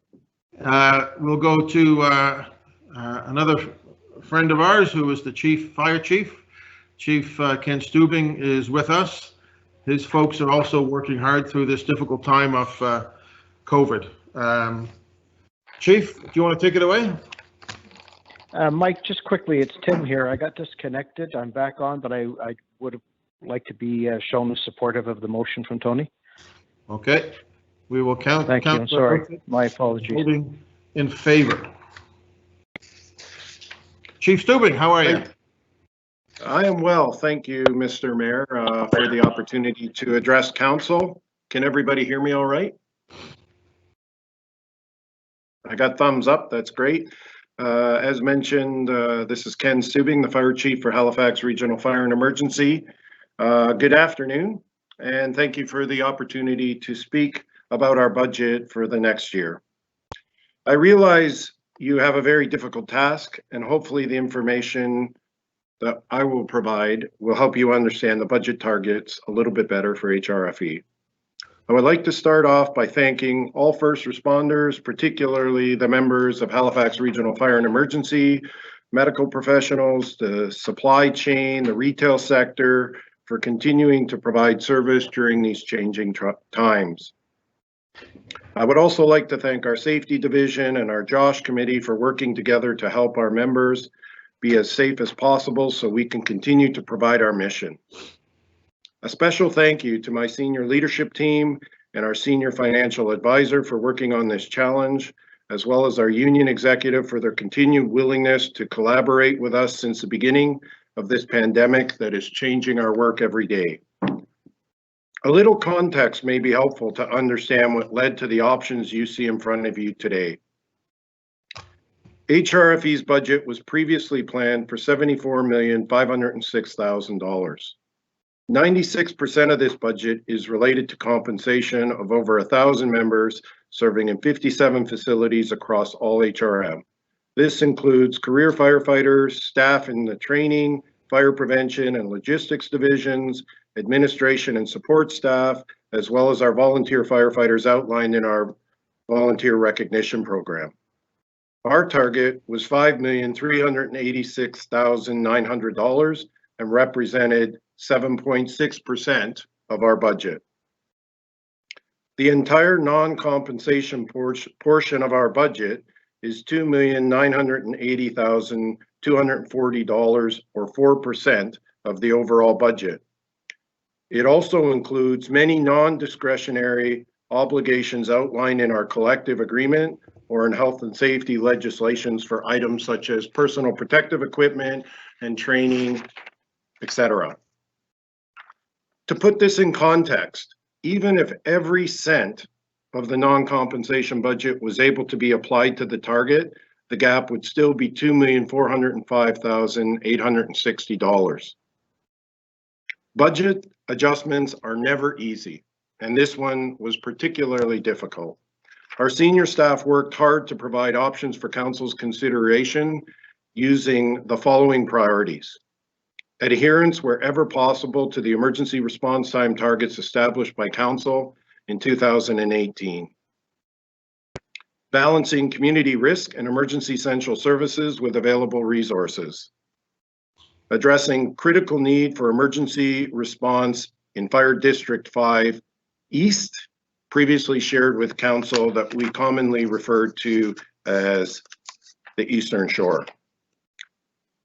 We'll go to another friend of ours who is the fire chief. Chief Ken Stubing is with us. His folks are also working hard through this difficult time of COVID. Chief, do you want to take it away? Mike, just quickly, it's Tim here. I got disconnected. I'm back on, but I would have liked to be shown supportive of the motion from Tony. Okay. We will count. Thank you. I'm sorry. My apologies. Voting in favor. Chief Stubing, how are you? I am well. Thank you, Mr. Mayor, for the opportunity to address council. Can everybody hear me all right? I got thumbs up. That's great. As mentioned, this is Ken Stubing, the Fire Chief for Halifax Regional Fire and Emergency. Good afternoon, and thank you for the opportunity to speak about our budget for the next year. I realize you have a very difficult task, and hopefully the information that I will provide will help you understand the budget targets a little bit better for HRFE. I would like to start off by thanking all first responders, particularly the members of Halifax Regional Fire and Emergency, medical professionals, the supply chain, the retail sector, for continuing to provide service during these changing times. I would also like to thank our safety division and our JOSH committee for working together to help our members be as safe as possible so we can continue to provide our mission. A special thank you to my senior leadership team and our senior financial advisor for working on this challenge, as well as our union executive for their continued willingness to collaborate with us since the beginning of this pandemic that is changing our work every day. A little context may be helpful to understand what led to the options you see in front of you today. HRFE's budget was previously planned for $74,506,000. 96% of this budget is related to compensation of over 1,000 members serving in 57 facilities across all HRM. This includes career firefighters, staff in the training, fire prevention and logistics divisions, administration and support staff, as well as our volunteer firefighters outlined in our volunteer recognition program. Our target was $5,386,900 and represented 7.6% of our budget. The entire non-compensation portion of our budget is $2,980,240 or 4% of the overall budget. It also includes many non-discretionary obligations outlined in our collective agreement or in health and safety legislations for items such as personal protective equipment and training, etc. To put this in context, even if every cent of the non-compensation budget was able to be applied to the target, the gap would still be $2,405,860. Budget adjustments are never easy, and this one was particularly difficult. Our senior staff worked hard to provide options for council's consideration using the following priorities: adherence wherever possible to the emergency response time targets established by council in 2018. Balancing community risk and emergency essential services with available resources. Addressing critical need for emergency response in Fire District 5 East, previously shared with council, that we commonly referred to as the Eastern Shore.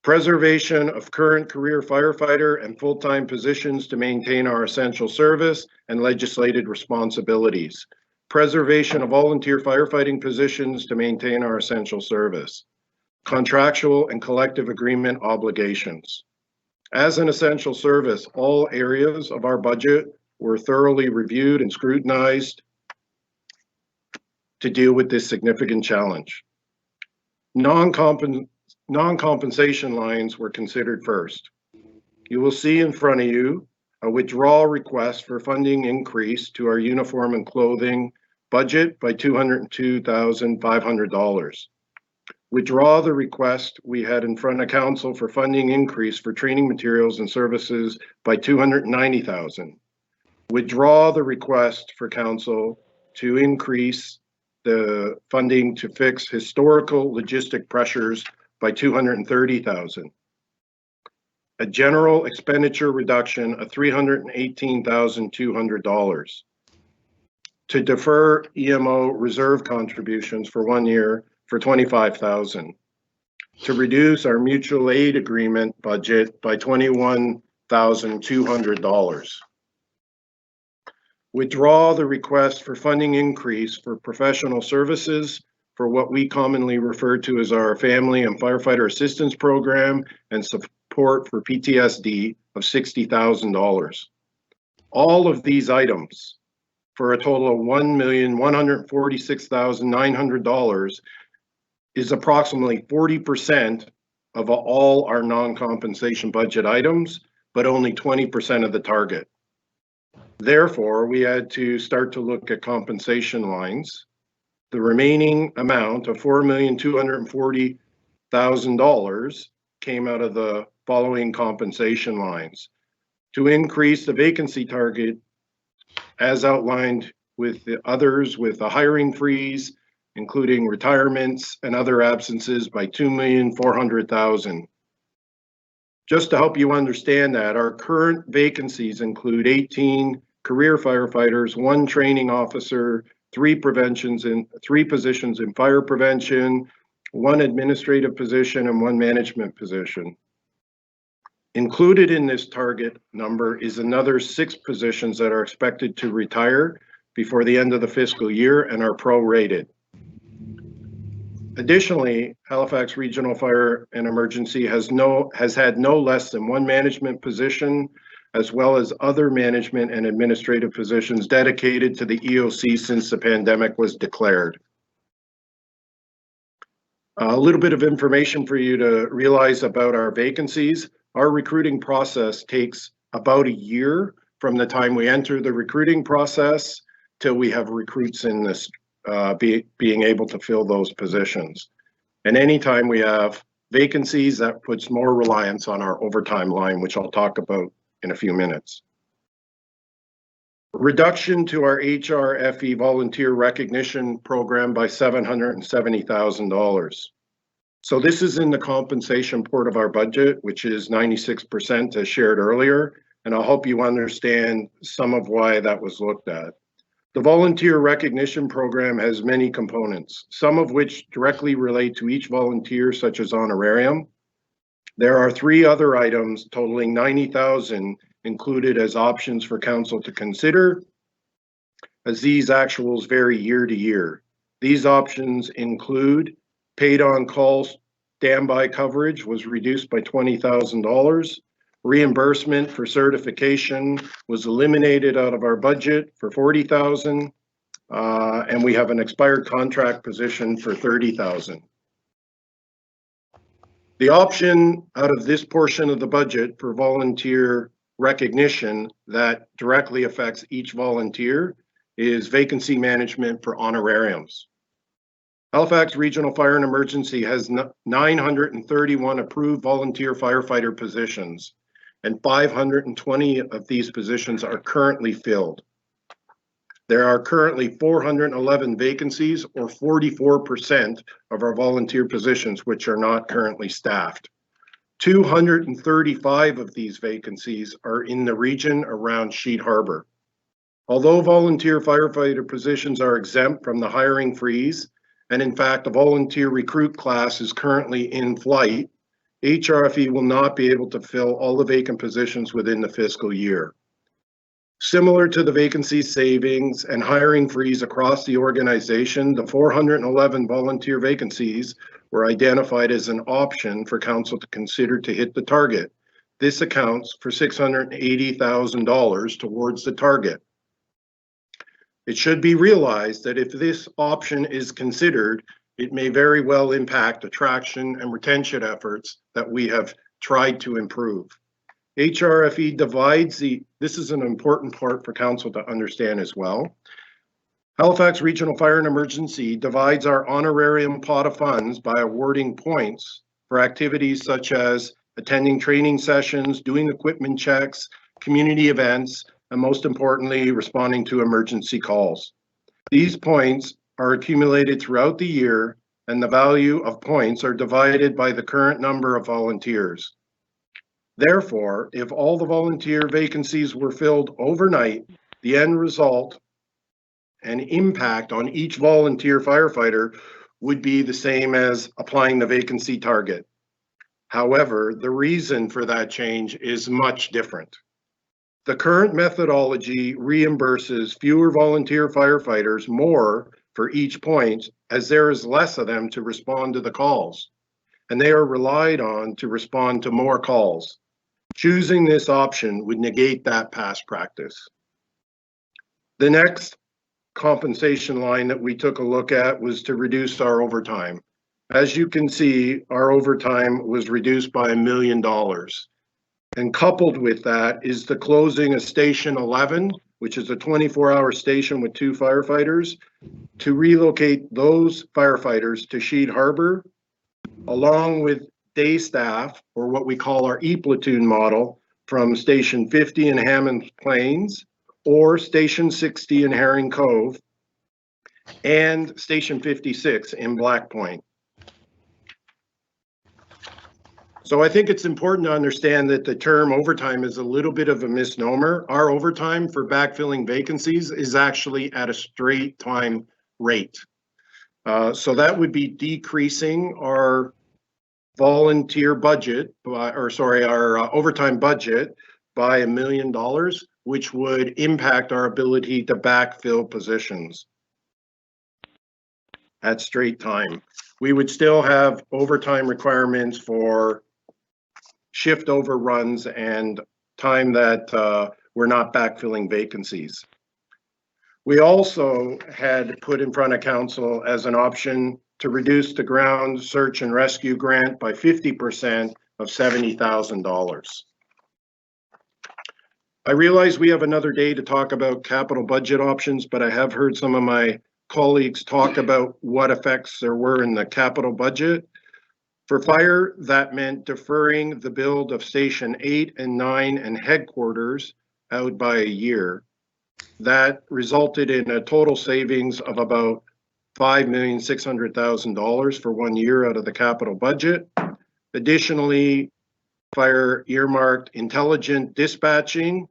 Preservation of current career firefighter and full-time positions to maintain our essential service and legislated responsibilities. Preservation of volunteer firefighting positions to maintain our essential service. Contractual and collective agreement obligations. As an essential service, all areas of our budget were thoroughly reviewed and scrutinized to deal with this significant challenge. Non-compensation lines were considered first. You will see in front of you a withdrawal request for funding increase to our uniform and clothing budget by $202,500. Withdraw the request we had in front of council for funding increase for training materials and services by $290,000. Withdraw the request for council to increase the funding to fix historical logistic pressures by $230,000. A general expenditure reduction of $318,200. To defer EMO reserve contributions for 1 year for $25,000. To reduce our mutual aid agreement budget by $21,200. Withdraw the request for funding increase for professional services for what we commonly refer to as our Family and Firefighter Assistance Program and support for PTSD of $60,000. All of these items, for a total of $1,146,900, is approximately 40% of all our non-compensation budget items, but only 20% of the target. Therefore, we had to start to look at compensation lines. The remaining amount of $4,240,000 came out of the following compensation lines. To increase the vacancy target, as outlined with the others, with a hiring freeze, including retirements and other absences, by $2,400,000. Just to help you understand that, our current vacancies include 18 career firefighters, 1 training officer, three positions in fire prevention, 1 administrative position, and 1 management position. Included in this target number is another 6 positions that are expected to retire before the end of the fiscal year and are prorated. Additionally, Halifax Regional Fire and Emergency has had no less than 1 management position, as well as other management and administrative positions dedicated to the EOC since the pandemic was declared. A little bit of information for you to realize about our vacancies. Our recruiting process takes about a year from the time we enter the recruiting process till we have recruits in this being able to fill those positions. And anytime we have vacancies, that puts more reliance on our overtime line, which I'll talk about in a few minutes. Reduction to our HRFE volunteer recognition program by $770,000. So this is in the compensation part of our budget, which is 96% as shared earlier, and I'll help you understand some of why that was looked at. The volunteer recognition program has many components, some of which directly relate to each volunteer, such as honorarium. There are 3 other items totaling $90,000 included as options for council to consider, as these actuals vary year to year. These options include paid on-call standby coverage was reduced by $20,000. Reimbursement for certification was eliminated out of our budget for $40,000, and we have an expired contract position for $30,000. The option out of this portion of the budget for volunteer recognition that directly affects each volunteer is vacancy management for honorariums. Halifax Regional Fire and Emergency has 931 approved volunteer firefighter positions, and 520 of these positions are currently filled. There are currently 411 vacancies, or 44% of our volunteer positions, which are not currently staffed. 235 of these vacancies are in the region around Sheet Harbor. Although volunteer firefighter positions are exempt from the hiring freeze, and in fact, the volunteer recruit class is currently in flight, HRFE will not be able to fill all the vacant positions within the fiscal year. Similar to the vacancy savings and hiring freeze across the organization, the 411 volunteer vacancies were identified as an option for council to consider to hit the target. This accounts for $680,000 towards the target. It should be realized that if this option is considered, it may very well impact attraction and retention efforts that we have tried to improve. HRFE divides this is an important part for council to understand as well. Halifax Regional Fire and Emergency divides our honorarium pot of funds by awarding points for activities such as attending training sessions, doing equipment checks, community events, and most importantly, responding to emergency calls. These points are accumulated throughout the year, and the value of points are divided by the current number of volunteers. Therefore, if all the volunteer vacancies were filled overnight, the end result and impact on each volunteer firefighter would be the same as applying the vacancy target. However, the reason for that change is much different. The current methodology reimburses fewer volunteer firefighters more for each point, as there is less of them to respond to the calls, and they are relied on to respond to more calls. Choosing this option would negate that past practice. The next compensation line that we took a look at was to reduce our overtime. As you can see, our overtime was reduced by $1 million. And coupled with that is the closing of Station 11, which is a 24-hour station with 2 firefighters, to relocate those firefighters to Sheet Harbor, along with day staff, or what we call our E-platoon model, from Station 50 in Hammond Plains, or Station 60 in Herring Cove, and Station 56 in Black Point. So I think it's important to understand that the term overtime is a little bit of a misnomer. Our overtime for backfilling vacancies is actually at a straight time rate. So that would be decreasing our volunteer budget, our overtime budget by $1 million, which would impact our ability to backfill positions at straight time. We would still have overtime requirements for shift overruns and time that we're not backfilling vacancies. We also had put in front of council as an option to reduce the ground search and rescue grant by 50% of $70,000. I realize we have another day to talk about capital budget options, but I have heard some of my colleagues talk about what effects there were in the capital budget. For fire, that meant deferring the build of Station 8 and 9 and headquarters out by a year. That resulted in a total savings of about $5,600,000 for 1 year out of the capital budget. Additionally, fire earmarked intelligent dispatching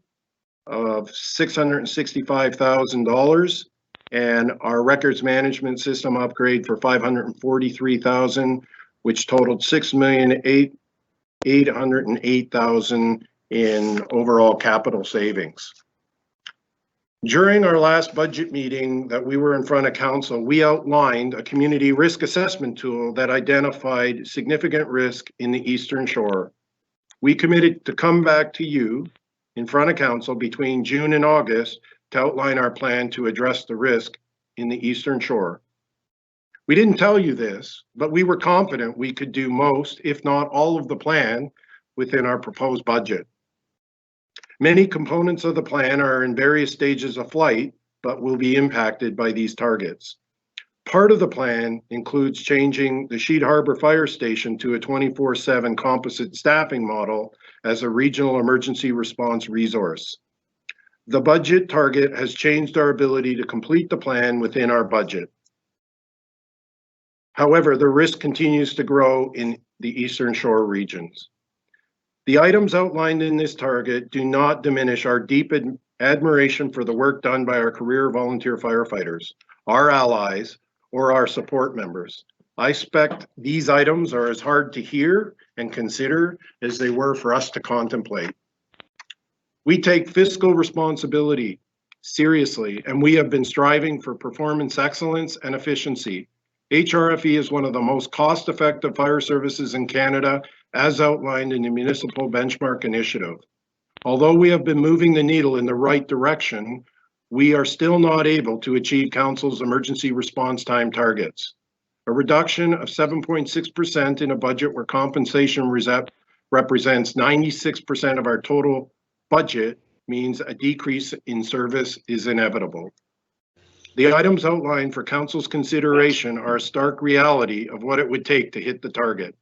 of $665,000 and our records management system upgrade for $543,000, which totaled $6,808,000 in overall capital savings. During our last budget meeting that we were in front of council, we outlined a community risk assessment tool that identified significant risk in the Eastern Shore. We committed to come back to you in front of council between June and August to outline our plan to address the risk in the Eastern Shore. We didn't tell you this, but we were confident we could do most, if not all of the plan within our proposed budget. Many components of the plan are in various stages of flight, but will be impacted by these targets. Part of the plan includes changing the Sheet Harbor Fire Station to a 24/7 composite staffing model as a regional emergency response resource. The budget target has changed our ability to complete the plan within our budget. However, the risk continues to grow in the Eastern Shore regions. The items outlined in this target do not diminish our deep admiration for the work done by our career volunteer firefighters, our allies, or our support members. I expect these items are as hard to hear and consider as they were for us to contemplate. We take fiscal responsibility seriously, and we have been striving for performance excellence and efficiency. HRFE is one of the most cost-effective fire services in Canada, as outlined in the Municipal Benchmark Initiative. Although we have been moving the needle in the right direction, we are still not able to achieve Council's emergency response time targets. A reduction of 7.6% in a budget where compensation represents 96% of our total budget means a decrease in service is inevitable. The items outlined for Council's consideration are a stark reality of what it would take to hit the target.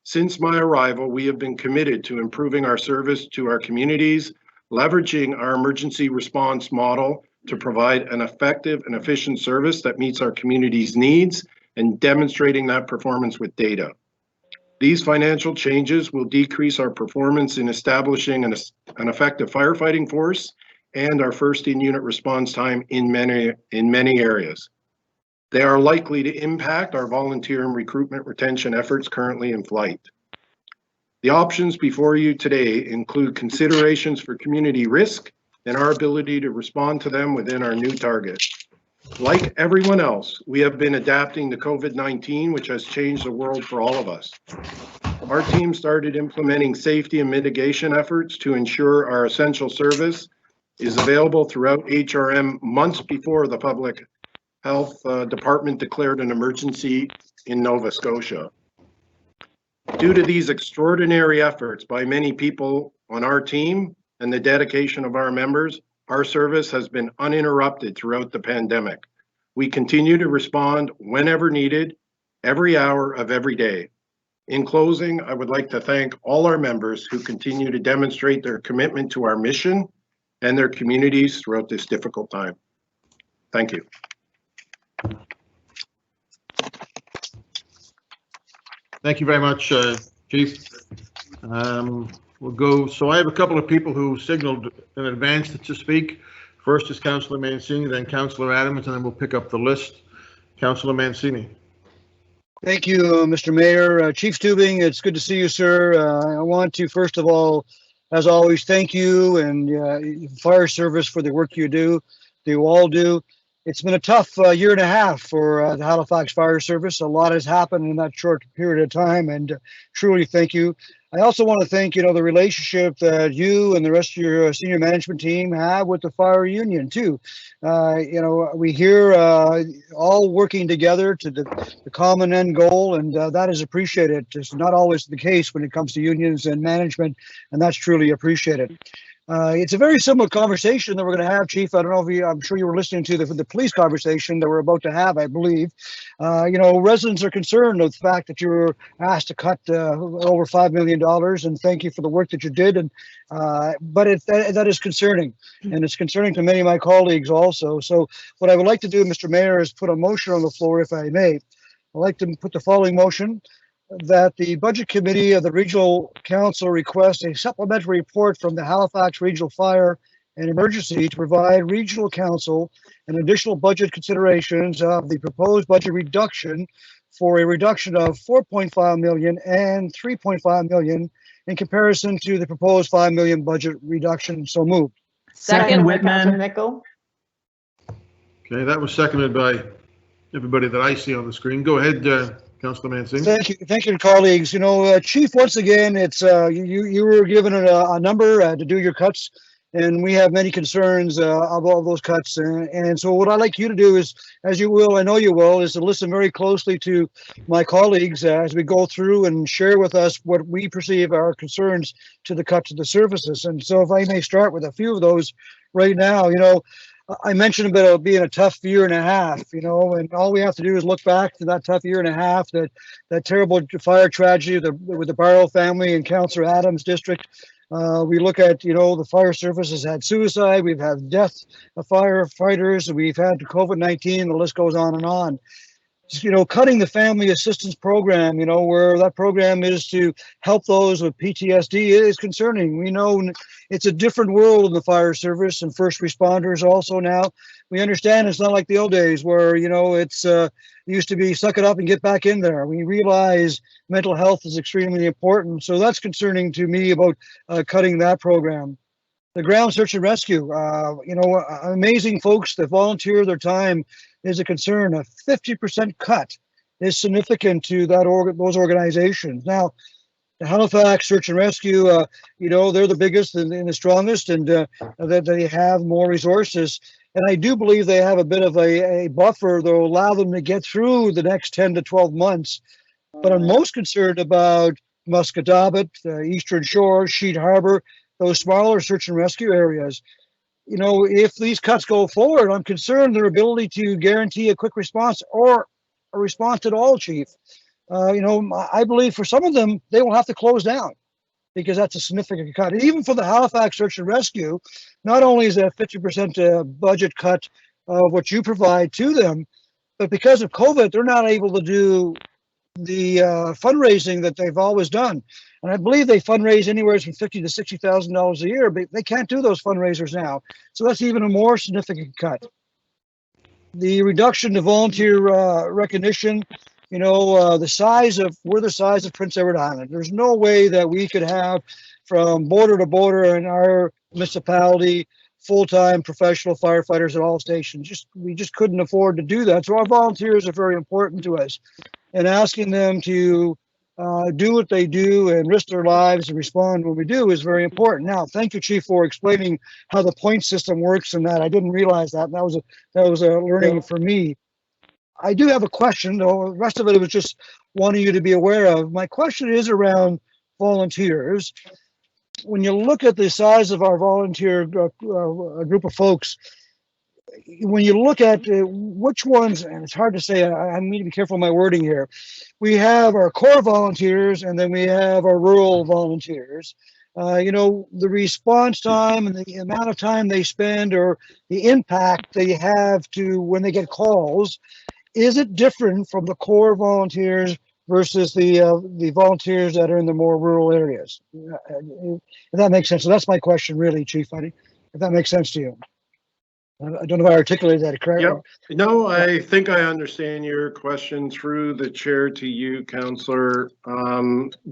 Since my arrival, we have been committed to improving our service to our communities, leveraging our emergency response model to provide an effective and efficient service that meets our community's needs and demonstrating that performance with data. These financial changes will decrease our performance in establishing an effective firefighting force and our first in-unit response time in many areas. They are likely to impact our volunteer and recruitment retention efforts currently in flight. The options before you today include considerations for community risk and our ability to respond to them within our new target. Like everyone else, we have been adapting to COVID-19, which has changed the world for all of us. Our team started implementing safety and mitigation efforts to ensure our essential service is available throughout HRM months before the Public Health Department declared an emergency in Nova Scotia. Due to these extraordinary efforts by many people on our team and the dedication of our members, our service has been uninterrupted throughout the pandemic. We continue to respond whenever needed, every hour of every day. In closing, I would like to thank all our members who continue to demonstrate their commitment to our mission and their communities throughout this difficult time. Thank you. Thank you very much, Chief. We'll go, so I have a couple of people who signaled in advance to speak. First is Councillor Mancini, then Councillor Adams, and then we'll pick up the list. Councillor Mancini. Thank you, Mr. Mayor. Chief Stubing, it's good to see you, sir. I want to, first of all, as always, thank you and fire service for the work you do. You all do. It's been a tough year and a half for the Halifax Fire Service. A lot has happened in that short period of time, and truly thank you. I also want to thank, the relationship that you and the rest of your senior management team have with the fire union too. We hear all working together to the common end goal, and that is appreciated. It's not always the case when it comes to unions and management, and that's truly appreciated. It's a very similar conversation that we're going to have, Chief. I don't know if I'm sure you were listening to the police conversation that we're about to have, I believe. Residents are concerned with the fact that you were asked to cut over $5 million, and thank you for the work that you did. And but that is concerning, and it's concerning to many of my colleagues also. So what I would like to do, Mr. Mayor, is put a motion on the floor, if I may. I'd like to put the following motion: that the Budget Committee of the Regional Council request a supplementary report from the Halifax Regional Fire and Emergency to provide Regional Council and additional budget considerations of the proposed budget reduction for a reduction of $4.5 million and $3.5 million in comparison to the proposed $5 million budget reduction. So moved. Second, Whitman. Nickel. Okay, that was seconded by everybody that I see on the screen. Go ahead, Councillor Mancini. Thank you, colleagues. Chief, once again, it's you were given a number to do your cuts, and we have many concerns of all those cuts. And so what I'd like you to do is, as you will, I know you will, is to listen very closely to my colleagues as we go through and share with us what we perceive are concerns to the cut to the services. And so if I may start with a few of those right now, I mentioned about it being a tough year and a half, and all we have to do is look back to that tough year and a half, that terrible fire tragedy with the Barrow family in Councillor Adams' district. We look at, the fire service has had suicide, we've had death of firefighters, we've had COVID-19, the list goes on and on. Cutting the family assistance program, where that program is to help those with PTSD is concerning. We know it's a different world in the fire service and first responders also now. We understand it's not like the old days where, it's used to be suck it up and get back in there. We realize mental health is extremely important. So that's concerning to me about cutting that program. The ground search and rescue, amazing folks that volunteer their time is a concern. A 50% cut is significant to those organizations. Now, the Halifax Search and Rescue, they're the biggest and the strongest, and that they have more resources. And I do believe they have a bit of a buffer that will allow them to get through the next 10 to 12 months. But I'm most concerned about Musquodoboit, Eastern Shore, Sheet Harbor, those smaller search and rescue areas. If these cuts go forward, I'm concerned their ability to guarantee a quick response or a response at all, Chief. I believe for some of them, they will have to close down because that's a significant cut. And even for the Halifax Search and Rescue, not only is that a 50% budget cut of what you provide to them, but because of COVID, they're not able to do the fundraising that they've always done. And I believe they fundraise anywhere from $50,000 to $60,000 a year, but they can't do those fundraisers now. So that's even a more significant cut. The reduction to volunteer recognition, we're the size of Prince Edward Island. There's no way that we could have from border to border in our municipality full-time professional firefighters at all stations. We just couldn't afford to do that. So our volunteers are very important to us, and asking them to do what they do and risk their lives and respond when we do is very important. Now, thank you, Chief, for explaining how the point system works and that. I didn't realize that. That was a learning for me. I do have a question, though. The rest of it was just wanting you to be aware of. My question is around volunteers. When you look at the size of our volunteer group of folks, when you look at which ones, and it's hard to say, I need to be careful of my wording here. We have our core volunteers, and then we have our rural volunteers. The response time and the amount of time they spend, or the impact they have to when they get calls, is it different from the core volunteers versus the volunteers that are in the more rural areas. If that makes sense. So that's my question, really, Chief. If that makes sense to you. I don't know if I articulated that correctly. Yep. No, I think I understand your question through the chair to you, Councillor.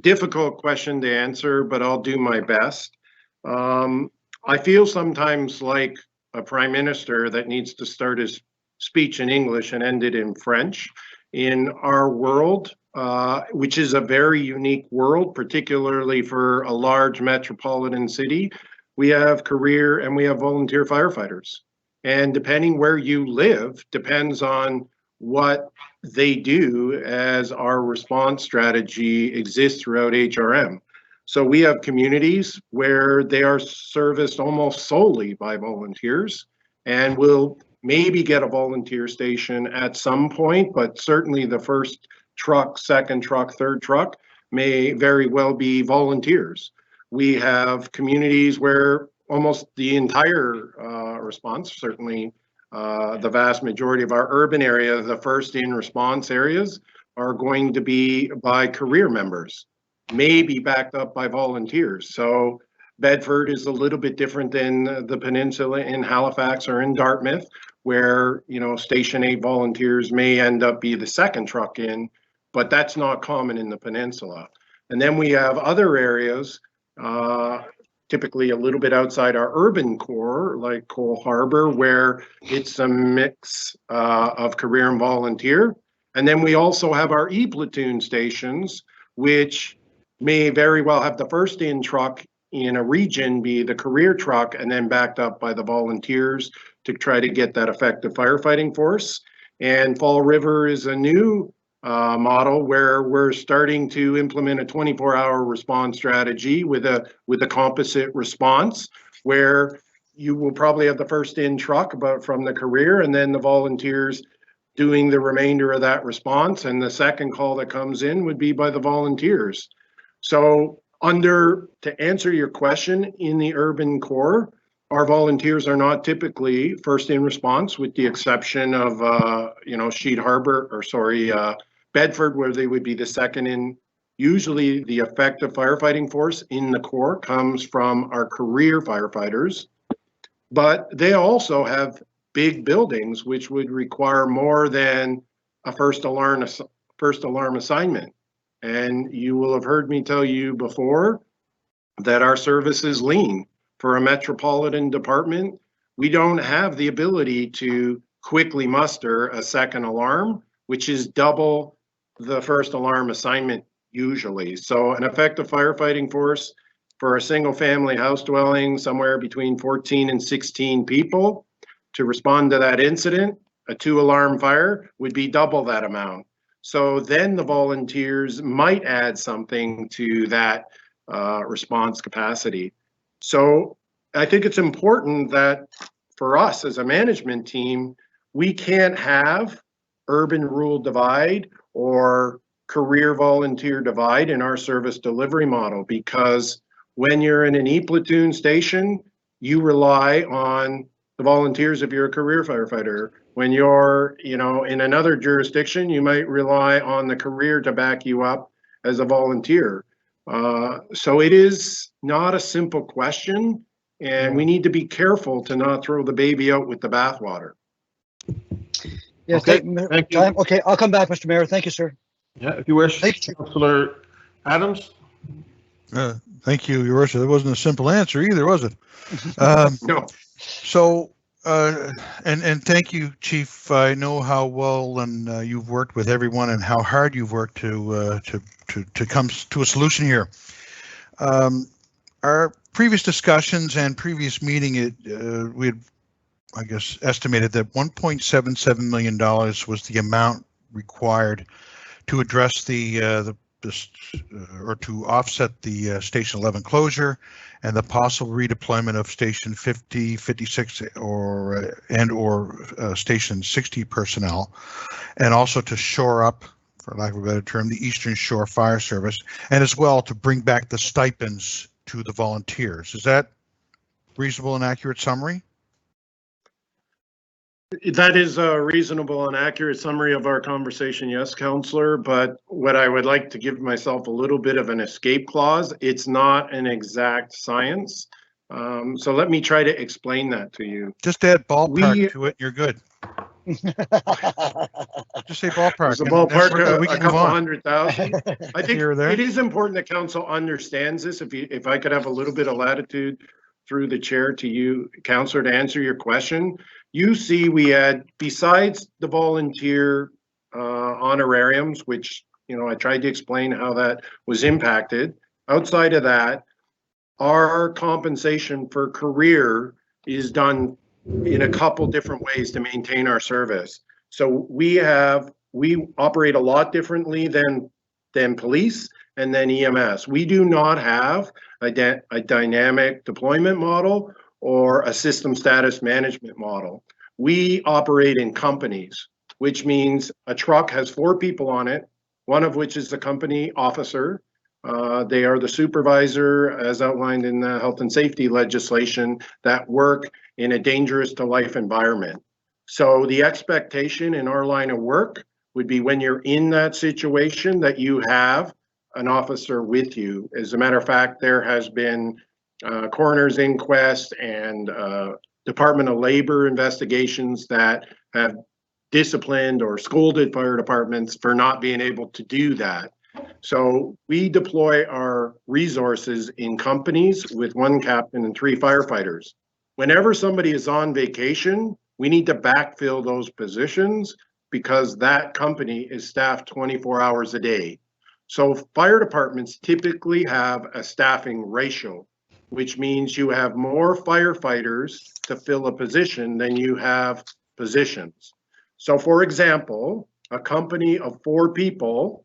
Difficult question to answer, but I'll do my best. I feel sometimes like a prime minister that needs to start his speech in English and end it in French. In our world, which is a very unique world, particularly for a large metropolitan city, we have career and we have volunteer firefighters. And depending where you live depends on what they do as our response strategy exists throughout HRM. So we have communities where they are serviced almost solely by volunteers, and will maybe get a volunteer station at some point, but certainly the first truck, second truck, third truck may very well be volunteers. We have communities where almost the entire response, certainly the vast majority of our urban area, the first in response areas, are going to be by career members, maybe backed up by volunteers. So Bedford is a little bit different than the peninsula in Halifax or in Dartmouth, where, you know, Station 8 volunteers may end up be the second truck in, but that's not common in the peninsula. And then we have other areas, typically a little bit outside our urban core, like Cole Harbour, where it's a mix of career and volunteer. And then we also have our E-platoon stations, which may very well have the first in truck in a region be the career truck, and then backed up by the volunteers to try to get that effective firefighting force. And Fall River is a new model where we're starting to implement a 24-hour response strategy with a composite response, where you will probably have the first in truck but from the career, and then the volunteers doing the remainder of that response, and the second call that comes in would be by the volunteers. So to answer your question, in the urban core, our volunteers are not typically first in response, with the exception of Sheet Harbor, or sorry, Bedford, where they would be the second in. Usually the effective firefighting force in the core comes from our career firefighters, but they also have big buildings which would require more than a first alarm assignment. And you will have heard me tell you before that our service is lean. For a metropolitan department, we don't have the ability to quickly muster a second alarm, which is double the first alarm assignment usually. So an effective firefighting force for a single family house dwelling, somewhere between 14 and 16 people, to respond to that incident, a 2-alarm fire would be double that amount. So then the volunteers might add something to that response capacity. So I think it's important that for us as a management team, we can't have urban-rural divide or career volunteer divide in our service delivery model, because when you're in an E-platoon station, you rely on the volunteers if you're a career firefighter. When you're, in another jurisdiction, you might rely on the career to back you up as a volunteer. So it is not a simple question, and we need to be careful to not throw the baby out with the bathwater. Yes, Okay, thank you. Okay, I'll come back, Mr. Mayor. Thank you, sir. Yeah, if you wish, Councillor Adams. Thank you, Your Worship. That wasn't a simple answer either, was it? No. So, and thank you, Chief. I know how well and you've worked with everyone, and how hard you've worked to come to a solution here. Our previous discussions and previous meeting, we had, I guess, estimated that $1.77 million was the amount required to address or to offset the Station 11 closure and the possible redeployment of Station 50, 56, or Station 60 personnel, and also to shore up, for lack of a better term, the Eastern Shore Fire Service, and as well to bring back the stipends to the volunteers. Is that reasonable and accurate summary? That is a reasonable and accurate summary of our conversation, yes, Counselor, but what I would like to give myself a little bit of an escape clause. It's not an exact science. So let me try to explain that to you. Just add ballpark to it, you're good. Just say ballpark. It's a and ballpark, we're good. We a can move couple on. 100,000. I think Here or there. it is important that council understands this. If I could have a little bit of latitude through the chair to you, Councillor, to answer your question. You see, we had, besides the volunteer honorariums, which, you know, I tried to explain how that was impacted. Outside of that, our compensation for career is done in a couple different ways to maintain our service. So we operate a lot differently than police and then EMS. We do not have a dynamic deployment model or a system status management model. We operate in companies, which means a truck has 4 people on it, one of which is the company officer. They are the supervisor, as outlined in the health and safety legislation, that work in a dangerous to life environment. So the expectation in our line of work would be when you're in that situation that you have an officer with you. As a matter of fact, there has been coroner's inquest and Department of Labor investigations that have disciplined or scolded fire departments for not being able to do that. So we deploy our resources in companies with 1 captain and 3 firefighters. Whenever somebody is on vacation, we need to backfill those positions because that company is staffed 24 hours a day. So fire departments typically have a staffing ratio, which means you have more firefighters to fill a position than you have positions. So for example, a company of 4 people,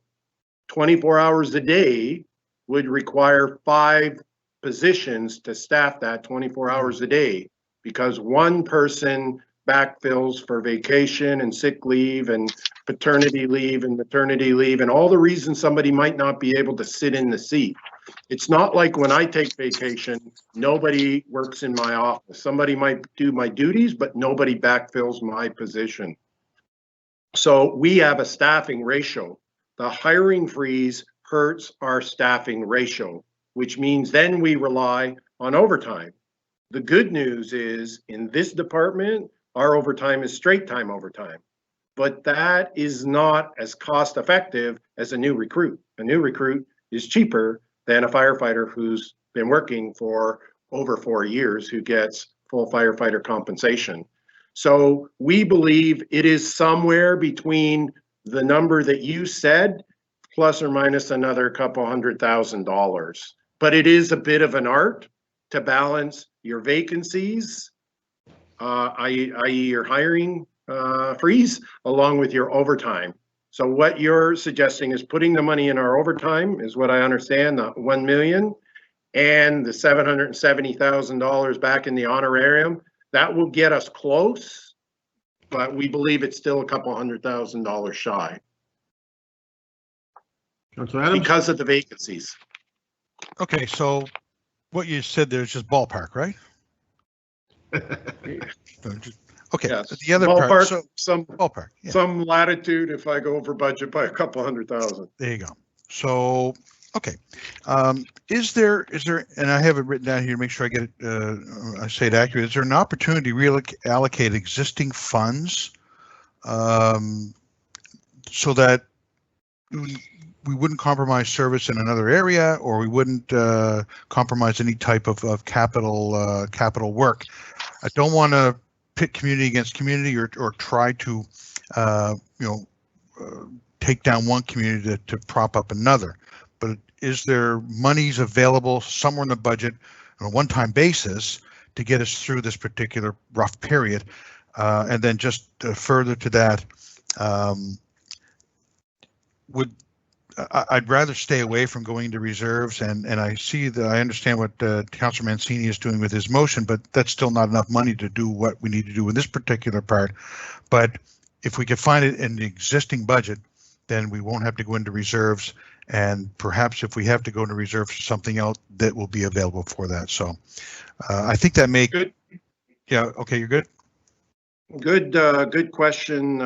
24 hours a day would require 5 positions to staff that 24 hours a day because 1 person backfills for vacation and sick leave and paternity leave and maternity leave and all the reasons somebody might not be able to sit in the seat. It's not like when I take vacation, nobody works in my office. Somebody might do my duties, but nobody backfills my position. So we have a staffing ratio. The hiring freeze hurts our staffing ratio, which means then we rely on overtime. The good news is in this department, our overtime is straight time overtime, but that is not as cost effective as a new recruit. A new recruit is cheaper than a firefighter who's been working for over 4 years who gets full firefighter compensation. So we believe it is somewhere between the number that you said, plus or minus another couple $100,000. But it is a bit of an art to balance your vacancies, i.e. your hiring freeze, along with your overtime. So what you're suggesting is putting the money in our overtime, is what I understand, the 1 million, and the $770,000 back in the honorarium. That will get us close, but we believe it's still a couple $100,000 shy. Because of the vacancies. Okay, so what you said there is just ballpark, right? Okay, Yes. the other ballpark, part, so some ballpark, yeah. some latitude if I go over budget by a couple $100,000. There you go. So, okay, is there, and I have it written down here to make sure I get it, I say it accurate. Is there an opportunity to reallocate existing funds so that we wouldn't compromise service in another area, or we wouldn't compromise any type of capital work? I don't want to pit community against community or try to take down one community to prop up another. But is there monies available somewhere in the budget on a one-time basis to get us through this particular rough period? And then just further to that, I'd rather stay away from going into reserves, and I see that I understand what Councillor Mancini is doing with his motion, but that's still not enough money to do what we need to do in this particular part. But if we could find it in the existing budget, then we won't have to go into reserves, and perhaps if we have to go into reserves for something else, that will be available for that. So I think that may. Good. Yeah. Okay. You're good. Good question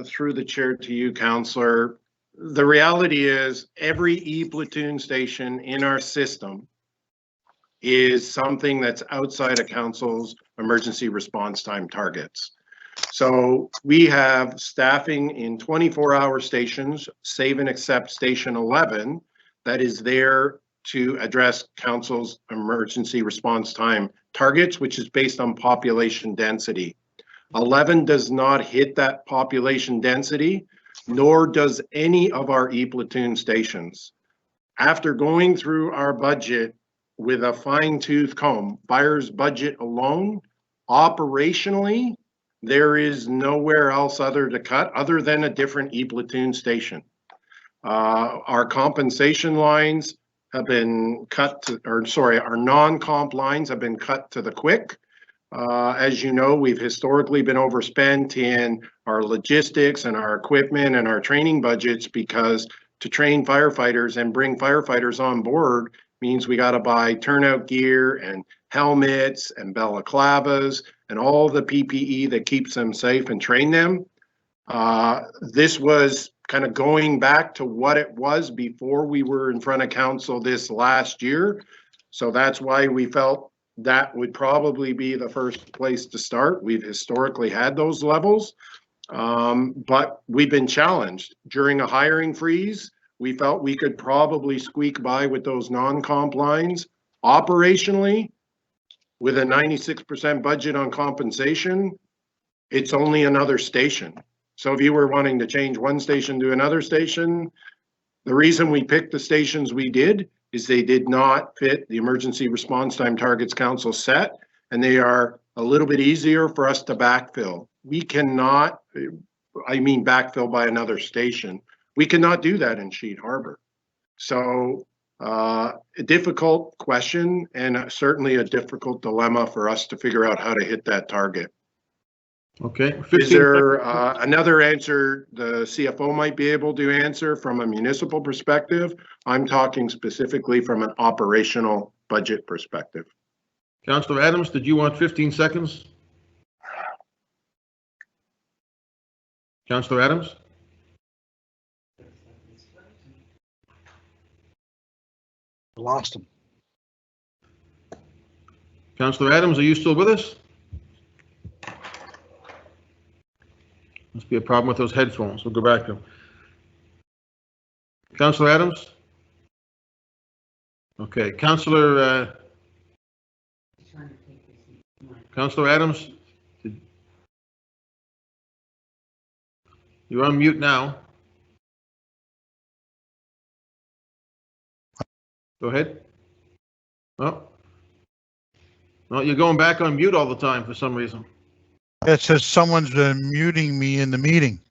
through the chair to you, Councillor. The reality is every e-platoon station in our system is something that's outside of council's emergency response time targets. So we have staffing in 24-hour stations, save and except station 11, that is there to address council's emergency response time targets, which is based on population density. 11 does not hit that population density, nor does any of our e-platoon stations. After going through our budget with a fine-tooth comb, fire's budget alone, operationally, there is nowhere else other to cut other than a different e-platoon station. Our compensation lines have been cut to, or sorry, our non-comp lines have been cut to the quick. As you know, we've historically been overspent in our logistics and our equipment and our training budgets, because to train firefighters and bring firefighters on board means we got to buy turnout gear and helmets and balaclavas and all the PPE that keeps them safe and train them. This was kind of going back to what it was before we were in front of council this last year. So that's why we felt that would probably be the first place to start. We've historically had those levels, but we've been challenged. During a hiring freeze, we felt we could probably squeak by with those non-comp lines. Operationally, with a 96% budget on compensation, it's only another station. So if you were wanting to change one station to another station, the reason we picked the stations we did is they did not fit the emergency response time targets council set, and they are a little bit easier for us to backfill. We cannot, I mean backfill by another station. We cannot do that in Sheet Harbor. So a difficult question, and certainly a difficult dilemma for us to figure out how to hit that target. Okay. Is there another answer the CFO might be able to answer from a municipal perspective? I'm talking specifically from an operational budget perspective. Councillor Adams, did you want 15 seconds? Councillor Adams? Lost him. Councillor Adams, are you still with us? Must be a problem with those headphones. We'll go back to him. Councillor Adams? Okay, Councillor Adams, you're on mute now. Go ahead. Oh. No, you're going back on mute all the time for some reason. It says someone's muting me in the meeting.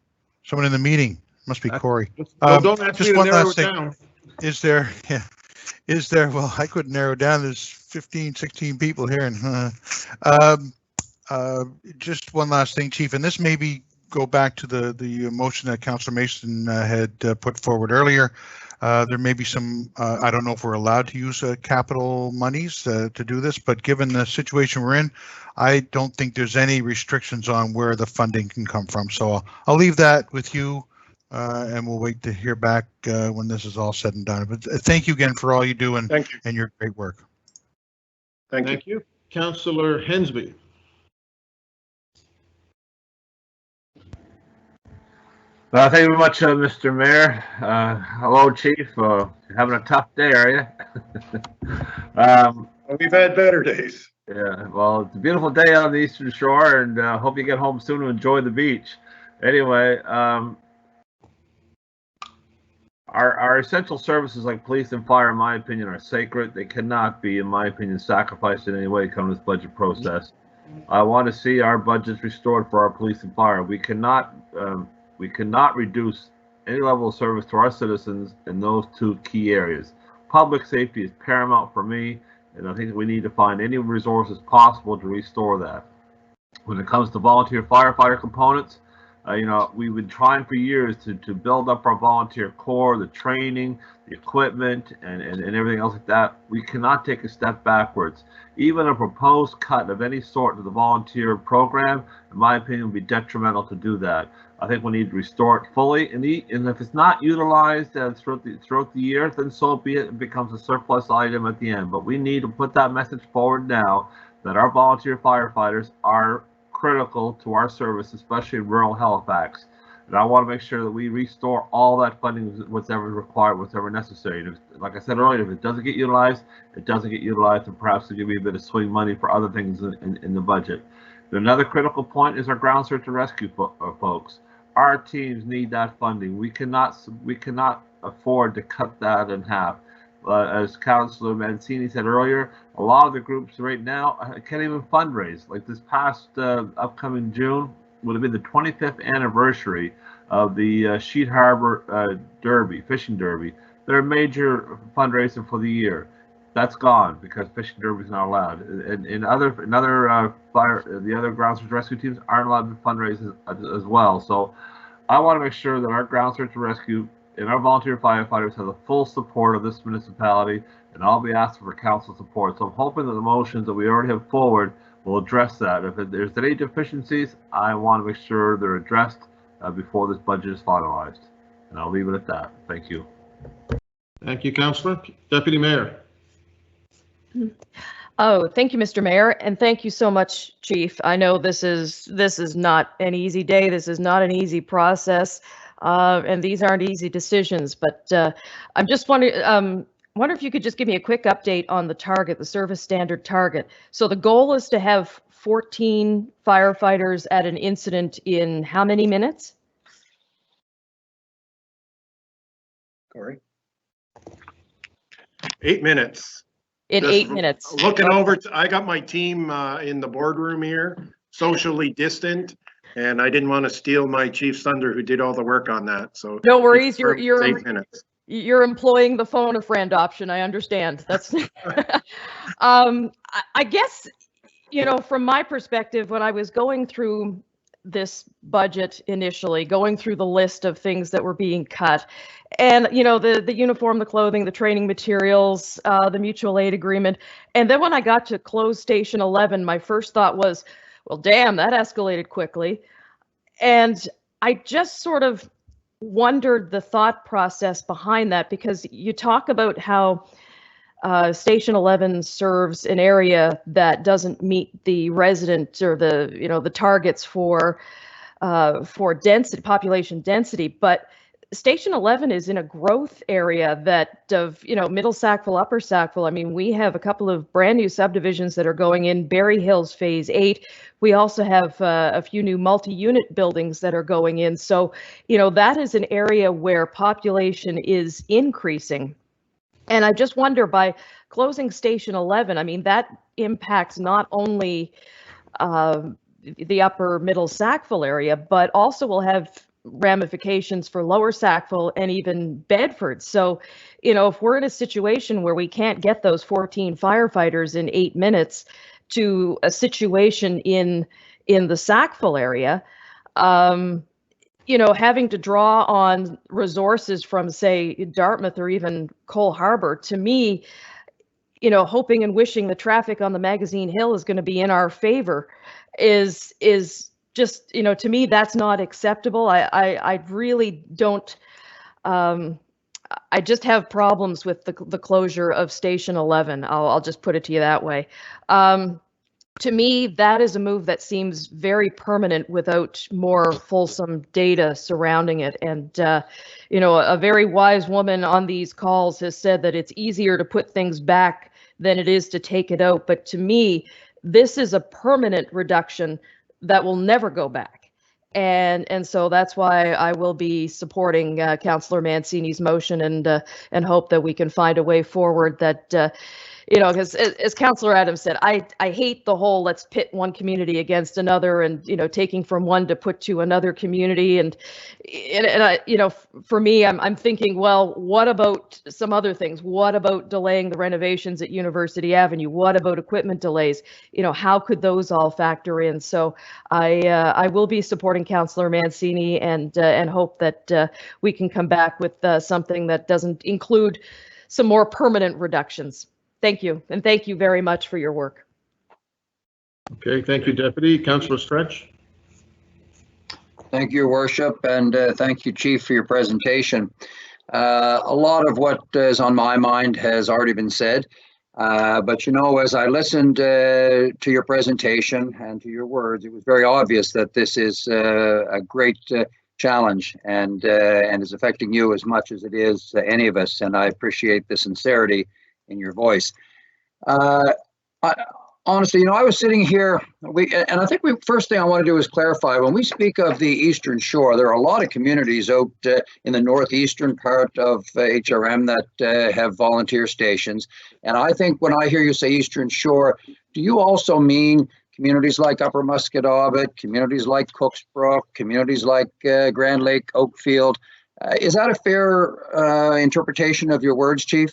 Someone in the meeting. Must be Corey. Don't ask just me to one narrow last it thing. down. Is there, well, I couldn't narrow it down. There's 15, 16 people here. And just one last thing, Chief, and this maybe go back to the motion that Councillor Mason had put forward earlier. There may be some, I don't know if we're allowed to use capital monies to do this, but given the situation we're in, I don't think there's any restrictions on where the funding can come from. So I'll leave that with you, and we'll wait to hear back when this is all said and done. But thank you again for all you do and your great work. Thank you. Councillor Hensby. Thank you very much, Mr. Mayor. Hello, Chief. Having a tough day, are you? We've had better days. Yeah, well, it's a beautiful day out on the Eastern Shore, and hope you get home soon and enjoy the beach. Anyway, our essential services like police and fire, in my opinion, are sacred. They cannot be, in my opinion, sacrificed in any way come this budget process. I want to see our budgets restored for our police and fire. We cannot reduce any level of service to our citizens in those two key areas. Public safety is paramount for me, and I think we need to find any resources possible to restore that. When it comes to volunteer firefighter components, You know, we've been trying for years to build up our volunteer corps, the training, the equipment, and everything else like that. We cannot take a step backwards. Even a proposed cut of any sort to the volunteer program, in my opinion, would be detrimental to do that. I think we need to restore it fully, and if it's not utilized throughout the year, then so be it. It becomes a surplus item at the end. But we need to put that message forward now that our volunteer firefighters are critical to our service, especially in rural Halifax. And I want to make sure that we restore all that funding, whatever required, whatever necessary. And if, like I said earlier, if it doesn't get utilized, it doesn't get utilized, and perhaps there'll be a bit of swing money for other things in the budget. Another critical point is our ground search and rescue folks. Our teams need that funding. We cannot afford to cut that in half. As Councillor Mancini said earlier, a lot of the groups right now can't even fundraise. Like this past upcoming June would have been the 25th anniversary of the Sheet Harbor Derby, fishing derby. They're a major fundraiser for the year. That's gone because fishing derby is not allowed. And the other ground search rescue teams aren't allowed to fundraise as well. So I want to make sure that our ground search and rescue and our volunteer firefighters have the full support of this municipality, and I'll be asking for council support. So I'm hoping that the motions that we already have forward will address that. If there's any deficiencies, I want to make sure they're addressed before this budget is finalized. And I'll leave it at that. Thank you. Thank you, Councillor. Deputy Mayor. Oh, thank you, Mr. Mayor, and thank you so much, Chief. I know this is not an easy day. This is not an easy process. And these aren't easy decisions, but I'm just wondering if you could just give me a quick update on the target, the service standard target. So the goal is to have 14 firefighters at an incident in how many minutes? Corey? 8 minutes. In Just 8 minutes. Looking over, I got my team in the boardroom here, socially distant. And I didn't want to steal my chief's thunder, who did all the work on that. So no worries. You're 8 minutes. You're employing the phone a friend option. I understand. That's. I guess, you know, from my perspective, when I was going through this budget initially, going through the list of things that were being cut, and you know, the uniform, the clothing, the training materials, the mutual aid agreement, and then when I got to close Station 11, my first thought was, well, damn, that escalated quickly. And I just sort of wondered the thought process behind that, because you talk about how Station 11 serves an area that doesn't meet the resident or the targets for density, population density, but Station 11 is in a growth area that of, Middle Sackville, Upper Sackville. I mean, we have a couple of brand new subdivisions that are going in, Berry Hills Phase 8. We also have a few new multi-unit buildings that are going in. So, that is an area where population is increasing. And I just wonder, by closing Station 11, I mean, that impacts not only the upper Middle Sackville area, but also will have ramifications for Lower Sackville and even Bedford. So, if we're in a situation where we can't get those 14 firefighters in 8 minutes to a situation in the Sackville area, having to draw on resources from, say, Dartmouth or even Cole Harbour, to me, hoping and wishing the traffic on the Magazine Hill is going to be in our favor is just, to me, that's not acceptable. I really don't, I just have problems with the closure of Station 11. I'll just put it to you that way. To me, that is a move that seems very permanent without more fulsome data surrounding it. And, a very wise woman on these calls has said that it's easier to put things back than it is to take it out. But to me, this is a permanent reduction that will never go back. And so that's why I will be supporting Councillor Mancini's motion and hope that we can find a way forward that, you know, because as Councillor Adams said, I hate the whole let's pit one community against another and, you know, taking from one to put to another community. And I, you know, for me, I'm thinking, well, what about some other things? What about delaying the renovations at University Avenue? What about equipment delays? You know, how could those all factor in? So I will be supporting Councillor Mancini and hope that we can come back with something that doesn't include some more permanent reductions. Thank you, and thank you very much for your work. Okay, thank you, Deputy. Councillor Stretch. Thank you, Worship, and thank you, Chief, for your presentation. A lot of what is on my mind has already been said, but you know, as I listened to your presentation and to your words, it was very obvious that this is a great challenge and is affecting you as much as it is any of us, and I appreciate the sincerity in your voice. Honestly, you know, I was sitting here, and I think first thing I want to do is clarify, when we speak of the Eastern Shore, there are a lot of communities out in the northeastern part of HRM that have volunteer stations. And I think when I hear you say Eastern Shore, do you also mean communities like Upper Musquodoboit, communities like Cooksbrook, communities like Grand Lake, Oakfield? Is that a fair interpretation of your words, Chief?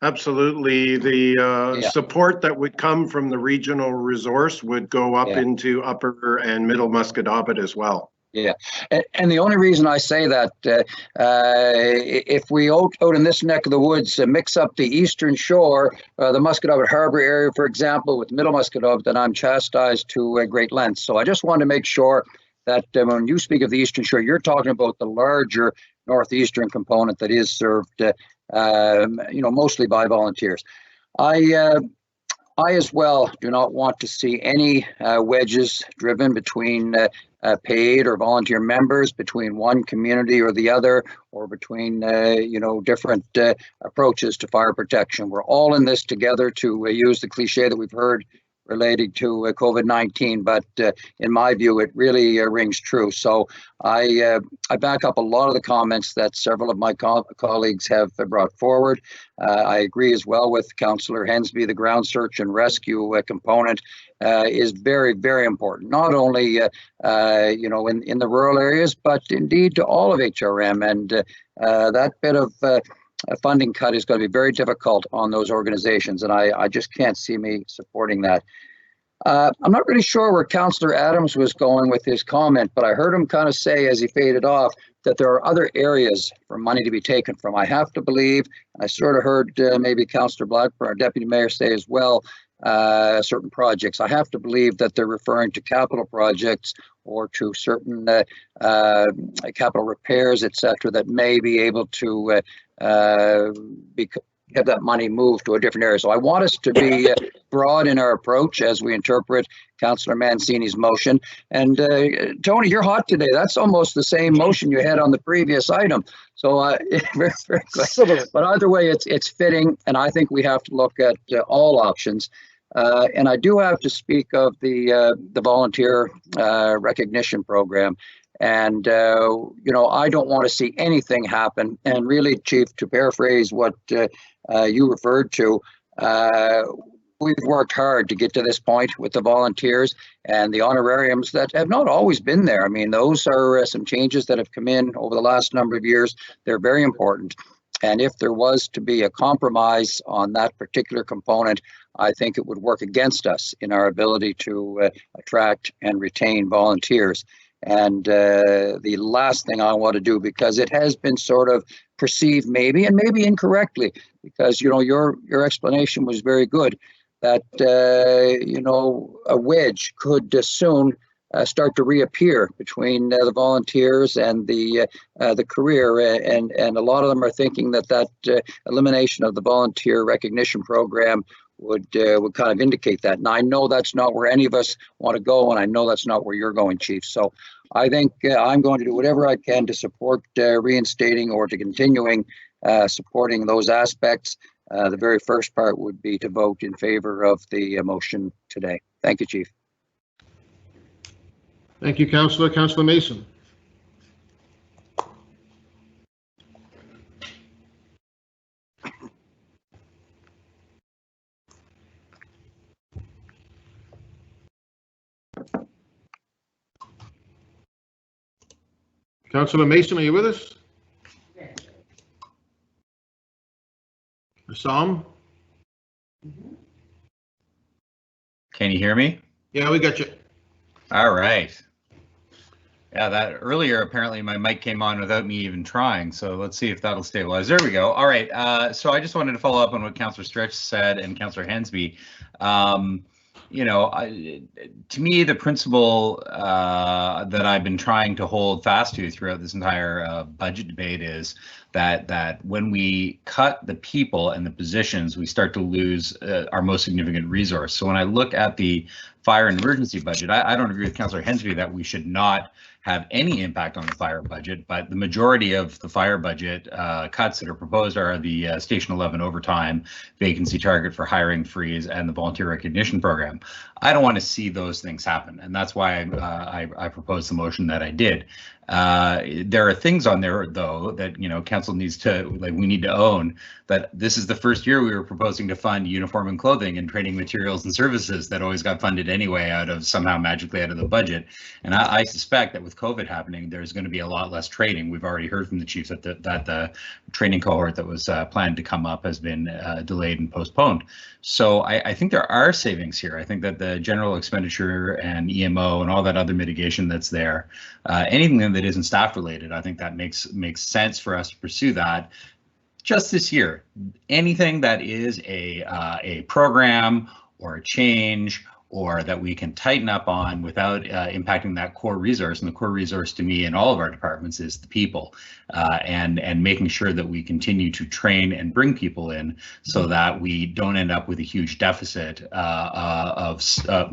Absolutely. The support that would come from the regional resource would go up into Upper and Middle Musquodoboit as well. Yeah, and the only reason I say that, if we out in this neck of the woods mix up the Eastern Shore, the Musquodoboit Harbor area, for example, with Middle Musquodoboit, then I'm chastised to great lengths. So I just want to make sure that when you speak of the Eastern Shore, you're talking about the larger northeastern component that is served, you know, mostly by volunteers. I as well do not want to see any wedges driven between paid or volunteer members, between one community or the other, or between you know, different approaches to fire protection. We're all in this together, to use the cliche that we've heard related to COVID-19, but in my view, it really rings true. So I back up a lot of the comments that several of my colleagues have brought forward. I agree as well with Councillor Hensby. The ground search and rescue component is very, very important, not only you know, in the rural areas, but indeed to all of HRM. And that bit of a funding cut is going to be very difficult on those organizations, and I just can't see me supporting that. I'm not really sure where Councillor Adams was going with his comment, but I heard him kind of say as he faded off that there are other areas for money to be taken from. I have to believe, and I sort of heard maybe Councillor Blackburn, our Deputy Mayor, say as well, certain projects. I have to believe that they're referring to capital projects or to certain capital repairs, etc., that may be able to have that money moved to a different area. So I want us to be broad in our approach as we interpret Councillor Mancini's motion. And Tony, you're hot today. That's almost the same motion you had on the previous item. So very, very good. But either way, it's fitting, and I think we have to look at all options. And I do have to speak of the volunteer recognition program. And, you know, I don't want to see anything happen. And really, Chief, to paraphrase what you referred to, we've worked hard to get to this point with the volunteers and the honorariums that have not always been there. I mean, those are some changes that have come in over the last number of years. They're very important. And if there was to be a compromise on that particular component, I think it would work against us in our ability to attract and retain volunteers. And the last thing I want to do, because it has been sort of perceived maybe, and maybe incorrectly, because, you know, your explanation was very good, that, you know, a wedge could soon start to reappear between the volunteers and the career. And a lot of them are thinking that elimination of the volunteer recognition program would kind of indicate that. And I know that's not where any of us want to go, and I know that's not where you're going, Chief. So I think I'm going to do whatever I can to support reinstating or to continuing supporting those aspects. The very first part would be to vote in favor of the motion today. Thank you, Chief. Thank you, Councillor. Councillor Mason. Councillor Mason, are you with us? Assam? Can you hear me? Yeah, we got you. All right. Yeah, that earlier, apparently my mic came on without me even trying. So let's see if that'll stabilize. There we go. All right. So I just wanted to follow up on what Councillor Stretch said and Councillor Hensby. You know, to me, the principle that I've been trying to hold fast to throughout this entire budget debate is that when we cut the people and the positions, we start to lose our most significant resource. So when I look at the fire and emergency budget, I don't agree with Councillor Hensby that we should not have any impact on the fire budget, but the majority of the fire budget cuts that are proposed are the Station 11 overtime, vacancy target for hiring freeze, and the volunteer recognition program. I don't want to see those things happen, and that's why I proposed the motion that I did. There are things on there, though, that, you know, council needs to, like, we need to own that this is the first year we were proposing to fund uniform and clothing and training materials and services that always got funded anyway somehow magically out of the budget. And I suspect that with COVID happening, there's going to be a lot less training. We've already heard from the chiefs that the training cohort that was planned to come up has been delayed and postponed. So I think there are savings here. I think that the general expenditure and EMO and all that other mitigation that's there, anything that isn't staff related, I think that makes sense for us to pursue that just this year. Anything that is a program or a change or that we can tighten up on without impacting that core resource. And the core resource to me in all of our departments is the people, and making sure that we continue to train and bring people in so that we don't end up with a huge deficit of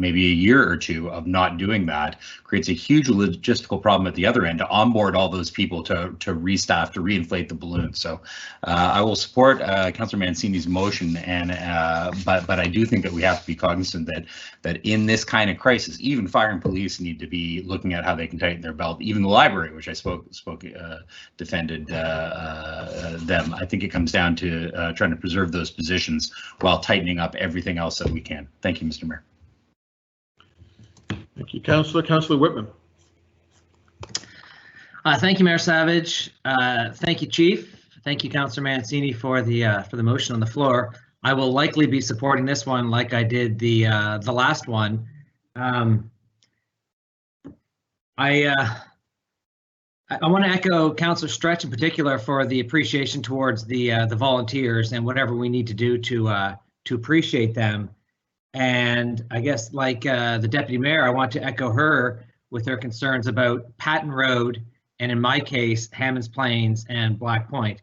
maybe a year or two of not doing that. Creates a huge logistical problem at the other end to onboard all those people to restaff, to reinflate the balloon. So I will support Councillor Mancini's motion, and but I do think that we have to be cognizant that in this kind of crisis, even fire and police need to be looking at how they can tighten their belt. Even the library, which I defended them. I think it comes down to trying to preserve those positions while tightening up everything else that we can. Thank you, Mr. Mayor. Thank you, Councillor. Councillor Whitman. Thank you, Mayor Savage. Thank you, Chief. Thank you, Councillor Mancini, for the motion on the floor. I will likely be supporting this one like I did the last one. I want to echo Councillor Stretch in particular for the appreciation towards the volunteers and whatever we need to do to appreciate them. And I guess, like the deputy mayor, I want to echo her with her concerns about Patton Road, and in my case, Hammonds Plains and Black Point.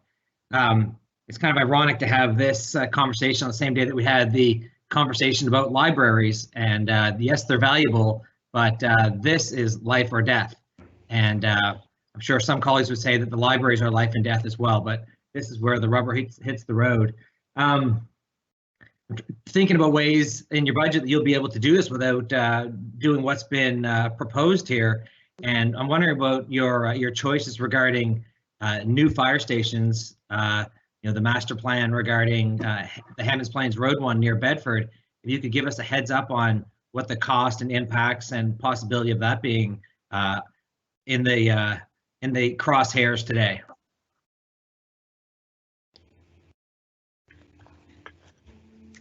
It's kind of ironic to have this conversation on the same day that we had the conversation about libraries. And yes, they're valuable, but this is life or death. And I'm sure some colleagues would say that the libraries are life and death as well, but this is where the rubber hits the road. Thinking about ways in your budget that you'll be able to do this without doing what's been proposed here. And I'm wondering about your choices regarding new fire stations. You know, the master plan regarding the Hammonds Plains Road one near Bedford. If you could give us a heads up on what the cost and impacts and possibility of that being in the crosshairs today.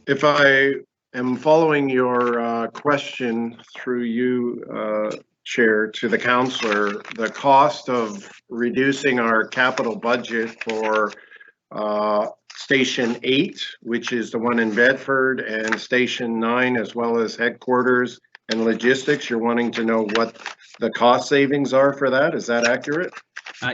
If I am following your question through you, Chair, to the councillor, the cost of reducing our capital budget for Station 8, which is the one in Bedford, and Station 9, as well as headquarters and logistics, you're wanting to know what the cost savings are for that? Is that accurate?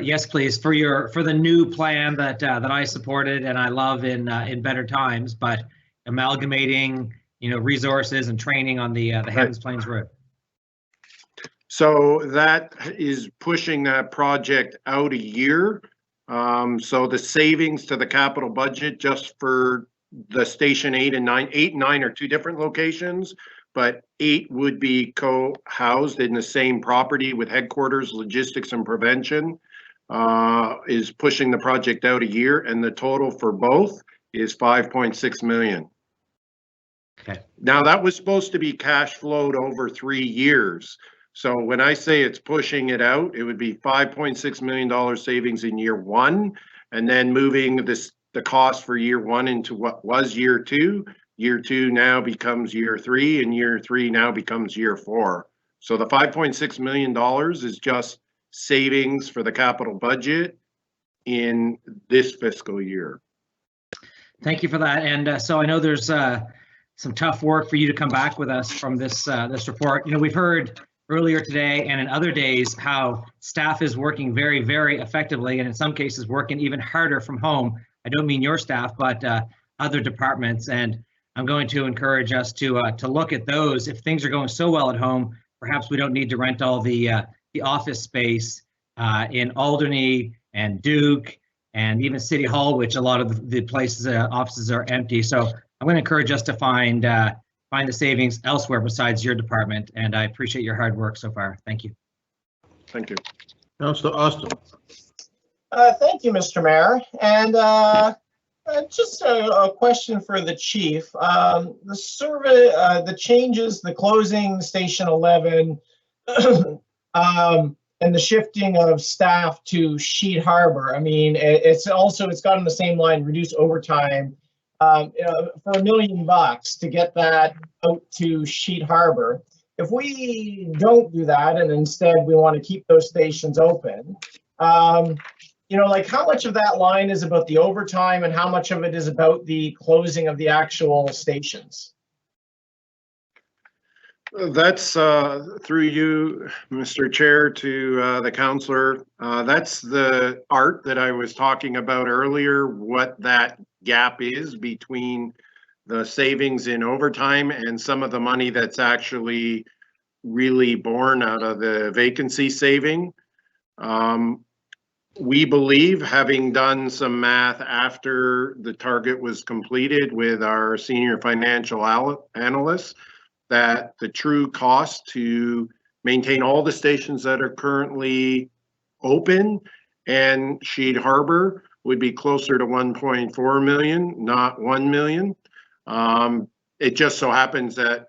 Yes, please. For the new plan that I supported and I love in better times, but amalgamating, you know, resources and training on the Hammonds Plains Road. So that is pushing that project out a year. So the savings to the capital budget just for the Station 8 and 9, 8 and 9 are two different locations, but 8 would be co-housed in the same property with headquarters, logistics, and prevention, is pushing the project out a year, and the total for both is 5.6 million. Okay. Now that was supposed to be cash flowed over 3 years. So when I say it's pushing it out, it would be $5.6 million savings in year one, and then moving the cost for year one into what was year two. Year two now becomes year three, and year three now becomes year four. So the $5.6 million is just savings for the capital budget in this fiscal year. Thank you for that. And so I know there's some tough work for you to come back with us from this this report. You know, we've heard earlier today and in other days how staff is working very, very effectively, and in some cases working even harder from home. I don't mean your staff, but other departments. And I'm going to encourage us to look at those. If things are going so well at home, perhaps we don't need to rent all the office space in Alderney and Duke and even City Hall, which a lot of the places, offices are empty. So I'm going to encourage us to find the savings elsewhere besides your department. And I appreciate your hard work so far. Thank you. Thank you. Councillor Austin. Thank you, Mr. Mayor. And just a question for the chief. The survey, the changes, the closing Station 11, and the shifting of staff to Sheet Harbor. I mean, it's got on the same line, reduce overtime for $1 million to get that out to Sheet Harbor. If we don't do that, and instead we want to keep those stations open, you know, like how much of that line is about the overtime and how much of it is about the closing of the actual stations? That's through you, Mr. Chair, to the councillor. That's the art that I was talking about earlier, what that gap is between the savings in overtime and some of the money that's actually really born out of the vacancy saving. We believe, having done some math after the target was completed with our senior financial analysts, that the true cost to maintain all the stations that are currently open and Sheet Harbor would be closer to 1.4 million, not 1 million. It just so happens that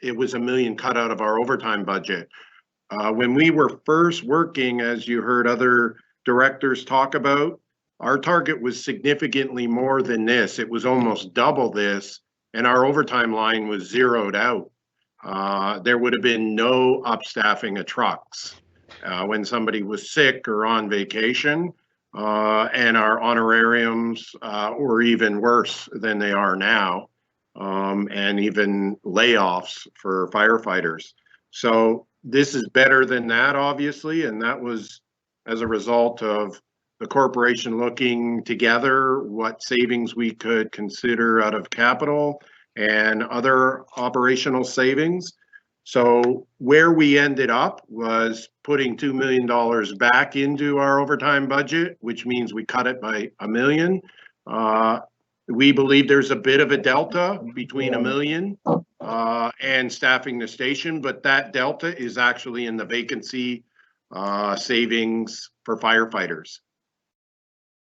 it was $1 million cut out of our overtime budget. When we were first working, as you heard other directors talk about, our target was significantly more than this. It was almost double this, and our overtime line was zeroed out. There would have been no upstaffing of trucks when somebody was sick or on vacation, and our honorariums were even worse than they are now, and even layoffs for firefighters. So this is better than that, obviously, and that was as a result of the corporation looking together what savings we could consider out of capital and other operational savings. So where we ended up was putting $2 million back into our overtime budget, which means we cut it by $1 million. We believe there's a bit of a delta between $1 million and staffing the station, but that delta is actually in the vacancy savings for firefighters.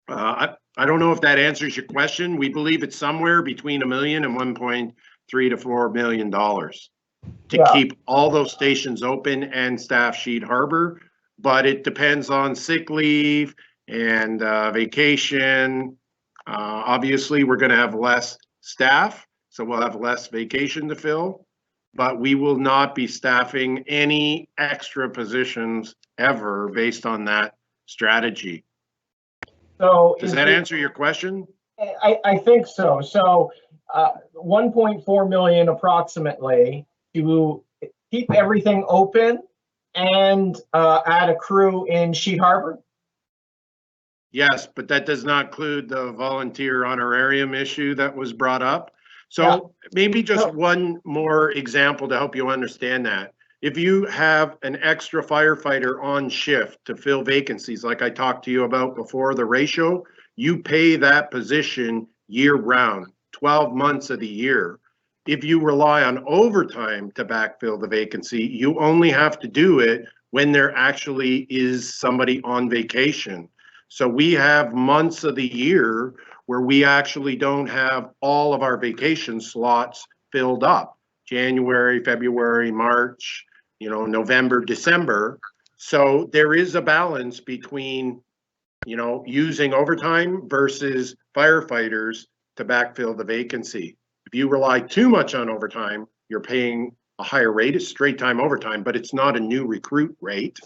I don't know if that answers your question. We believe it's somewhere between $1 million and $1.3 to $4 million to keep all those stations open and staff Sheet Harbor, but it depends on sick leave and vacation. Obviously, we're going to have less staff, so we'll have less vacation to fill, but we will not be staffing any extra positions ever based on that strategy. So does that answer your question? I think so. So 1.4 million approximately to keep everything open and add a crew in Sheet Harbor? Yes, but that does not include the volunteer honorarium issue that was brought up. So maybe just one more example to help you understand that. If you have an extra firefighter on shift to fill vacancies, like I talked to you about before, the ratio, you pay that position year round, 12 months of the year. If you rely on overtime to backfill the vacancy, you only have to do it when there actually is somebody on vacation. So we have months of the year where we actually don't have all of our vacation slots filled up. January, February, March. November, December. So there is a balance between, using overtime versus firefighters to backfill the vacancy. If you rely too much on overtime, you're paying a higher rate. It's straight time overtime, but it's not a new recruit rate.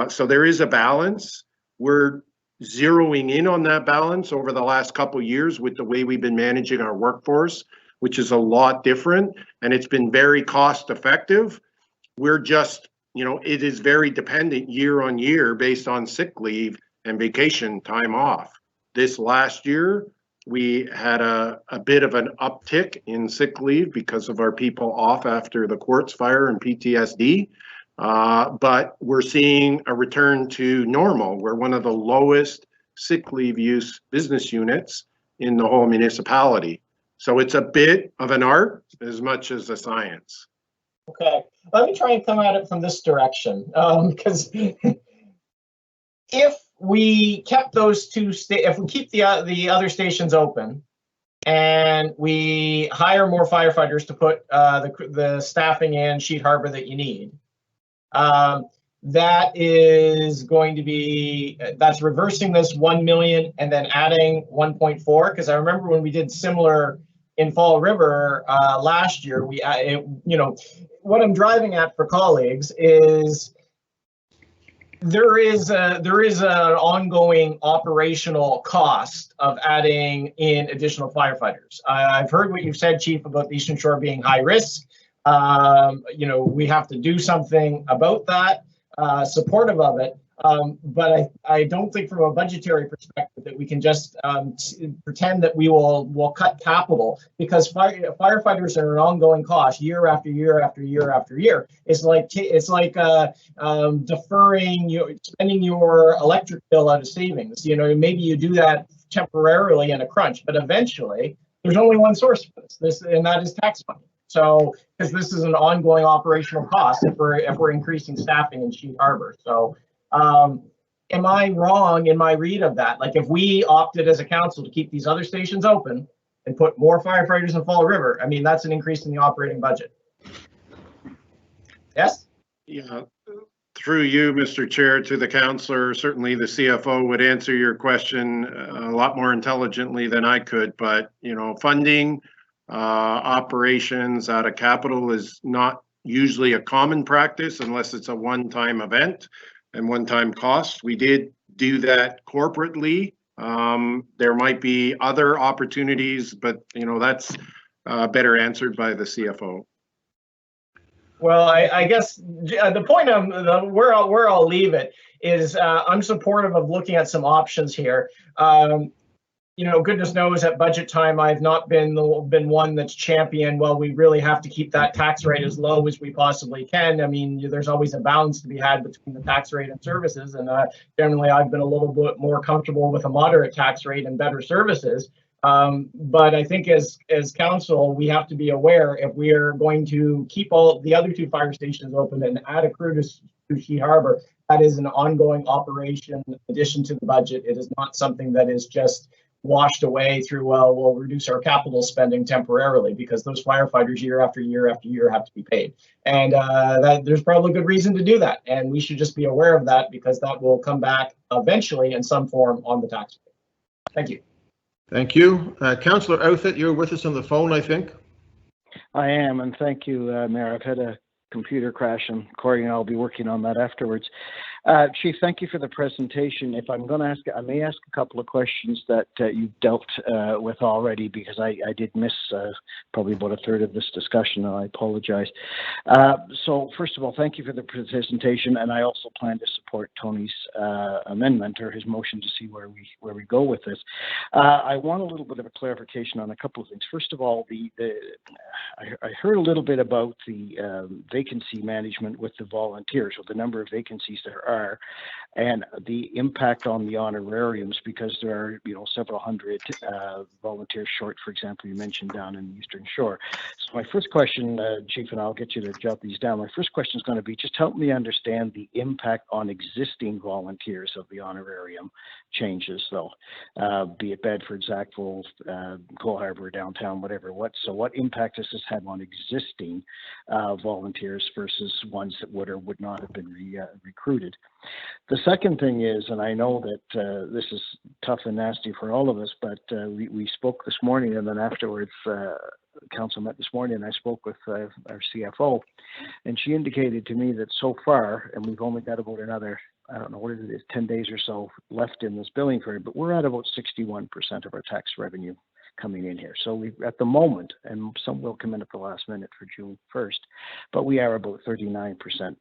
So there is a balance. We're zeroing in on that balance over the last couple of years with the way we've been managing our workforce, which is a lot different, and it's been very cost effective. We're just, it is very dependent year on year based on sick leave and vacation time off. This last year, we had a bit of an uptick in sick leave because of our people off after the Quartz fire and PTSD. But we're seeing a return to normal. We're one of the lowest sick leave use business units in the whole municipality. So it's a bit of an art as much as a science. Okay, let me try and come at it from this direction, because if we kept those two, if we keep the other stations open, and we hire more firefighters to put the staffing in Sheet Harbor that you need, that is going to be, that's reversing this 1 million and then adding 1.4, because I remember when we did similar in Fall River last year, what I'm driving at for colleagues is there is an ongoing operational cost of adding in additional firefighters. I've heard what you've said, Chief, about the Eastern Shore being high risk. We have to do something about that, supportive of it. But I don't think from a budgetary perspective that we can just pretend that we'll cut capital, because firefighters are an ongoing cost year after year after year after year. It's like deferring spending your electric bill out of savings. Maybe you do that temporarily in a crunch, but eventually there's only one source for this, and that is tax money. So, because this is an ongoing operational cost if we're increasing staffing in Sheet Harbor. So, am I wrong in my read of that? Like, if we opted as a council to keep these other stations open and put more firefighters in Fall River, I mean, that's an increase in the operating budget. Yes? Yeah. Through you, Mr. Chair, to the councillor, certainly the CFO would answer your question a lot more intelligently than I could, but, funding operations out of capital is not usually a common practice unless it's a one-time event and one-time cost. We did do that corporately. There might be other opportunities, but that's better answered by the CFO. Well, I guess the point of where I'll leave it is I'm supportive of looking at some options here. Goodness knows at budget time, I've not been one that's championed, well, we really have to keep that tax rate as low as we possibly can. I mean, there's always a balance to be had between the tax rate and services. And generally, I've been a little bit more comfortable with a moderate tax rate and better services. But I think as council, we have to be aware, if we are going to keep all the other two fire stations open and add a crew to Sheet Harbor, that is an ongoing operation in addition to the budget. It is not something that is just washed away through, well, we'll reduce our capital spending temporarily, because those firefighters year after year after year have to be paid. And there's probably good reason to do that. And we should just be aware of that, because that will come back eventually in some form on the tax rate. Thank you. Thank you. Councillor Outhitt, you're with us on the phone, I think. I am, and thank you, Mayor. I've had a computer crash, and Corey and I'll be working on that afterwards. Chief, thank you for the presentation. If I'm going to ask, I may ask a couple of questions that you've dealt with already, because I did miss probably about a third of this discussion, and I apologize. So first of all, thank you for the presentation, and I also plan to support Tony's amendment, or his motion, to see where we go with this. I want a little bit of a clarification on a couple of things. First of all, I heard a little bit about the vacancy management with the volunteers, or the number of vacancies there are, and the impact on the honorariums, because there are, several hundred volunteers short, for example, you mentioned down in the Eastern Shore. So my first question, Chief, and I'll get you to jot these down. My first question is going to be, just help me understand the impact on existing volunteers of the honorarium changes, though, be it Bedford, Sackville, Cole Harbour, downtown, whatever. What impact has this had on existing volunteers versus ones that would or would not have been recruited? The second thing is, and I know that this is tough and nasty for all of us, but we spoke this morning, and then afterwards, council met this morning, and I spoke with our CFO, and she indicated to me that so far, and we've only got about another, I don't know what it is, 10 days or so left in this billing period, but we're at about 61% of our tax revenue coming in here. So we, at the moment, and some will come in at the last minute for June 1st, but we are about 39%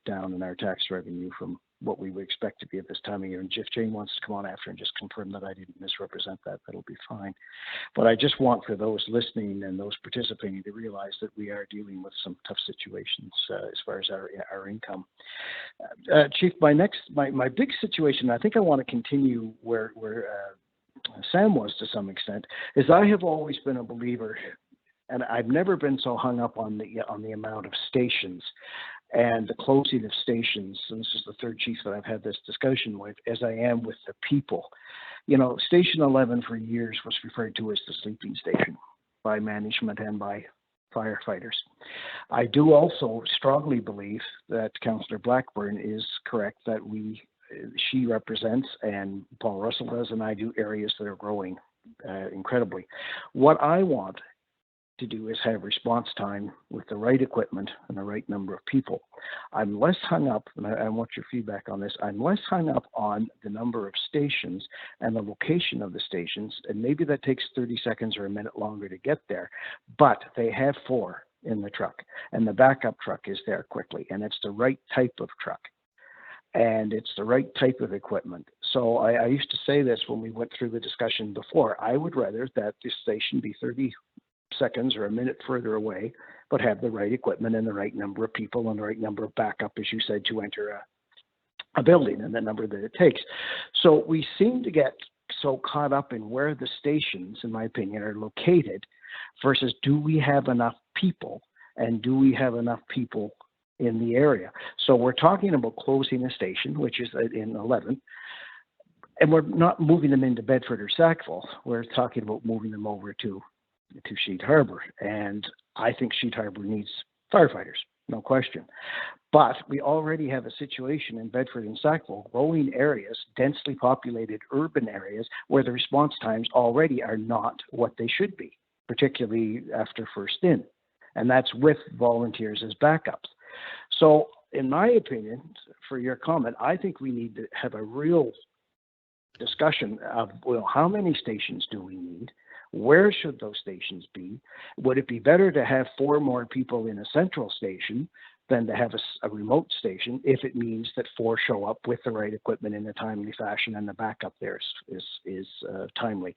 down in our tax revenue from what we would expect to be at this time of year. And if Jane wants to come on after and just confirm that I didn't misrepresent that, that'll be fine. But I just want for those listening and those participating to realize that we are dealing with some tough situations as far as our income. Chief, my big situation, I think I want to continue where Sam was to some extent, is I have always been a believer, and I've never been so hung up on the amount of stations and the closing of stations, and this is the third chief that I've had this discussion with, as I am with the people. Station 11 for years was referred to as the sleeping station by management and by firefighters. I do also strongly believe that Councillor Blackburn is correct that she represents, and Paul Russell does, and I do, areas that are growing incredibly. What I want to do is have response time with the right equipment and the right number of people. I'm less hung up, and I want your feedback on this, I'm less hung up on the number of stations and the location of the stations, and maybe that takes 30 seconds or a minute longer to get there, but they have 4 in the truck, and the backup truck is there quickly, and it's the right type of truck, and it's the right type of equipment. So I used to say this when we went through the discussion before, I would rather that this station be 30 seconds or a minute further away, but have the right equipment and the right number of people and the right number of backup, as you said, to enter a building and the number that it takes. So we seem to get so caught up in where the stations, in my opinion, are located versus do we have enough people, and do we have enough people in the area? So we're talking about closing a station, which is in 11, and we're not moving them into Bedford or Sackville. We're talking about moving them over to Sheet Harbour, and I think Sheet Harbour needs firefighters, no question. But we already have a situation in Bedford and Sackville, growing areas, densely populated urban areas, where the response times already are not what they should be, particularly after first in, and that's with volunteers as backups. So in my opinion, for your comment, I think we need to have a real discussion of, well, how many stations do we need? Where should those stations be? Would it be better to have 4 more people in a central station than to have a remote station if it means that 4 show up with the right equipment in a timely fashion and the backup there is timely?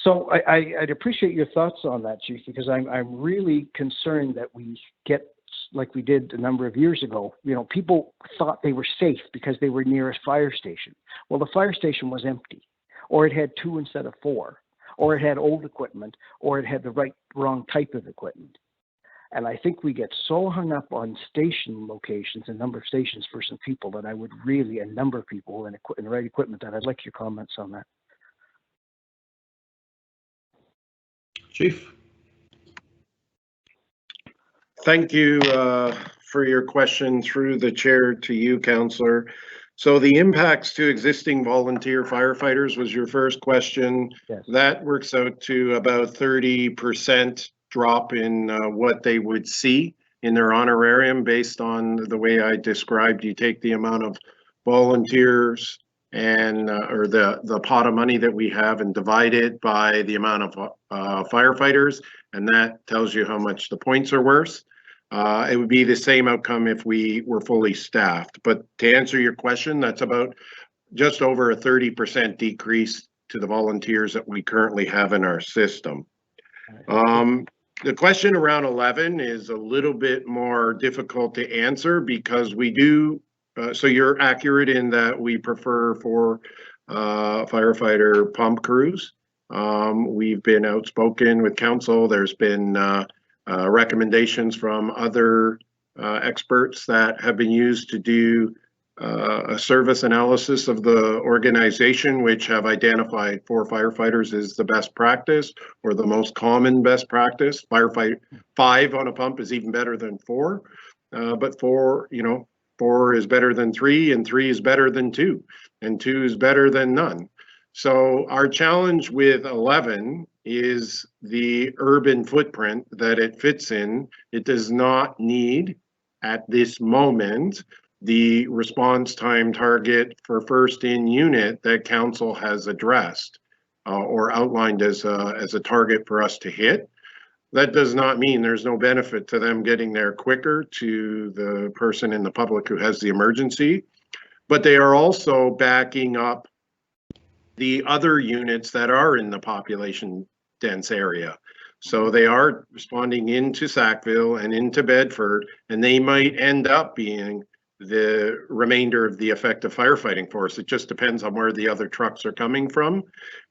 So I'd appreciate your thoughts on that, Chief, because I'm really concerned that we get, like we did a number of years ago, people thought they were safe because they were near a fire station. Well, the fire station was empty, or it had 2 instead of 4. Or it had old equipment, or it had the wrong type of equipment. And I think we get so hung up on station locations and number of stations versus people that I would really, a number of people and the right equipment, that I'd like your comments on that. Chief. Thank you for your question through the chair to you, Councillor. So the impacts to existing volunteer firefighters was your first question. Yes. That works out to about 30% drop in what they would see in their honorarium based on the way I described. You take the amount of volunteers and or the pot of money that we have and divide it by the amount of firefighters, and that tells you how much the points are worth. It would be the same outcome if we were fully staffed. But to answer your question, that's about just over a 30% decrease to the volunteers that we currently have in our system. The question around 11 is a little bit more difficult to answer because we do so you're accurate in that we prefer for firefighter pump crews. We've been outspoken with council. There's been recommendations from other experts that have been used to do a service analysis of the organization, which have identified 4 firefighters as the best practice or the most common best practice. Firefight 5 on a pump is even better than 4, but 4 is better than 3, and 3 is better than 2, and 2 is better than none. So our challenge with 11 is the urban footprint that it fits in. It does not need, at this moment, the response time target for first in unit that council has addressed or outlined as a target for us to hit. That does not mean there's no benefit to them getting there quicker to the person in the public who has the emergency, but they are also backing up the other units that are in the population dense area. So they are responding into Sackville and into Bedford, and they might end up being the remainder of the effective firefighting force. It just depends on where the other trucks are coming from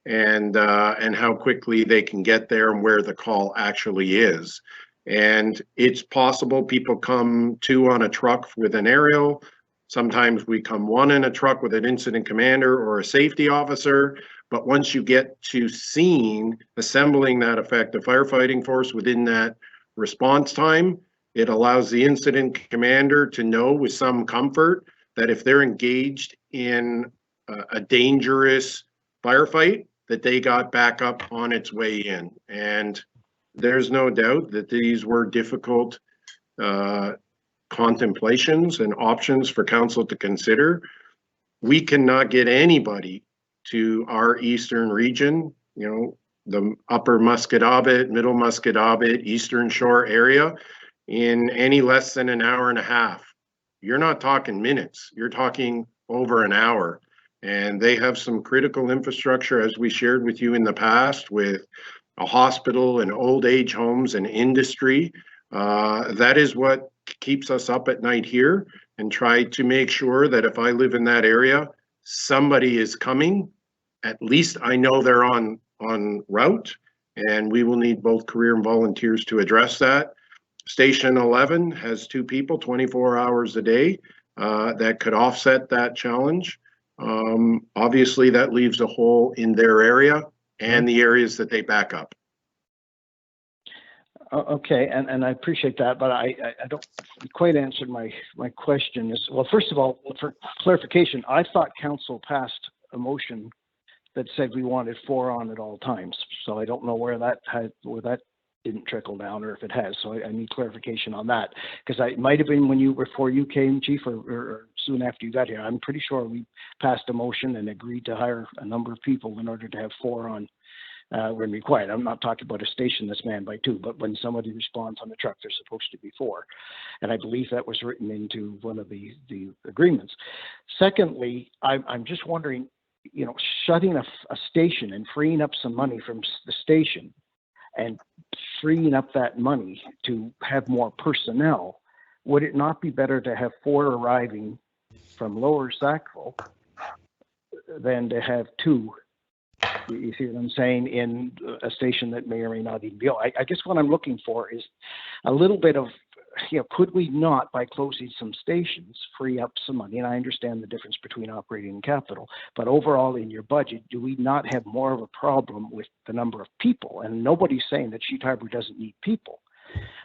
and how quickly they can get there and where the call actually is. And it's possible people come 2 on a truck with an aerial. Sometimes we come 1 in a truck with an incident commander or a safety officer. But once you get to scene, assembling that effective firefighting force within that response time, it allows the incident commander to know with some comfort that if they're engaged in a dangerous firefight, that they got backup on its way in. And there's no doubt that these were difficult contemplations and options for council to consider. We cannot get anybody to our eastern region, the upper Musquodoboit, middle Musquodoboit, Eastern Shore area, in any less than an hour and a half. You're not talking minutes, you're talking over an hour. And they have some critical infrastructure, as we shared with you in the past, with a hospital and old age homes and industry. That is what keeps us up at night here, and try to make sure that if I live in that area, somebody is coming. At least I know they're on route, and we will need both career and volunteers to address that. Station 11 has 2 people 24 hours a day that could offset that challenge. Obviously, that leaves a hole in their area and the areas that they back up. Okay, and I appreciate that, but I don't quite answer my question. Well, first of all, for clarification, I thought council passed a motion that said we wanted 4 on at all times. So I don't know where that didn't trickle down, or if it has. So I need clarification on that, because it might have been before you came, Chief, or soon after you got here. I'm pretty sure we passed a motion and agreed to hire a number of people in order to have 4 on when required. I'm not talking about a station that's manned by 2, but when somebody responds on the truck, there's supposed to be 4. And I believe that was written into one of the agreements. Secondly, I'm just wondering, shutting a station and freeing up some money from the station and freeing up that money to have more personnel, would it not be better to have 4 arriving from Lower Sackville than to have 2, you see what I'm saying, in a station that may or may not even be? I guess what I'm looking for is a little bit of, could we not, by closing some stations, free up some money? And I understand the difference between operating and capital, but overall in your budget, do we not have more of a problem with the number of people? And nobody's saying that Sheet Harbor doesn't need people.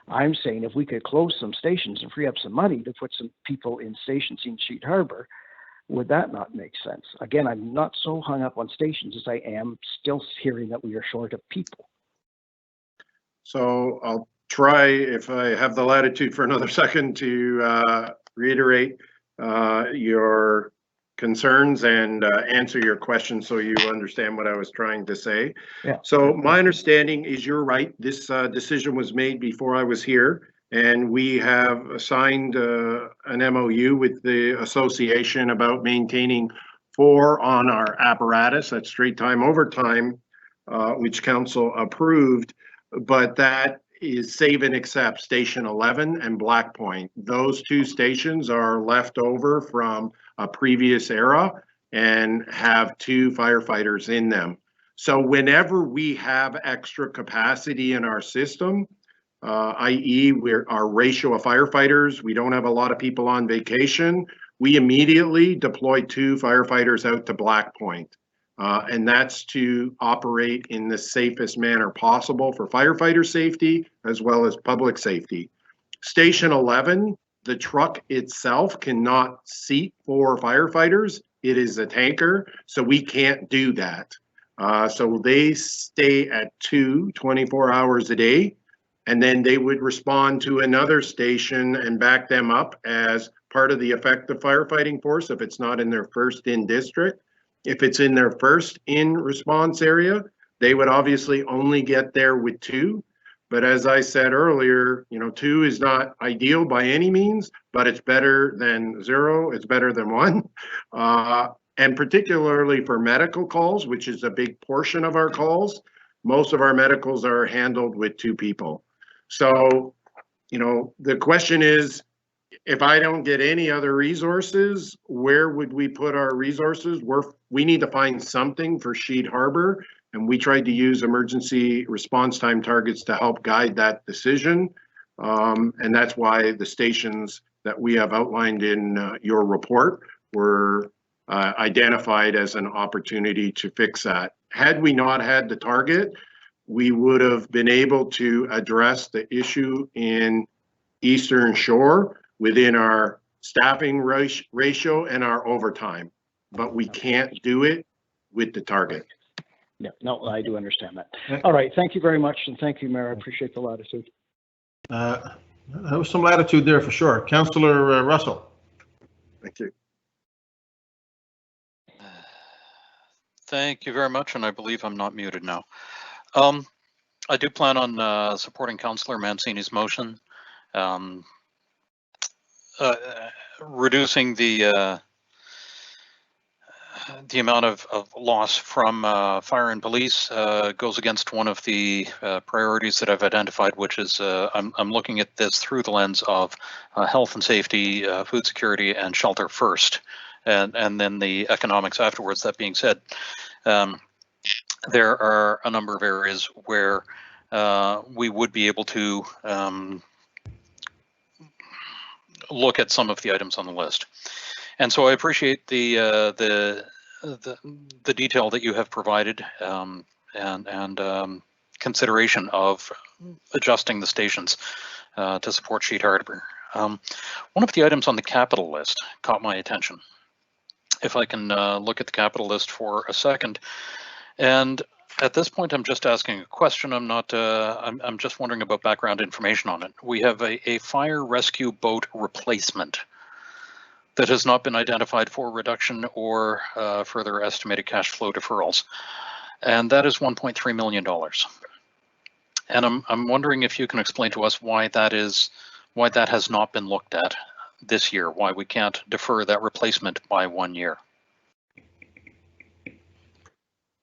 I'm saying if we could close some stations and free up some money to put some people in stations in Sheet Harbor, would that not make sense? Again, I'm not so hung up on stations as I am still hearing that we are short of people. So I'll try, if I have the latitude for another second, to reiterate your concerns and answer your question so you understand what I was trying to say. Yeah. So my understanding is you're right. This decision was made before I was here, and we have signed an MOU with the association about maintaining 4 on our apparatus. That's straight time overtime, which council approved, but that is Save and Accept Station 11 and Black Point. Those two stations are left over from a previous era and have 2 firefighters in them. So whenever we have extra capacity in our system, i.e. our ratio of firefighters, we don't have a lot of people on vacation, we immediately deploy 2 firefighters out to Black Point. And that's to operate in the safest manner possible for firefighter safety as well as public safety. Station 11, the truck itself cannot seat 4 firefighters. It is a tanker, so we can't do that. So they stay at 24 hours a day, and then they would respond to another station and back them up as part of the effective firefighting force if it's not in their first in district. If it's in their first in response area, they would obviously only get there with 2. But as I said earlier, 2 is not ideal by any means, but it's better than 0. It's better than 1. And particularly for medical calls, which is a big portion of our calls, most of our medicals are handled with 2 people. So, the question is, if I don't get any other resources, where would we put our resources? We need to find something for Sheet Harbor, and we tried to use emergency response time targets to help guide that decision. And that's why the stations that we have outlined in your report were identified as an opportunity to fix that. Had we not had the target, we would have been able to address the issue in Eastern Shore within our staffing ratio and our overtime, but we can't do it with the target. Yeah, no, I do understand that. All right, thank you very much, and thank you, Mayor. I appreciate the latitude. There was some latitude there for sure. Councillor Russell. Thank you. Thank you very much, and I believe I'm not muted now. I do plan on supporting Councillor Mancini's motion, reducing the amount of loss from fire and police goes against one of the priorities that I've identified, which is I'm looking at this through the lens of health and safety, food security, and shelter first, and then the economics afterwards. That being said, there are a number of areas where we would be able to look at some of the items on the list. And so I appreciate the detail that you have provided and consideration of adjusting the stations to support Sheet Harbor. One of the items on the capital list caught my attention. If I can look at the capital list for a second, and at this point, I'm just asking a question. I'm not. I'm just wondering about background information on it. We have a fire rescue boat replacement that has not been identified for reduction or further estimated cash flow deferrals, and that is $1.3 million. And I'm wondering if you can explain to us why that is, why that has not been looked at this year, why we can't defer that replacement by 1 year.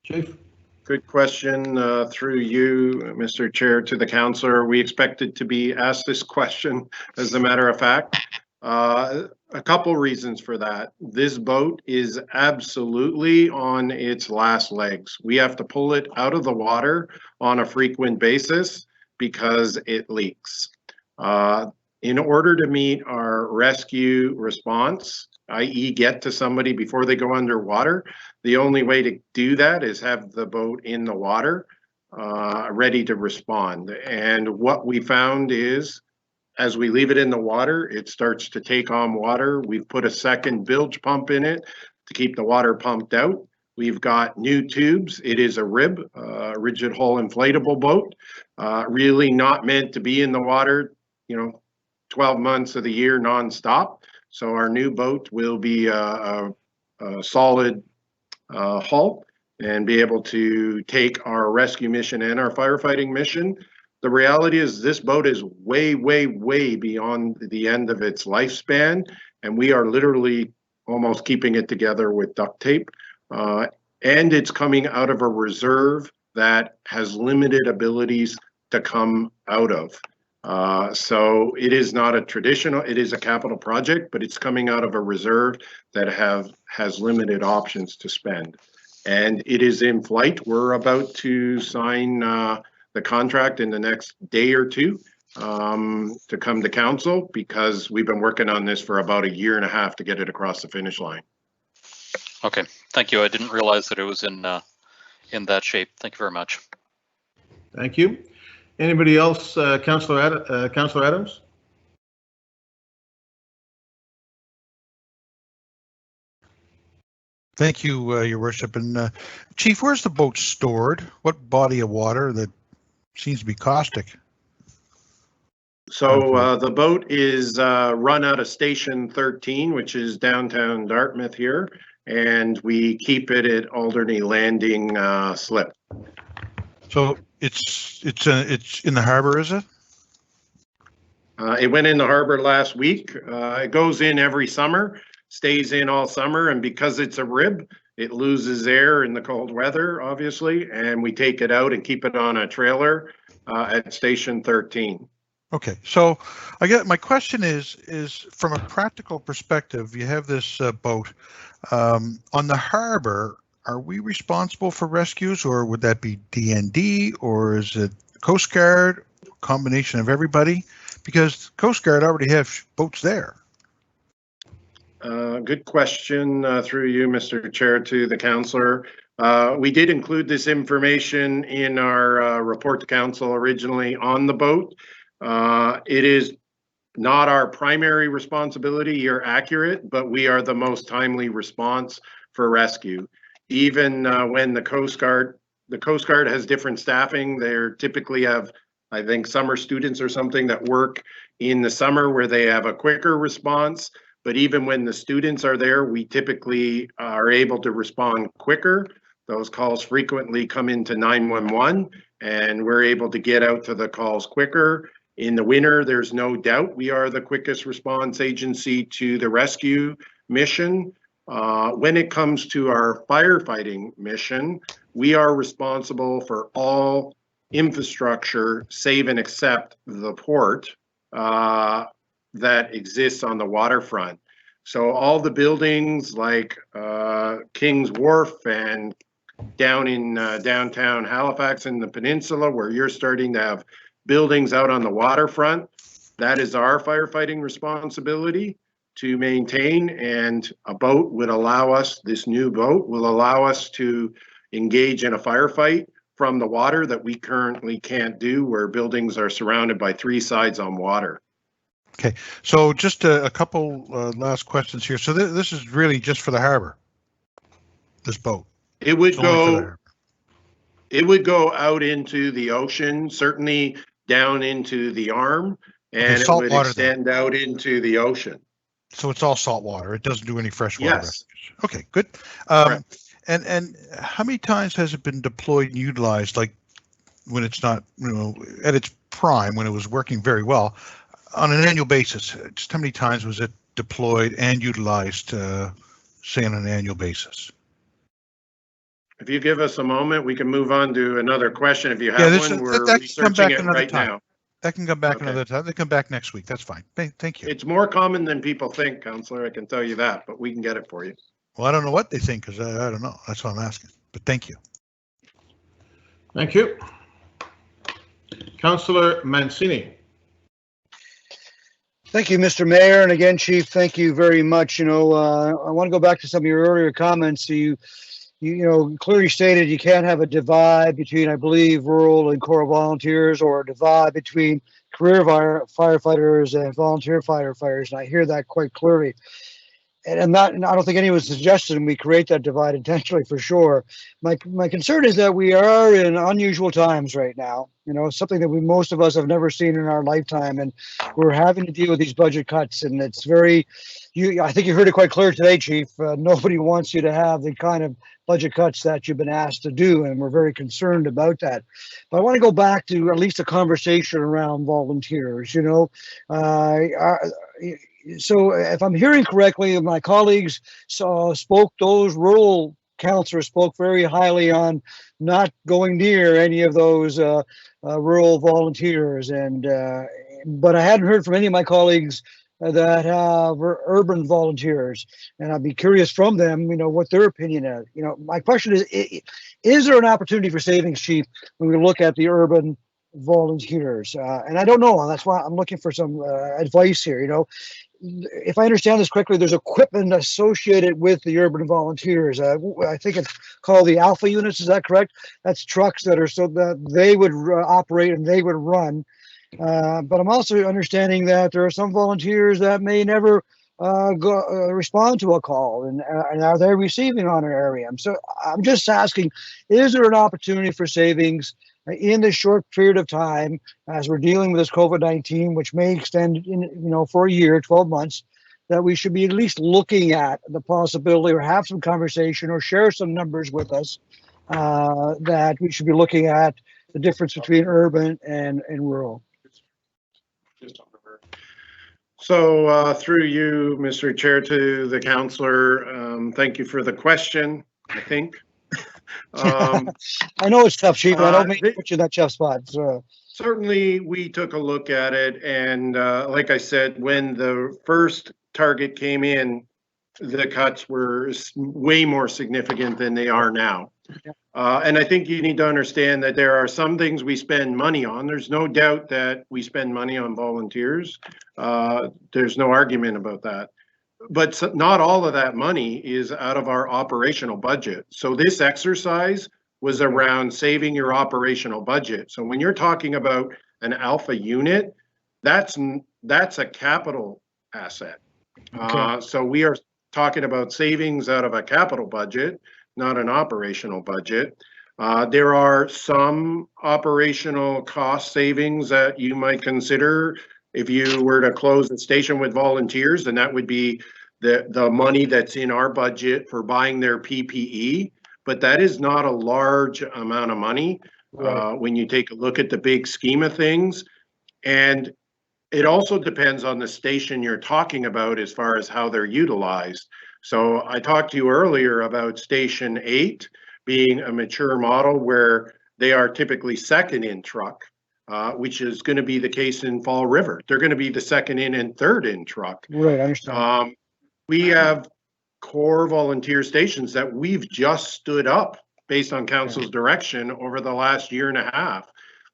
Chief. Good question through you, Mr. Chair, to the councillor. We expected to be asked this question, as a matter of fact. A couple reasons for that. This boat is absolutely on its last legs. We have to pull it out of the water on a frequent basis because it leaks. In order to meet our rescue response, i.e. get to somebody before they go underwater, the only way to do that is have the boat in the water, ready to respond. And what we found is, as we leave it in the water, it starts to take on water. We've put a second bilge pump in it to keep the water pumped out. We've got new tubes. It is a RIB, rigid hull inflatable boat, really not meant to be in the water, 12 months of the year nonstop. So our new boat will be a solid hull and be able to take our rescue mission and our firefighting mission. The reality is this boat is way, way, way beyond the end of its lifespan, and we are literally almost keeping it together with duct tape. And it's coming out of a reserve that has limited abilities to come out of. So it is not a traditional, it is a capital project, but it's coming out of a reserve that has limited options to spend. And it is in flight. We're about to sign the contract in the next day or two to come to council, because we've been working on this for about a year and a half to get it across the finish line. Okay, thank you. I didn't realize that it was in that shape. Thank you very much. Thank you. Anybody else? Councillor Adams? Thank you, Your Worship. And Chief, where's the boat stored? What body of water that seems to be caustic? So the boat is run out of Station 13, which is downtown Dartmouth here, and we keep it at Alderney Landing slip. So it's in the harbor, is it? It went in the harbor last week. It goes in every summer, stays in all summer, and because it's a rib, it loses air in the cold weather, obviously, and we take it out and keep it on a trailer at Station 13. Okay, so I get my question is from a practical perspective, you have this boat on the harbor. Are we responsible for rescues, or would that be DND, or is it Coast Guard, combination of everybody? Because Coast Guard already have boats there. Good question through you, Mr. Chair, to the councillor. We did include this information in our report to council originally on the boat. It is not our primary responsibility, you're accurate, but we are the most timely response for rescue. Even when the Coast Guard has different staffing. They typically have, I think, summer students or something that work in the summer where they have a quicker response. But even when the students are there, we typically are able to respond quicker. Those calls frequently come into 911, and we're able to get out to the calls quicker. In the winter, there's no doubt we are the quickest response agency to the rescue mission. When it comes to our firefighting mission, we are responsible for all infrastructure, save and except the port that exists on the waterfront. So all the buildings like King's Wharf and down in downtown Halifax in the peninsula, where you're starting to have buildings out on the waterfront, that is our firefighting responsibility to maintain, and a boat would allow us, this new boat will allow us to engage in a firefight from the water that we currently can't do, where buildings are surrounded by three sides on water. Okay, so just a couple last questions here. So this is really just for the harbor, this boat? It would go out into the ocean, certainly down into the arm, and it would extend out into the ocean. So it's all salt water. It doesn't do any fresh water. Yes. Okay, good. And how many times has it been deployed and utilized, like when it's not, at its prime, when it was working very well, on an annual basis? Just how many times was it deployed and utilized, say, on an annual basis? If you give us a moment, we can move on to another question. If you have one, we're researching it right now. That can come back another time. They come back next week. That's fine. Thank you. It's more common than people think, Councillor. I can tell you that, but we can get it for you. Well, I don't know what they think, because I don't know. That's what I'm asking. But thank you. Thank you. Councillor Mancini. Thank you, Mr. Mayor. And again, Chief, thank you very much. I want to go back to some of your earlier comments. You clearly stated you can't have a divide between, I believe, rural and Corps volunteers, or a divide between career firefighters and volunteer firefighters. And I hear that quite clearly. And I don't think anyone suggested we create that divide intentionally, for sure. My concern is that we are in unusual times right now. Something that most of us have never seen in our lifetime, and we're having to deal with these budget cuts. And it's I think you heard it quite clear today, Chief. Nobody wants you to have the kind of budget cuts that you've been asked to do, and we're very concerned about that. But I want to go back to at least a conversation around volunteers. So if I'm hearing correctly, my colleagues spoke those rural councillor spoke very highly on not going near any of those rural volunteers, and but I hadn't heard from any of my colleagues that have urban volunteers, and I'd be curious from them, what their opinion is. My question is there an opportunity for savings, Chief, when we look at the urban volunteers? And I don't know, that's why I'm looking for some advice here. If I understand this correctly, there's equipment associated with the urban volunteers. I think it's called the Alpha units. Is that correct? That's trucks that are so that they would operate and they would run. But I'm also understanding that there are some volunteers that may never respond to a call, and are they receiving honorarium? So I'm just asking, is there an opportunity for savings in this short period of time as we're dealing with this COVID-19, which may extend for a year, 12 months, that we should be at least looking at the possibility or have some conversation or share some numbers with us that we should be looking at the difference between urban and rural? So through you, Mr. Chair, to the councillor, thank you for the question, I think. I know it's tough, Chief, but I don't mean to put you in that tough spot. So. Certainly, we took a look at it, and like I said, when the first target came in, the cuts were way more significant than they are now. And I think you need to understand that there are some things we spend money on. There's no doubt that we spend money on volunteers. There's no argument about that. But not all of that money is out of our operational budget. So this exercise was around saving your operational budget. So when you're talking about an Alpha unit, that's a capital asset. Okay. So we are talking about savings out of a capital budget, not an operational budget. There are some operational cost savings that you might consider if you were to close the station with volunteers, and that would be the money that's in our budget for buying their PPE. But that is not a large amount of money when you take a look at the big scheme of things. And it also depends on the station you're talking about as far as how they're utilized. So I talked to you earlier about Station 8 being a mature model where they are typically second in truck, which is going to be the case in Fall River. They're going to be the second in and third in truck. Right, I understand. We have core volunteer stations that we've just stood up based on council's direction over the last year and a half.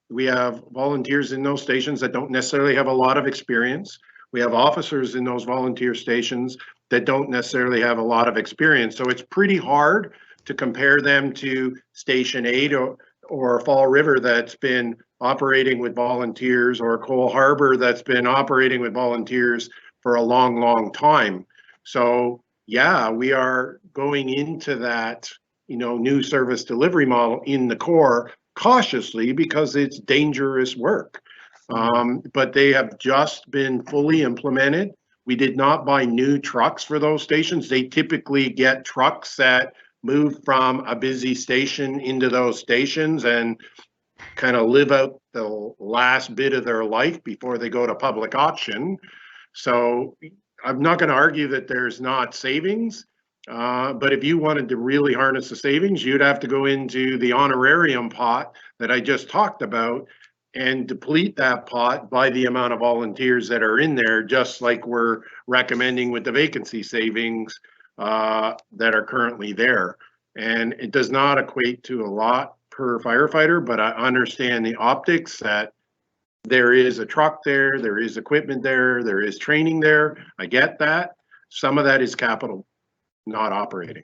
We have volunteers in those stations that don't necessarily have a lot of experience. We have officers in those volunteer stations that don't necessarily have a lot of experience. So it's pretty hard to compare them to Station 8 or Fall River that's been operating with volunteers, or Cole Harbour that's been operating with volunteers for a long, long time. So yeah, we are going into that, new service delivery model in the core cautiously because it's dangerous work. But they have just been fully implemented. We did not buy new trucks for those stations. They typically get trucks that move from a busy station into those stations and kind of live out the last bit of their life before they go to public auction. So I'm not going to argue that there's not savings, but if you wanted to really harness the savings, you'd have to go into the honorarium pot that I just talked about and deplete that pot by the amount of volunteers that are in there, just like we're recommending with the vacancy savings that are currently there. And it does not equate to a lot per firefighter, but I understand the optics that there is a truck there, there is equipment there, there is training there. I get that. Some of that is capital, not operating.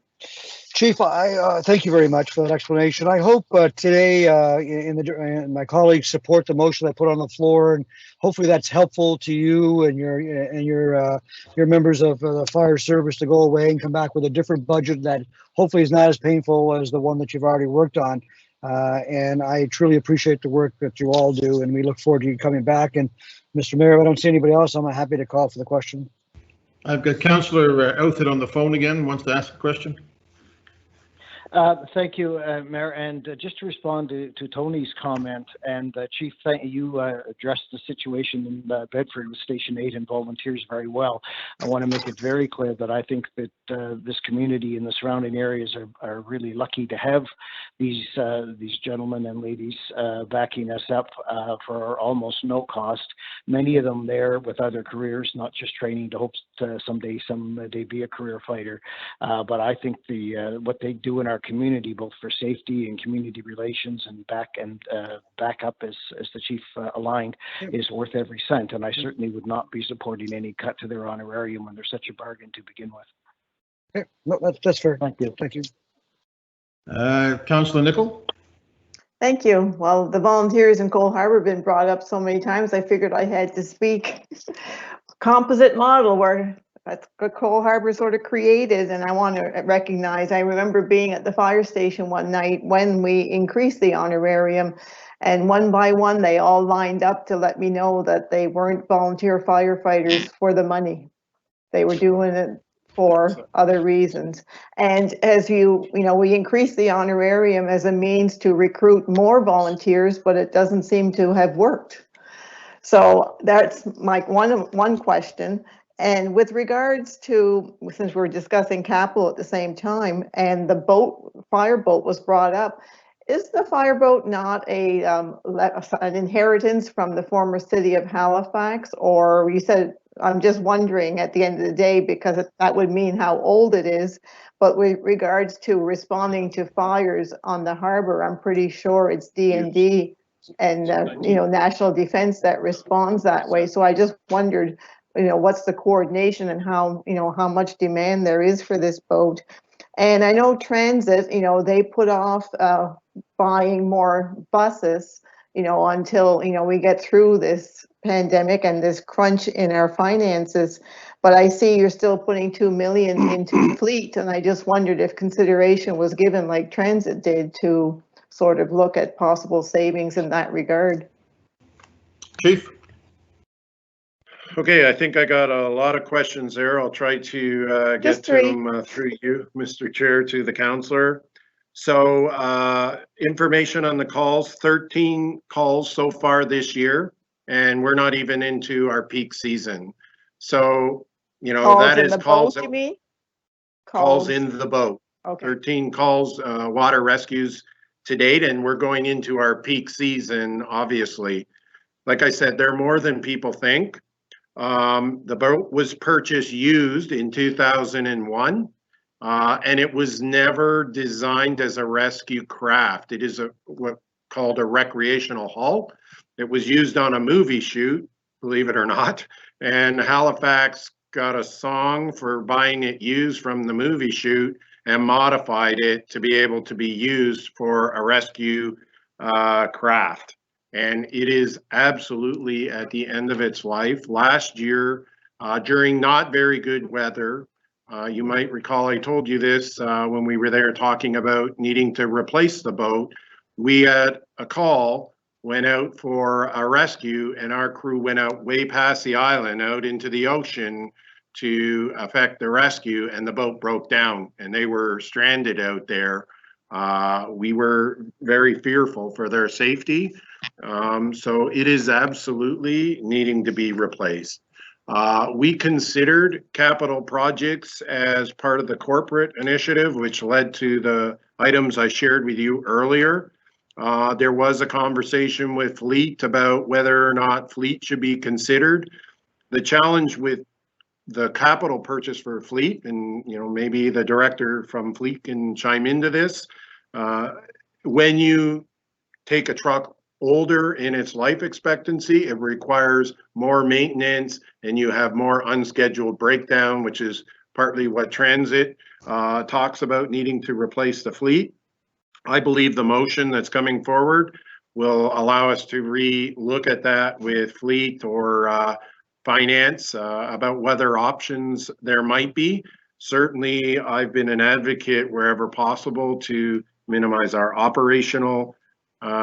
Chief, I thank you very much for that explanation. I hope today and my colleagues support the motion I put on the floor, and hopefully that's helpful to you and your members of the fire service to go away and come back with a different budget that hopefully is not as painful as the one that you've already worked on. And I truly appreciate the work that you all do, and we look forward to you coming back. And Mr. Mayor, if I don't see anybody else, I'm happy to call for the question. I've got Councillor Outfit on the phone again, wants to ask a question. Thank you, Mayor. And just to respond to Tony's comment, and Chief, you addressed the situation in Bedford with Station 8 and volunteers very well. I want to make it very clear that I think that this community and the surrounding areas are really lucky to have these gentlemen and ladies backing us up for almost no cost. Many of them there with other careers, not just training to hope to someday be a career fighter. But I think what they do in our community, both for safety and community relations and back up as the chief aligned, is worth every cent. And I certainly would not be supporting any cut to their honorarium when they're such a bargain to begin with. Okay, no, that's fair. Thank you. Thank you. Councillor Nicol? Thank you. Well, the volunteers in Cole Harbour have been brought up so many times, I figured I had to speak. Composite model where that's what Cole Harbour sort of created, and I want to recognize, I remember being at the fire station one night when we increased the honorarium, and one by one they all lined up to let me know that they weren't volunteer firefighters for the money. They were doing it for other reasons. And as we increased the honorarium as a means to recruit more volunteers, but it doesn't seem to have worked. So that's my one question. And with regards to, since we're discussing capital at the same time, and the fireboat was brought up, is the fireboat not an inheritance from the former city of Halifax? Or you said, I'm just wondering at the end of the day, because that would mean how old it is. But with regards to responding to fires on the harbor, I'm pretty sure it's D&D and National Defense that responds that way. So I just wondered, what's the coordination and how much demand there is for this boat. And I know transit, they put off buying more buses, until, we get through this pandemic and this crunch in our finances. But I see you're still putting $2 million into fleet. And I just wondered if consideration was given, like transit did, to sort of look at possible savings in that regard. Chief? Okay, I think I got a lot of questions there. I'll try to get to them through you, Mr. Chair, to the councillor. So information on the calls, 13 calls so far this year, and we're not even into our peak season. So, that is calls, boat, you mean? Calls in the boat. Okay. 13 calls, water rescues to date, and we're going into our peak season, obviously. Like I said, they're more than people think. The boat was purchased used in 2001, and it was never designed as a rescue craft. It is what called a recreational hull. It was used on a movie shoot, believe it or not, and Halifax got a song for buying it used from the movie shoot and modified it to be able to be used for a rescue craft. And it is absolutely at the end of its life. Last year, during not very good weather, you might recall I told you this when we were there talking about needing to replace the boat. We had a call, went out for a rescue, and our crew went out way past the island, out into the ocean to effect the rescue, and the boat broke down and they were stranded out there. We were very fearful for their safety. So it is absolutely needing to be replaced. We considered capital projects as part of the corporate initiative, which led to the items I shared with you earlier. There was a conversation with Fleet about whether or not Fleet should be considered. The challenge with the capital purchase for Fleet, and maybe the director from Fleet can chime into this, when you take a truck older in its life expectancy, it requires more maintenance and you have more unscheduled breakdown, which is partly what transit talks about, needing to replace the fleet. I believe the motion that's coming forward will allow us to re-look at that with Fleet or finance about whether options there might be. Certainly, I've been an advocate wherever possible to minimize our operational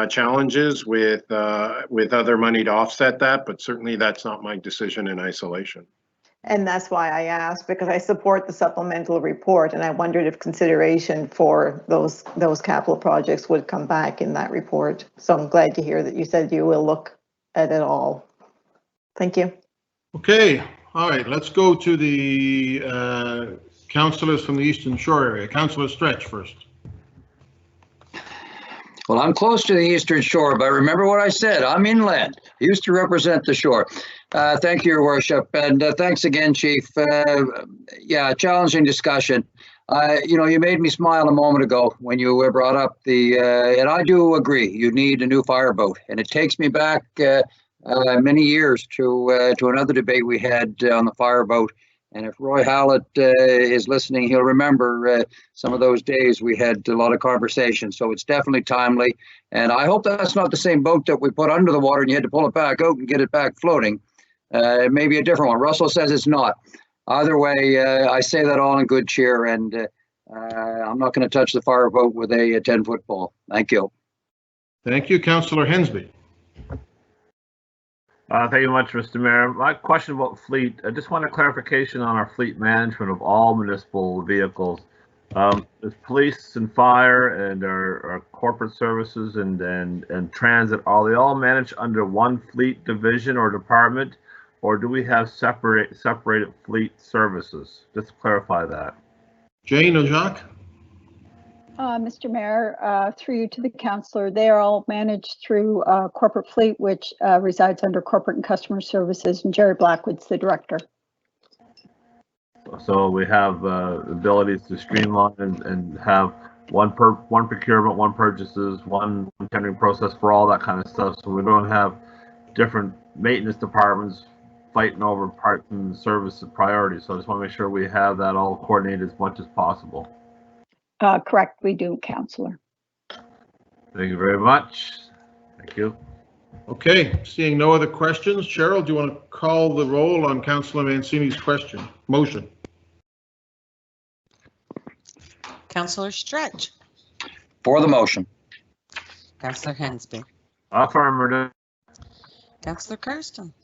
challenges with other money to offset that, but certainly that's not my decision in isolation. And that's why I asked, because I support the supplemental report, and I wondered if consideration for those capital projects would come back in that report. So I'm glad to hear that you said you will look at it all. Thank you. Okay, all right, let's go to the councillors from the Eastern Shore area. Councillor Stretch first. Well, I'm close to the Eastern Shore, but remember what I said, I'm inland, used to represent the shore. Thank you, Your Worship, and thanks again, Chief. Yeah, challenging discussion. You made me smile a moment ago when you brought up and I do agree, you need a new fireboat, and it takes me back many years to another debate we had on the fireboat. And if Roy Hallett is listening, he'll remember some of those days we had a lot of conversation. So it's definitely timely. And I hope that's not the same boat that we put under the water and you had to pull it back out and get it back floating. It may be a different one. Russell says it's not. Either way, I say that all in good cheer. And I'm not going to touch the fireboat with a 10-foot pole. Thank you. Thank you, Councillor Hensby. Thank you much, Mr. Mayor. My question about fleet, I just want a clarification on our fleet management of all municipal vehicles. Is police and fire and our corporate services and transit, are they all managed under one fleet division or department, or do we have separated fleet services? Just to clarify that. Jane or Jacques? Mr. Mayor, through you to the councillor, they are all managed through corporate fleet, which resides under corporate and customer services, and Jerry Blackwood's the director. So we have abilities to streamline and have one procurement, one purchases, one tendering process for all that kind of stuff. So we don't have different maintenance departments fighting over parts and service priorities. So I just want to make sure we have that all coordinated as much as possible. Correct, we do, councillor. Thank you very much. Thank you. Okay, seeing no other questions, Cheryl, do you want to call the roll on Councillor Mancini's motion? Councillor Stretch. For the motion. Councillor Hensby. Affirmative. Councillor Kirsten.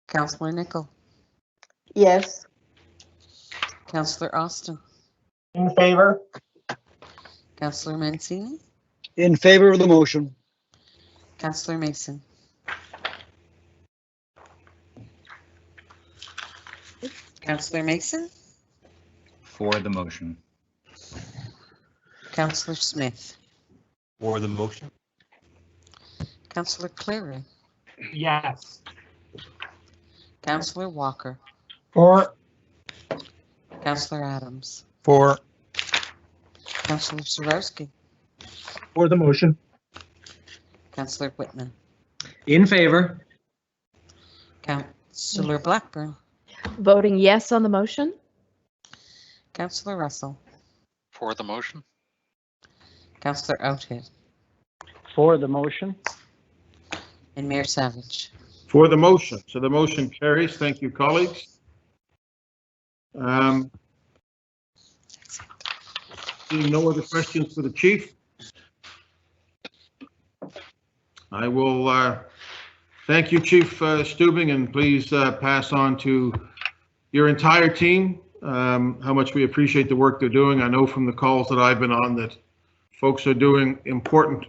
Councillor Nichol. Yes. Councillor Austin. In favor. Councillor Mancini. In favor of the motion. Councillor Mason. Councillor Mason. For the motion. Councillor Smith. For the motion. Councillor Cleary. Yes. Councillor Walker. For. Councillor Adams. For. Councillor Zarowski. For the motion. Councillor Whitman. In favor. Councillor Blackburn. Voting yes on the motion. Councillor Russell. For the motion. Councillor Oathead. For the motion. And Mayor Savage. For the motion. So the motion carries. Thank you, colleagues. Seeing no other questions for the chief, I will thank you, Chief Stubing, and please pass on to your entire team how much we appreciate the work they're doing. I know from the calls that I've been on that folks are doing important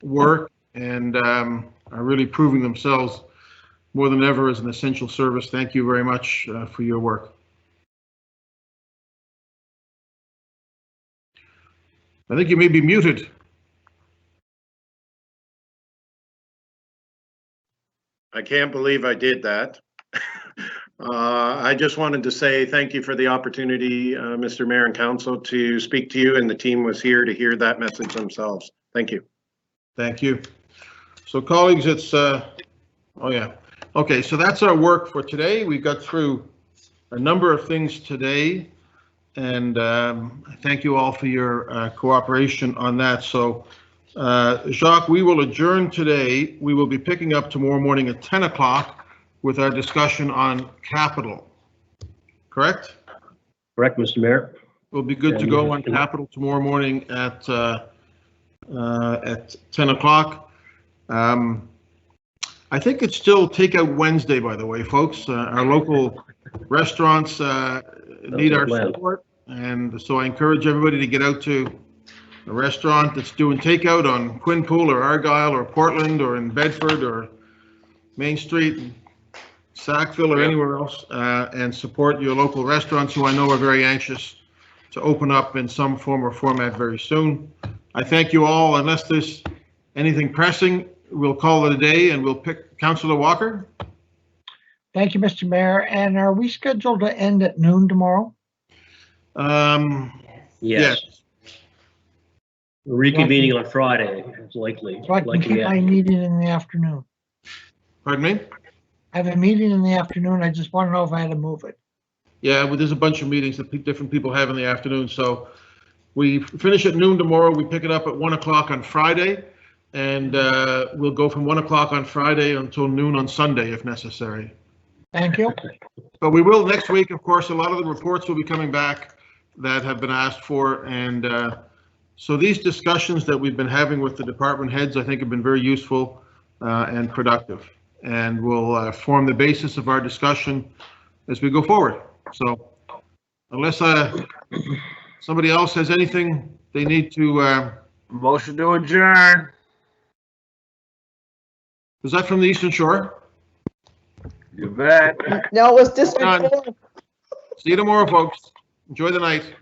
work and are really proving themselves more than ever as an essential service. Thank you very much for your work. I think you may be muted. I can't believe I did that. I just wanted to say thank you for the opportunity, Mr. Mayor and Council, to speak to you, and the team was here to hear that message themselves. Thank you. Thank you. So colleagues, it's, oh yeah. Okay, so that's our work for today. We got through a number of things today, and thank you all for your cooperation on that. So Jacques, we will adjourn today. We will be picking up tomorrow morning at 10 o'clock with our discussion on capital. Correct? Correct, Mr. Mayor. We'll be good to go on capital tomorrow morning at 10 o'clock. I I think it's still Takeout Wednesday, by the way, folks. Our local restaurants need our support. And so I encourage everybody to get out to a restaurant that's doing takeout on Quinpool or Argyle or Portland or in Bedford or Main Street, Sackville or anywhere else, and support your local restaurants who I know are very anxious to open up in some form or format very soon. I thank you all. Unless there's anything pressing, we'll call it a day and we'll pick Councillor Walker. Thank you, Mr. Mayor. And are we scheduled to end at noon tomorrow? Yes. We're reconvening on Friday, it's likely. So I can keep my meeting in the afternoon. Pardon me? I have a meeting in the afternoon. I just want to know if I had to move it. Yeah, well, there's a bunch of meetings that different people have in the afternoon. So we finish at noon tomorrow. We pick it up at 1 o'clock on Friday. And we'll go from 1 o'clock on Friday until noon on Sunday if necessary. Thank you. But we will next week, of course. A lot of the reports will be coming back that have been asked for. And so these discussions that we've been having with the department heads, I think, have been very useful and productive, and will form the basis of our discussion as we go forward. So unless somebody else has anything they need to... Motion to adjourn. Was that from the Eastern Shore? You bet. No, it was District 4. See you tomorrow, folks. Enjoy the night.